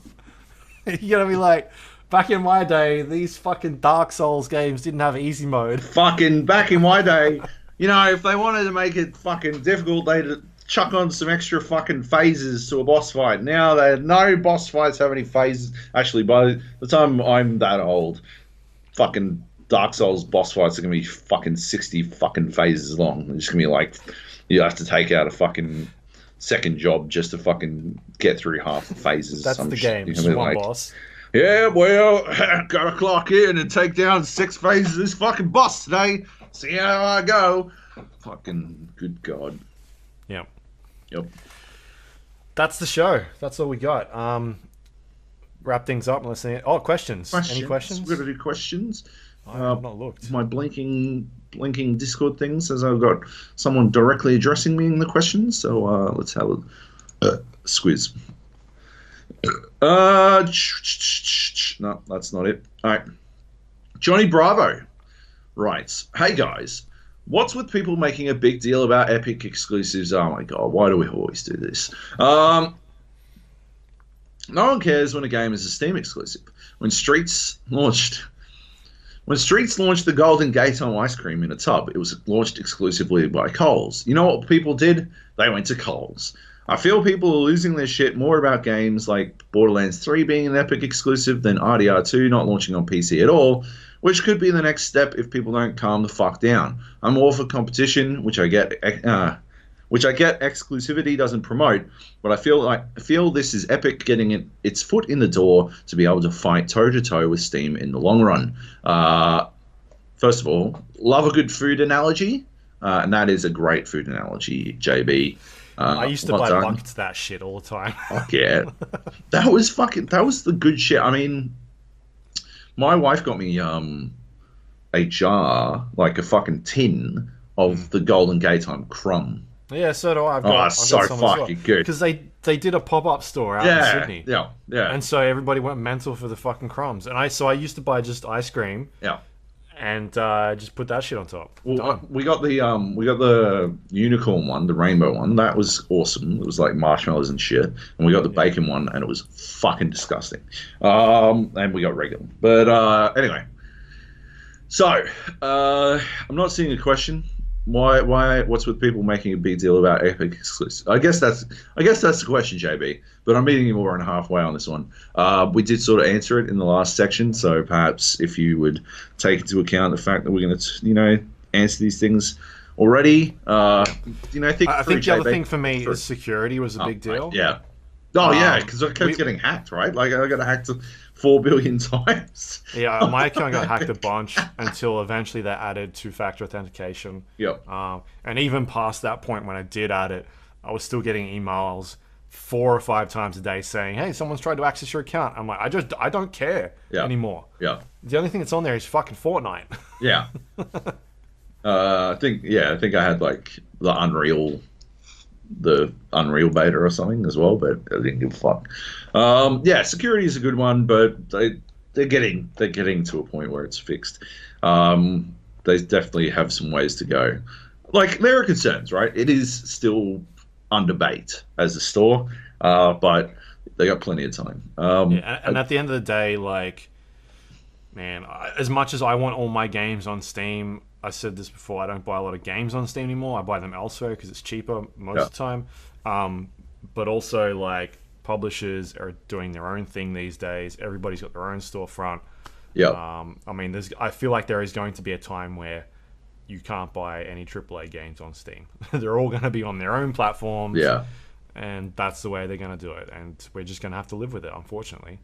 You're gonna be like, back in my day, these fucking Dark Souls games didn't have easy mode. Fucking back in my day, if they wanted to make it fucking difficult, they'd chuck on some extra fucking phases to a boss fight. Now no boss fights have any phases. Actually, by the time I'm that old, fucking Dark Souls boss fights are gonna be fucking 60 fucking phases long. It's just gonna be like, you have to take out a fucking second job just to fucking get through half the phases. That's some the shit. game. You know Just what I one mean? Like, boss. yeah, well, gotta clock in and take down 6 phases of this fucking boss today. See how I go. Fucking good God. Yeah. Yep. That's the show. That's all we got. Wrap things up. Let's see. Oh, questions. Any questions? We're gonna do questions. I have not looked. My blinking Discord thing says I've got someone directly addressing me in the questions. So let's have a squiz. No, that's not it. All right. Johnny Bravo writes, "Hey guys, what's with people making a big deal about Epic exclusives? Oh my god, why do we always do this? No one cares when a game is a Steam exclusive. When Streets launched the Golden Gate on ice cream in a tub, it was launched exclusively by Coles. You know what people did? They went to Coles. I feel people are losing their shit more about games like Borderlands 3 being an Epic exclusive than RDR2 not launching on PC at all, which could be the next step if people don't calm the fuck down. I'm all for competition, which I get exclusivity doesn't promote, but I feel this is Epic getting its foot in the door to be able to fight toe-to-toe with Steam in the long run. First of all, love a good food analogy, and that is a great food analogy, JB. I used to buy buckets of that shit all the time. Fuck yeah. That was the good shit. I mean, my wife got me a jar, like a fucking tin of the Golden Gate time crumb. Yeah, so do I. I've so fucking good. Because they did a pop-up store out in Sydney. Yeah. And so everybody went mental for the fucking crumbs. And I used to buy just ice cream. Yeah. And just put that shit on top. Well, we got the unicorn one, the rainbow one. That was awesome. It was like marshmallows and shit. And we got the bacon one, and it was fucking disgusting. And we got regular. But anyway, so I'm not seeing a question. Why? What's with people making a big deal about Epic exclusive? I guess that's the question, JB. But I'm meeting you more than halfway on this one. We did sort of answer it in the last section, so perhaps if you would take into account the fact that we're going to, answer these things already. I think the other thing for me is security was a big deal. Right, yeah. Oh yeah, because I kept getting hacked, right? Like I got hacked 4 billion times. Yeah, my account got hacked a bunch until eventually they added 2-factor authentication. Yep. And even past that point, when I did add it, I was still getting emails 4 or 5 times a day saying, "Hey, someone's tried to access your account." I'm like, I don't care anymore. Yeah. The only thing that's on there is fucking Fortnite. Yeah. I think I had like the Unreal beta or something as well, but I didn't give a fuck. Security is a good one, but they're getting to a point where it's fixed. They definitely have some ways to go. Like, there are concerns, right? It is still under debate as a store, but they got plenty of time. And at the end of the day, like, man, as much as I want all my games on Steam, I said this before, I don't buy a lot of games on Steam anymore. I buy them elsewhere because it's cheaper most of the time. But also, like, publishers are doing their own thing these days. Everybody's got their own storefront. Yeah. I mean, I feel like there is going to be a time where you can't buy any AAA games on Steam. They're all going to be on their own platforms. Yeah. And that's the way they're going to do it. And we're just going to have to live with it, unfortunately.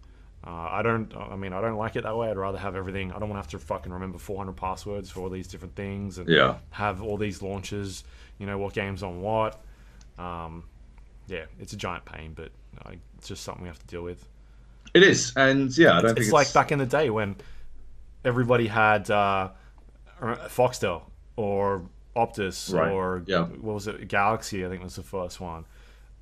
I don't like it that way. I'd rather have everything. I don't want to have to fucking remember 400 passwords for all these different things and have all these launches, what game's on what. It's a giant pain, but it's just something we have to deal with. It is, and I don't think it's like back in the day when everybody had Foxtel or Optus or what was it, Galaxy, I think was the first one.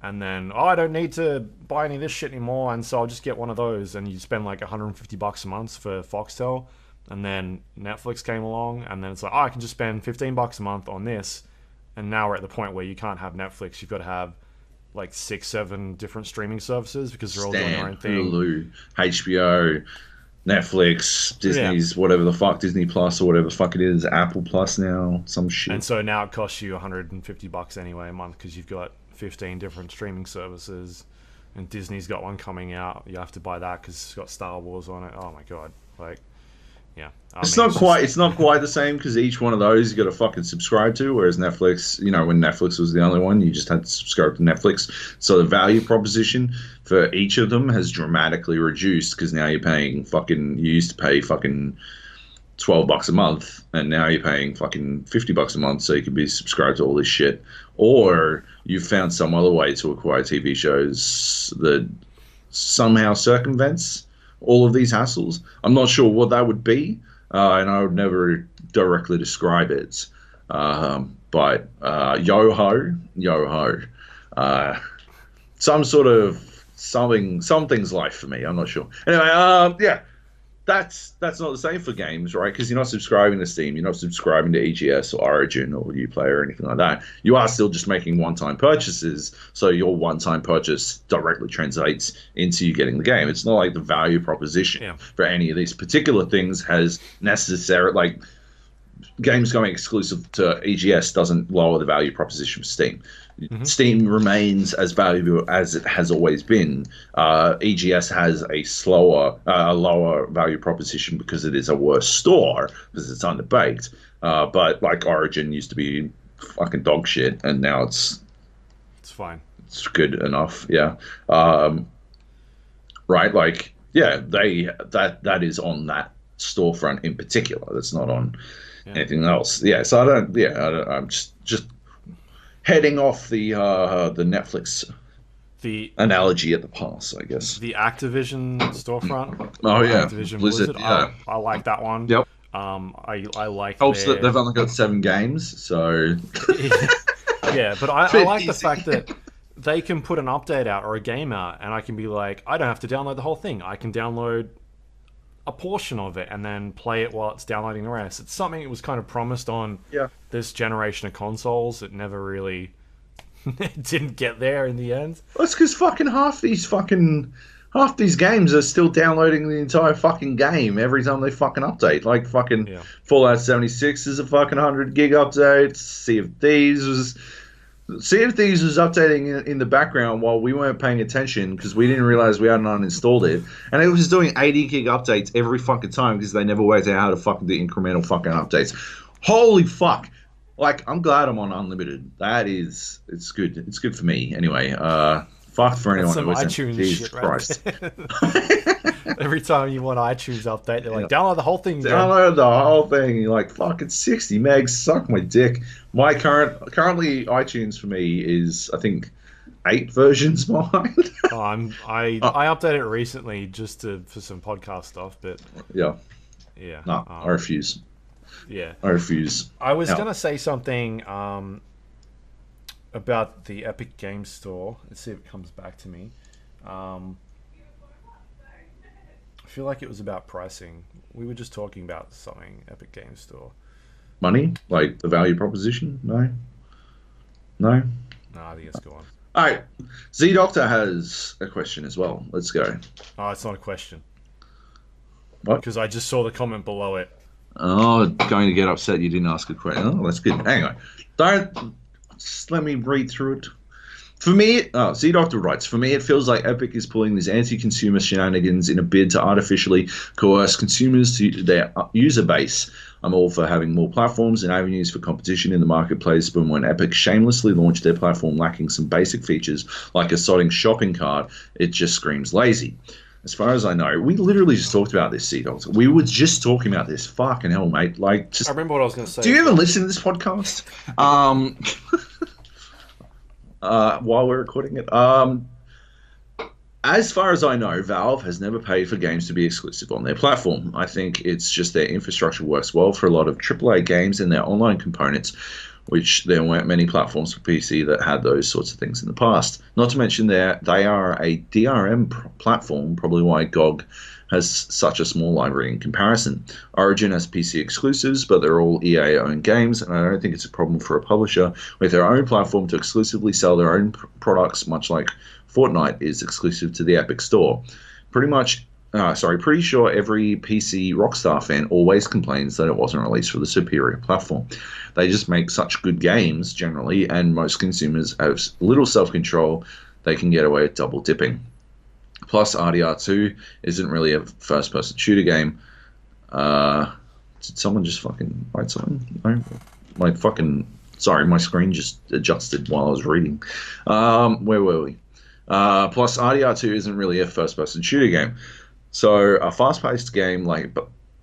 And then, I don't need to buy any of this shit anymore, and so I'll just get one of those. And you spend like $150 a month for Foxtel. And then Netflix came along, and then it's like, I can just spend $15 a month on this. And now we're at the point where you can't have Netflix. You've got to have like 6-7 different streaming services because they're all doing their own thing. Hulu, HBO, Netflix, Disney's whatever the fuck, Disney Plus or whatever the fuck it is, Apple Plus now, some shit. And so now it costs you $150 anyway a month because you've got 15 different streaming services, and Disney's got one coming out. You have to buy that because it's got Star Wars on it. Oh my god, like, Yeah. It's not quite. It's not quite the same because each one of those you got to fucking subscribe to. Whereas Netflix, when Netflix was the only one, you just had to subscribe to Netflix. So the value proposition for each of them has dramatically reduced because now you're paying fucking. You used to pay fucking $12 a month, and now you're paying fucking $50 a month, so you can be subscribed to all this shit. Or you've found some other way to acquire TV shows that somehow circumvents all of these hassles. I'm not sure what that would be. And I would never directly describe it. But yo-ho, some sort of something's life for me. I'm not sure. Anyway, yeah, that's not the same for games, right? Because you're not subscribing to Steam, you're not subscribing to EGS or Origin or Uplay or anything like that. You are still just making one-time purchases, so your one-time purchase directly translates into you getting the game. It's not like the value proposition for any of these particular things has necessarily, like, games going exclusive to EGS doesn't lower the value proposition for Steam. Mm-hmm. Steam remains as valuable as it has always been. EGS has a lower value proposition because it is a worse store because it's underbaked. But like Origin used to be fucking dog shit, and now it's fine. It's good enough. Yeah. Right. Like, yeah, that is on that storefront in particular. That's not on anything else. Yeah. So I'm just heading off the Netflix analogy at the pass, I guess. The Activision storefront. Oh yeah, Activision Blizzard. Yeah. I like that one. Yep. I like. Helps that they've only got 7 games, so. Yeah, but I like the fact that they can put an update out or a game out, and I can be like, I don't have to download the whole thing. I can download a portion of it and then play it while it's downloading the rest. It's something that was kind of promised on this generation of consoles. It never really it didn't get there in the end. Well, it's because fucking half these games are still downloading the entire fucking game every time they fucking update. Like fucking Fallout 76 is a fucking 100 gig update. Sea of Thieves was updating in the background while we weren't paying attention because we didn't realize we hadn't uninstalled it, and it was doing 80 gig updates every fucking time because they never worked out how to fucking do incremental fucking updates. Holy fuck! Like, I'm glad I'm on unlimited. It's good. It's good for me anyway. Fuck for anyone who isn't. Jesus Christ! Every time you want iTunes update, they're like, download the whole thing. Download the whole thing. You're like, fucking 60 megs. Suck my dick. My currently iTunes for me is, I think, 8 versions behind. I updated it recently just for some podcast stuff, but no, I refuse. Yeah, I refuse. I was gonna say something about the Epic Games Store. Let's see if it comes back to me. I feel like it was about pricing. We were just talking about something. Epic Games Store. Money? Like the value proposition? No? No, I think it's gone. All right. Z-Doctor has a question as well. Let's go. Oh, it's not a question. What? Because I just saw the comment below it. Oh, going to get upset you didn't ask a question. Oh, that's good. Hang on. Just let me read through it. For me, Z-Doctor writes, for me it feels like Epic is pulling these anti-consumer shenanigans in a bid to artificially coerce consumers to their user base. I'm all for having more platforms and avenues for competition in the marketplace, but when Epic shamelessly launched their platform lacking some basic features like a sodding shopping cart, it just screams lazy. As far as I know, we literally just talked about this, Z-Doctor. We were just talking about this. Fucking hell, mate. Like, just, I remember what I was going to say. Do you ever listen to this podcast? While we're recording it. As far as I know, Valve has never paid for games to be exclusive on their platform. I think it's just their infrastructure works well for a lot of AAA games and their online components, which there weren't many platforms for PC that had those sorts of things in the past. Not to mention they are a DRM platform, probably why GOG has such a small library in comparison. Origin has PC exclusives, but they're all EA-owned games, and I don't think it's a problem for a publisher with their own platform to exclusively sell their own products, much like Fortnite is exclusive to the Epic Store. Pretty sure every PC Rockstar fan always complains that it wasn't released for the superior platform. They just make such good games, generally, and most consumers have little self-control. They can get away with double dipping. Plus, RDR2 isn't really a first-person shooter game. Did someone just fucking write something? No? My fucking sorry, my screen just adjusted while I was reading. Where were we? Plus, RDR2 isn't really a first-person shooter game, so a fast-paced game like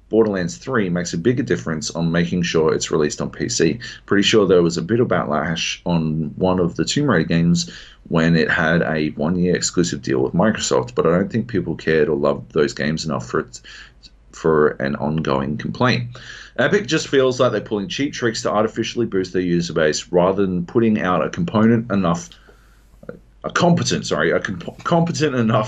Borderlands 3 makes a bigger difference on making sure it's released on PC. Pretty sure there was a bit of backlash on one of the Tomb Raider games when it had a one-year exclusive deal with Microsoft, but I don't think people cared or loved those games enough for an ongoing complaint. Epic just feels like they're pulling cheap tricks to artificially boost their user base rather than putting out a competent enough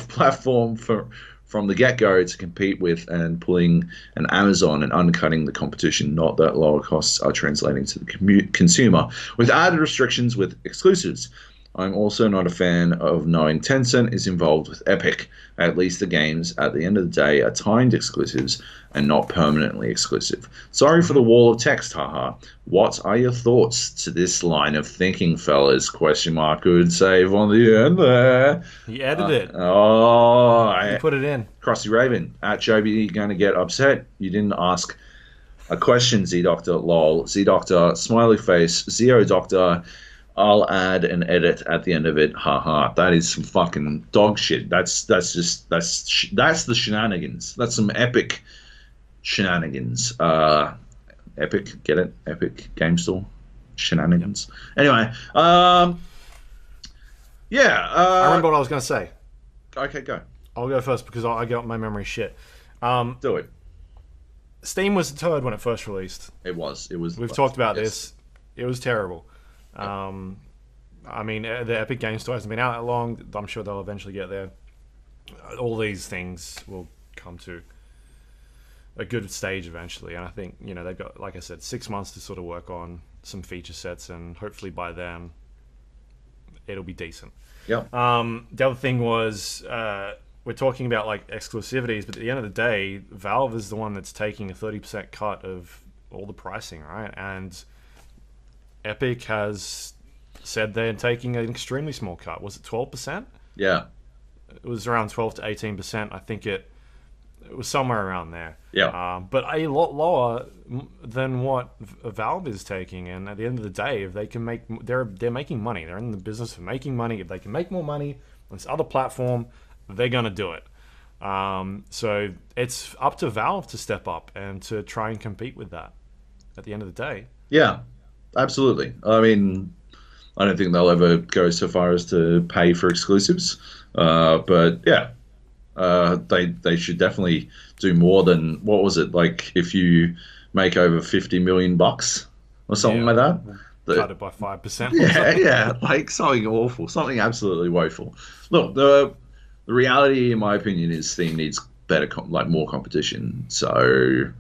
platform from the get-go to compete with and pulling an Amazon and undercutting the competition. Not that lower costs are translating to the consumer with added restrictions with exclusives. I'm also not a fan of knowing Tencent is involved with Epic. At least the games, at the end of the day, are timed exclusives and not permanently exclusive. Sorry for the wall of text, haha. What are your thoughts to this line of thinking, fellas? Question mark. Good save on the end there. He edited it. You put it in. Krusty Raven. At Joab, you're going to get upset. You didn't ask a question, Z-Doctor. Lol. Z-Doctor. Smiley face. Zeo-Doctor. I'll add an edit at the end of it. Haha. That is some fucking dog shit. That's the shenanigans. That's some epic shenanigans. Epic, get it? Epic Game Store shenanigans. Yep. Anyway, yeah. I remember what I was going to say. Okay, go. I'll go first because I got my memory shit. Do it. Steam was a turd when it first released. It was. We've talked about this. It was terrible. I mean, the Epic Game Store hasn't been out that long. I'm sure they'll eventually get there. All these things will come to a good stage eventually, and I think they've got, like I said, 6 months to sort of work on some feature sets, and hopefully by then it'll be decent. Yeah. The other thing was we're talking about like exclusivities, but at the end of the day, Valve is the one that's taking a 30% cut of all the pricing, right? And Epic has said they're taking an extremely small cut. Was it 12%? Yeah. It was around 12 to 18%. I think it was somewhere around there. Yeah. But a lot lower than what Valve is taking. And at the end of the day, if they can make, they're making money. They're in the business of making money. If they can make more money on this other platform, they're going to do it. So it's up to Valve to step up and to try and compete with that at the end of the day. Yeah. Absolutely. I mean, I don't think they'll ever go so far as to pay for exclusives, but yeah, they should definitely do more than, what was it, like if you make over $50 million or something like that. Cut it by 5%. Yeah, like something awful, something absolutely woeful. Look, the reality, in my opinion, is Steam needs better, more competition. So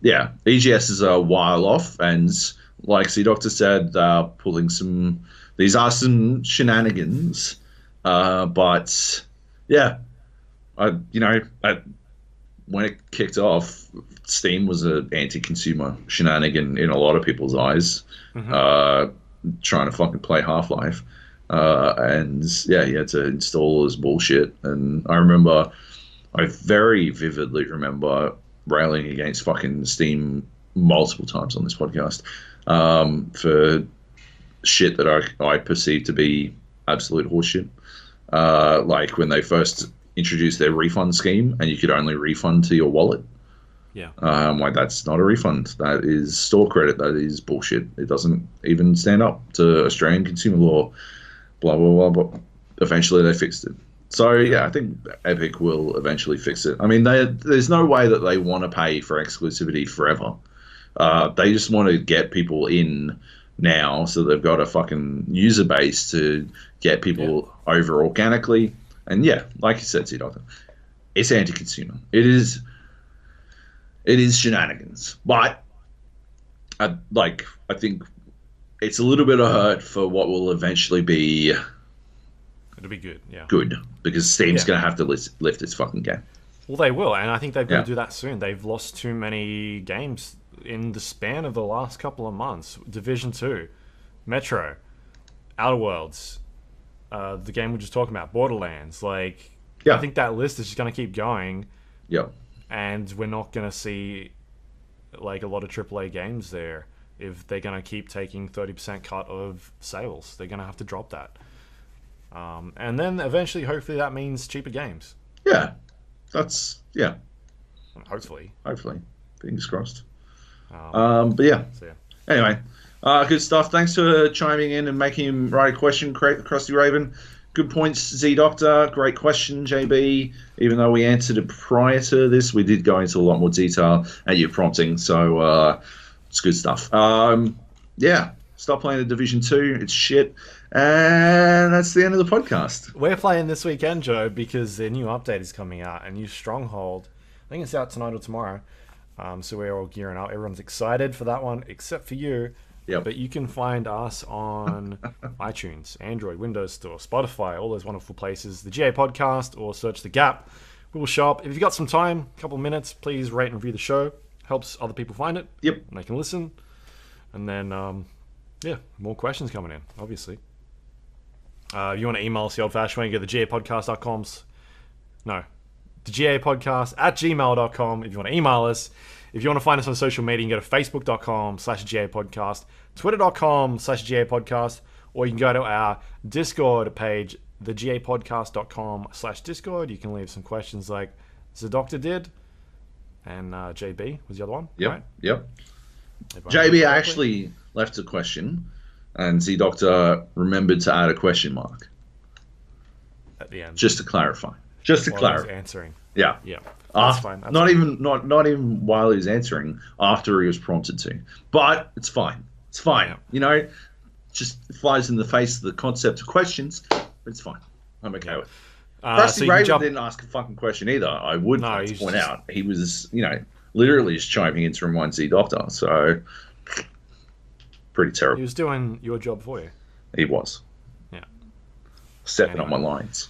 yeah, EGS is a while off, and like Z-Doctor said, pulling these are some shenanigans, but yeah, when it kicked off, Steam was an anti-consumer shenanigan in a lot of people's eyes, trying to fucking play Half-Life, and yeah, he had to install all this bullshit, and I very vividly remember railing against fucking Steam multiple times on this podcast, for shit that I perceive to be absolute horseshit. Like when they first introduced their refund scheme and you could only refund to your wallet. Yeah. Like that's not a refund. That is store credit. That is bullshit. It doesn't even stand up to Australian consumer law. Blah, blah, blah, blah. Eventually they fixed it. So yeah, I think Epic will eventually fix it. I mean, there's no way that they want to pay for exclusivity forever. They just want to get people in now, so they've got a fucking user base to get people over organically. And yeah, like you said, Z-Doctor, it's anti-consumer. It is shenanigans. But I think it's a little bit of hurt for what will eventually be. It'll be good, yeah. Good, because Steam's going to have to lift its fucking game. Well, they will, and I think they're going to do that soon. They've lost too many games in the span of the last couple of months. Division 2, Metro, Outer Worlds, the game we were just talking about, Borderlands. I think that list is just going to keep going. Yeah. And we're not going to see like a lot of AAA games there, if they're going to keep taking 30% cut of sales, they're going to have to drop that. And then eventually, hopefully, that means cheaper games. Yeah. Hopefully. Fingers crossed. But So, yeah. anyway, good stuff. Thanks for chiming in and making him write a question, Krusty Raven. Good points, Z Doctor. Great question, JB. Even though we answered it prior to this, we did go into a lot more detail at your prompting, so it's good stuff. Stop playing the Division 2. It's shit. And that's the end of the podcast. We're playing this weekend, Joe, because their new update is coming out, a new Stronghold. I think it's out tonight or tomorrow. So we're all gearing up. Everyone's excited for that one, except for you. Yep. But you can find us on iTunes, Android, Windows Store, Spotify, all those wonderful places. The GA Podcast, or search The Gap. We will show up. If you've got some time, a couple of minutes, please rate and review the show. Helps other people find it. Yep. And they can listen. And then, more questions coming in, obviously. If you want to email us the old-fashioned way, you go to thegapodcast.com. No. thegapodcast@gmail.com if you want to email us. If you want to find us on social media, you can go to facebook.com/GAPodcast, twitter.com/GAPodcast, or you can go to our Discord page, thegapodcast.com/Discord. You can leave some questions like the Doctor did, and JB was the other one. Yep, right? Yep. JB actually left a question, and Z Doctor remembered to add a question mark at the end, just to clarify. Answering. Yeah. That's fine. Not even while he was answering, after he was prompted to. But it's fine. Yeah. You know, just flies in the face of the concept of questions, but it's fine. I'm okay with it. Krusty Raven didn't ask a fucking question either. I would like to point out. He was, literally just chiming in to remind Z Doctor. So, pretty terrible. He was doing your job for you. He was. Yeah. Stepping on my lines.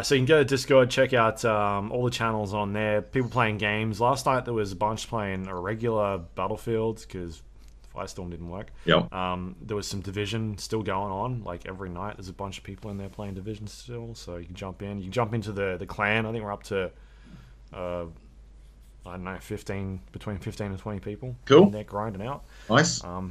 So you can go to Discord, check out all the channels on there. People playing games. Last night there was a bunch playing a regular Battlefield because Firestorm didn't work. Yep. There was some Division still going on. Like every night there's a bunch of people in there playing Division still. So you can jump in. You can jump into the clan. I think we're up to, I don't know, between 15 and 20 people. Cool. In there grinding out. Nice. So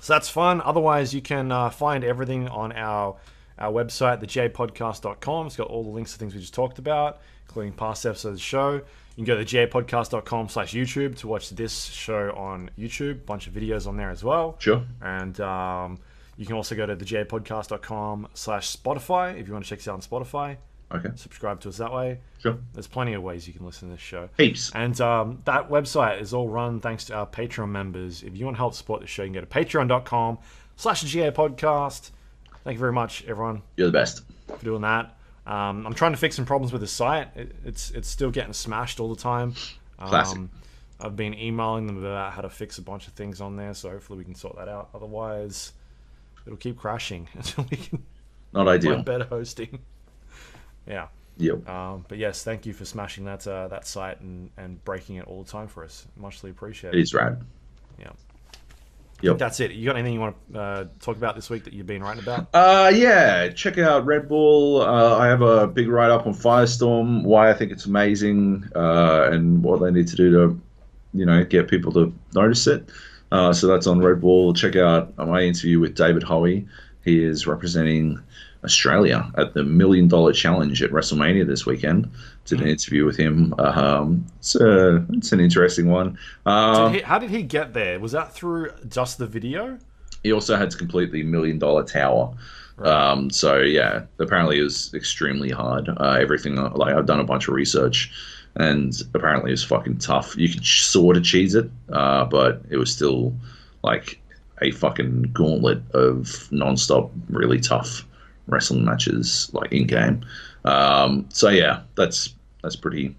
that's fun. Otherwise you can find everything on our website, thejpodcast.com. It's got all the links to things we just talked about, including past episodes of the show. You can go to thejpodcast.com/YouTube to watch this show on YouTube. Bunch of videos on there as well. Sure. And you can also go to thejpodcast.com/Spotify if you want to check us out on Spotify. Okay. Subscribe to us that way. Sure. There's plenty of ways you can listen to this show. Heaps. And that website is all run thanks to our Patreon members. If you want to help support the show, you can go to patreon.com/GAPodcast. Thank you very much, everyone. You're the best for doing that. I'm trying to fix some problems with the site. It's still getting smashed all the time. Classic. I've been emailing them about how to fix a bunch of things on there, so hopefully we can sort that out. Otherwise, it'll keep crashing until we can find better hosting. Yeah. Yep. But yes, thank you for smashing that site and breaking it all the time for us. Muchly appreciated. It is rad. Yeah. Yep. That's it. You got anything you want to talk about this week that you've been writing about? Yeah. Check out Red Bull. I have a big write-up on Firestorm, why I think it's amazing, and what they need to do to, get people to notice it. So that's on Red Bull. Check out my interview with David Hoey. He is representing Australia at the $1 Million Challenge at WrestleMania this weekend. Did an interview with him. It's an interesting one. How did he get there? Was that through just the video? He also had to complete the $1 Million Tower. Right. So yeah, apparently it was extremely hard. Everything, I've done a bunch of research, and apparently it was fucking tough. You could sort of cheese it, but it was still like a fucking gauntlet of non-stop, really tough wrestling matches, like in game. So yeah, that's pretty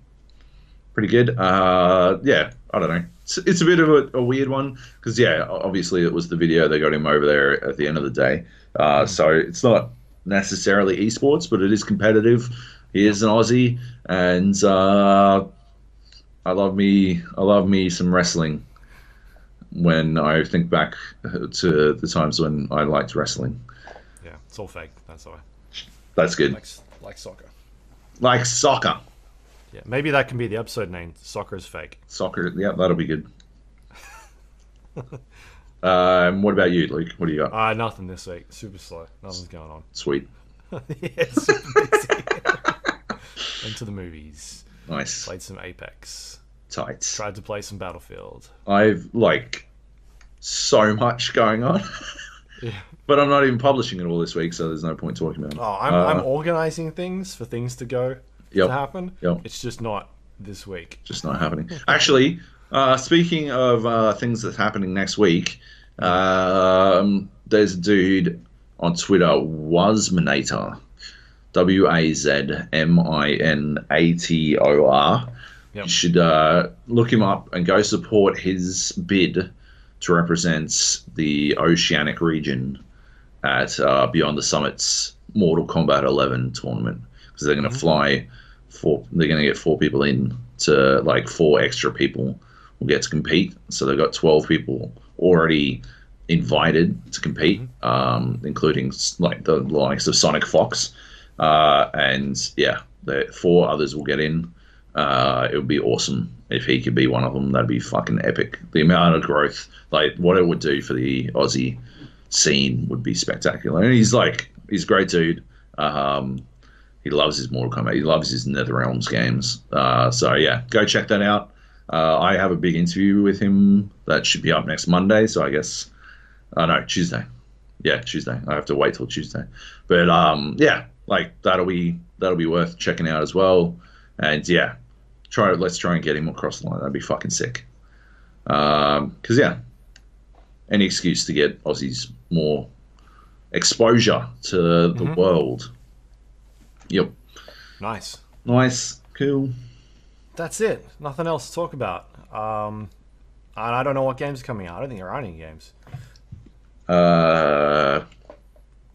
good. Yeah, I don't know. It's a bit of a weird one because obviously it was the video that got him over there at the end of the day. So it's not necessarily esports, but it is competitive. He is an Aussie, and I love me some wrestling. When I think back to the times when I liked wrestling. Yeah, it's all fake. That's why. That's good. Like soccer. Like soccer. Yeah, maybe that can be the episode name. Soccer is fake. Soccer, yeah, that'll be good. What about you, Luke? What do you got? Nothing this week. Super slow. Nothing's going on. Sweet. Yeah, super busy. Went to the movies. Nice. Played some Apex. Tight. Tried to play some Battlefield. I've so much going on. Yeah. But I'm not even publishing it all this week, so there's no point talking about it. Oh, I'm organizing things for things to go to happen. Yep. It's just not this week. Just not happening. Actually, speaking of things that's happening next week, there's a dude on Twitter, Wazminator, Wazminator. Yep. You should look him up and go support his bid to represent the Oceanic region at Beyond the Summit's Mortal Kombat 11 tournament, because they're going to fly they're going to get 4 people in to 4 extra people will get to compete. So they've got 12 people already invited to compete, including the likes of Sonic Fox, and yeah, the 4 others will get in. It would be awesome if he could be one of them. That'd be fucking epic. The amount of growth, what it would do for the Aussie scene would be spectacular. And he's a great dude. He loves his Mortal Kombat. He loves his NetherRealms games. So yeah, go check that out. I have a big interview with him that should be up next Monday. So I guess, no, Tuesday. Yeah, Tuesday. I have to wait till Tuesday. But yeah, that'll be worth checking out as well. And yeah, let's try and get him across the line. That'd be fucking sick. Because yeah, any excuse to get Aussies more exposure to the world. Yep. Nice. Cool. That's it. Nothing else to talk about. And I don't know what games are coming out. I don't think there are any games.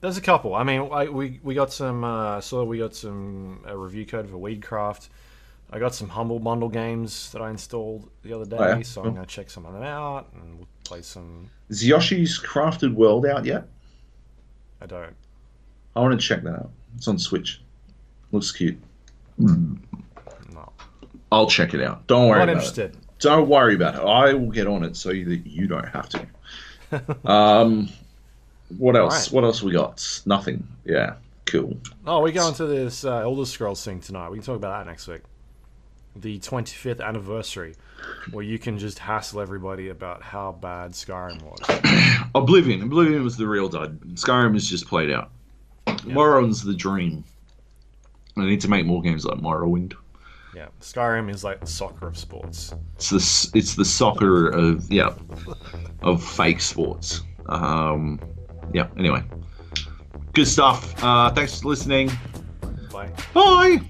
There's a couple. I mean, we got some. We got some review code for Weedcraft. I got some Humble Bundle games that I installed the other day, so I'm going to check some of them out and we'll play some. Is Yoshi's Crafted World out yet? I don't. I want to check that out. It's on Switch. Looks cute. No. I'll check it out. Don't worry I'm not about interested. it. Don't worry about it. I will get on it so that you don't have to. What else? Right. What else we got? Nothing. Yeah. Cool. Oh, we're going to this Elder Scrolls thing tonight. We can talk about that next week. The 25th anniversary, where you can just hassle everybody about how bad Skyrim was. Oblivion was the real dud. Skyrim is just played out. Yeah. Morrowind's the dream. I need to make more games like Morrowind. Yeah, Skyrim is like the soccer of sports. It's the soccer of fake sports. Yeah. Anyway, good stuff. Thanks for listening. Bye. Bye.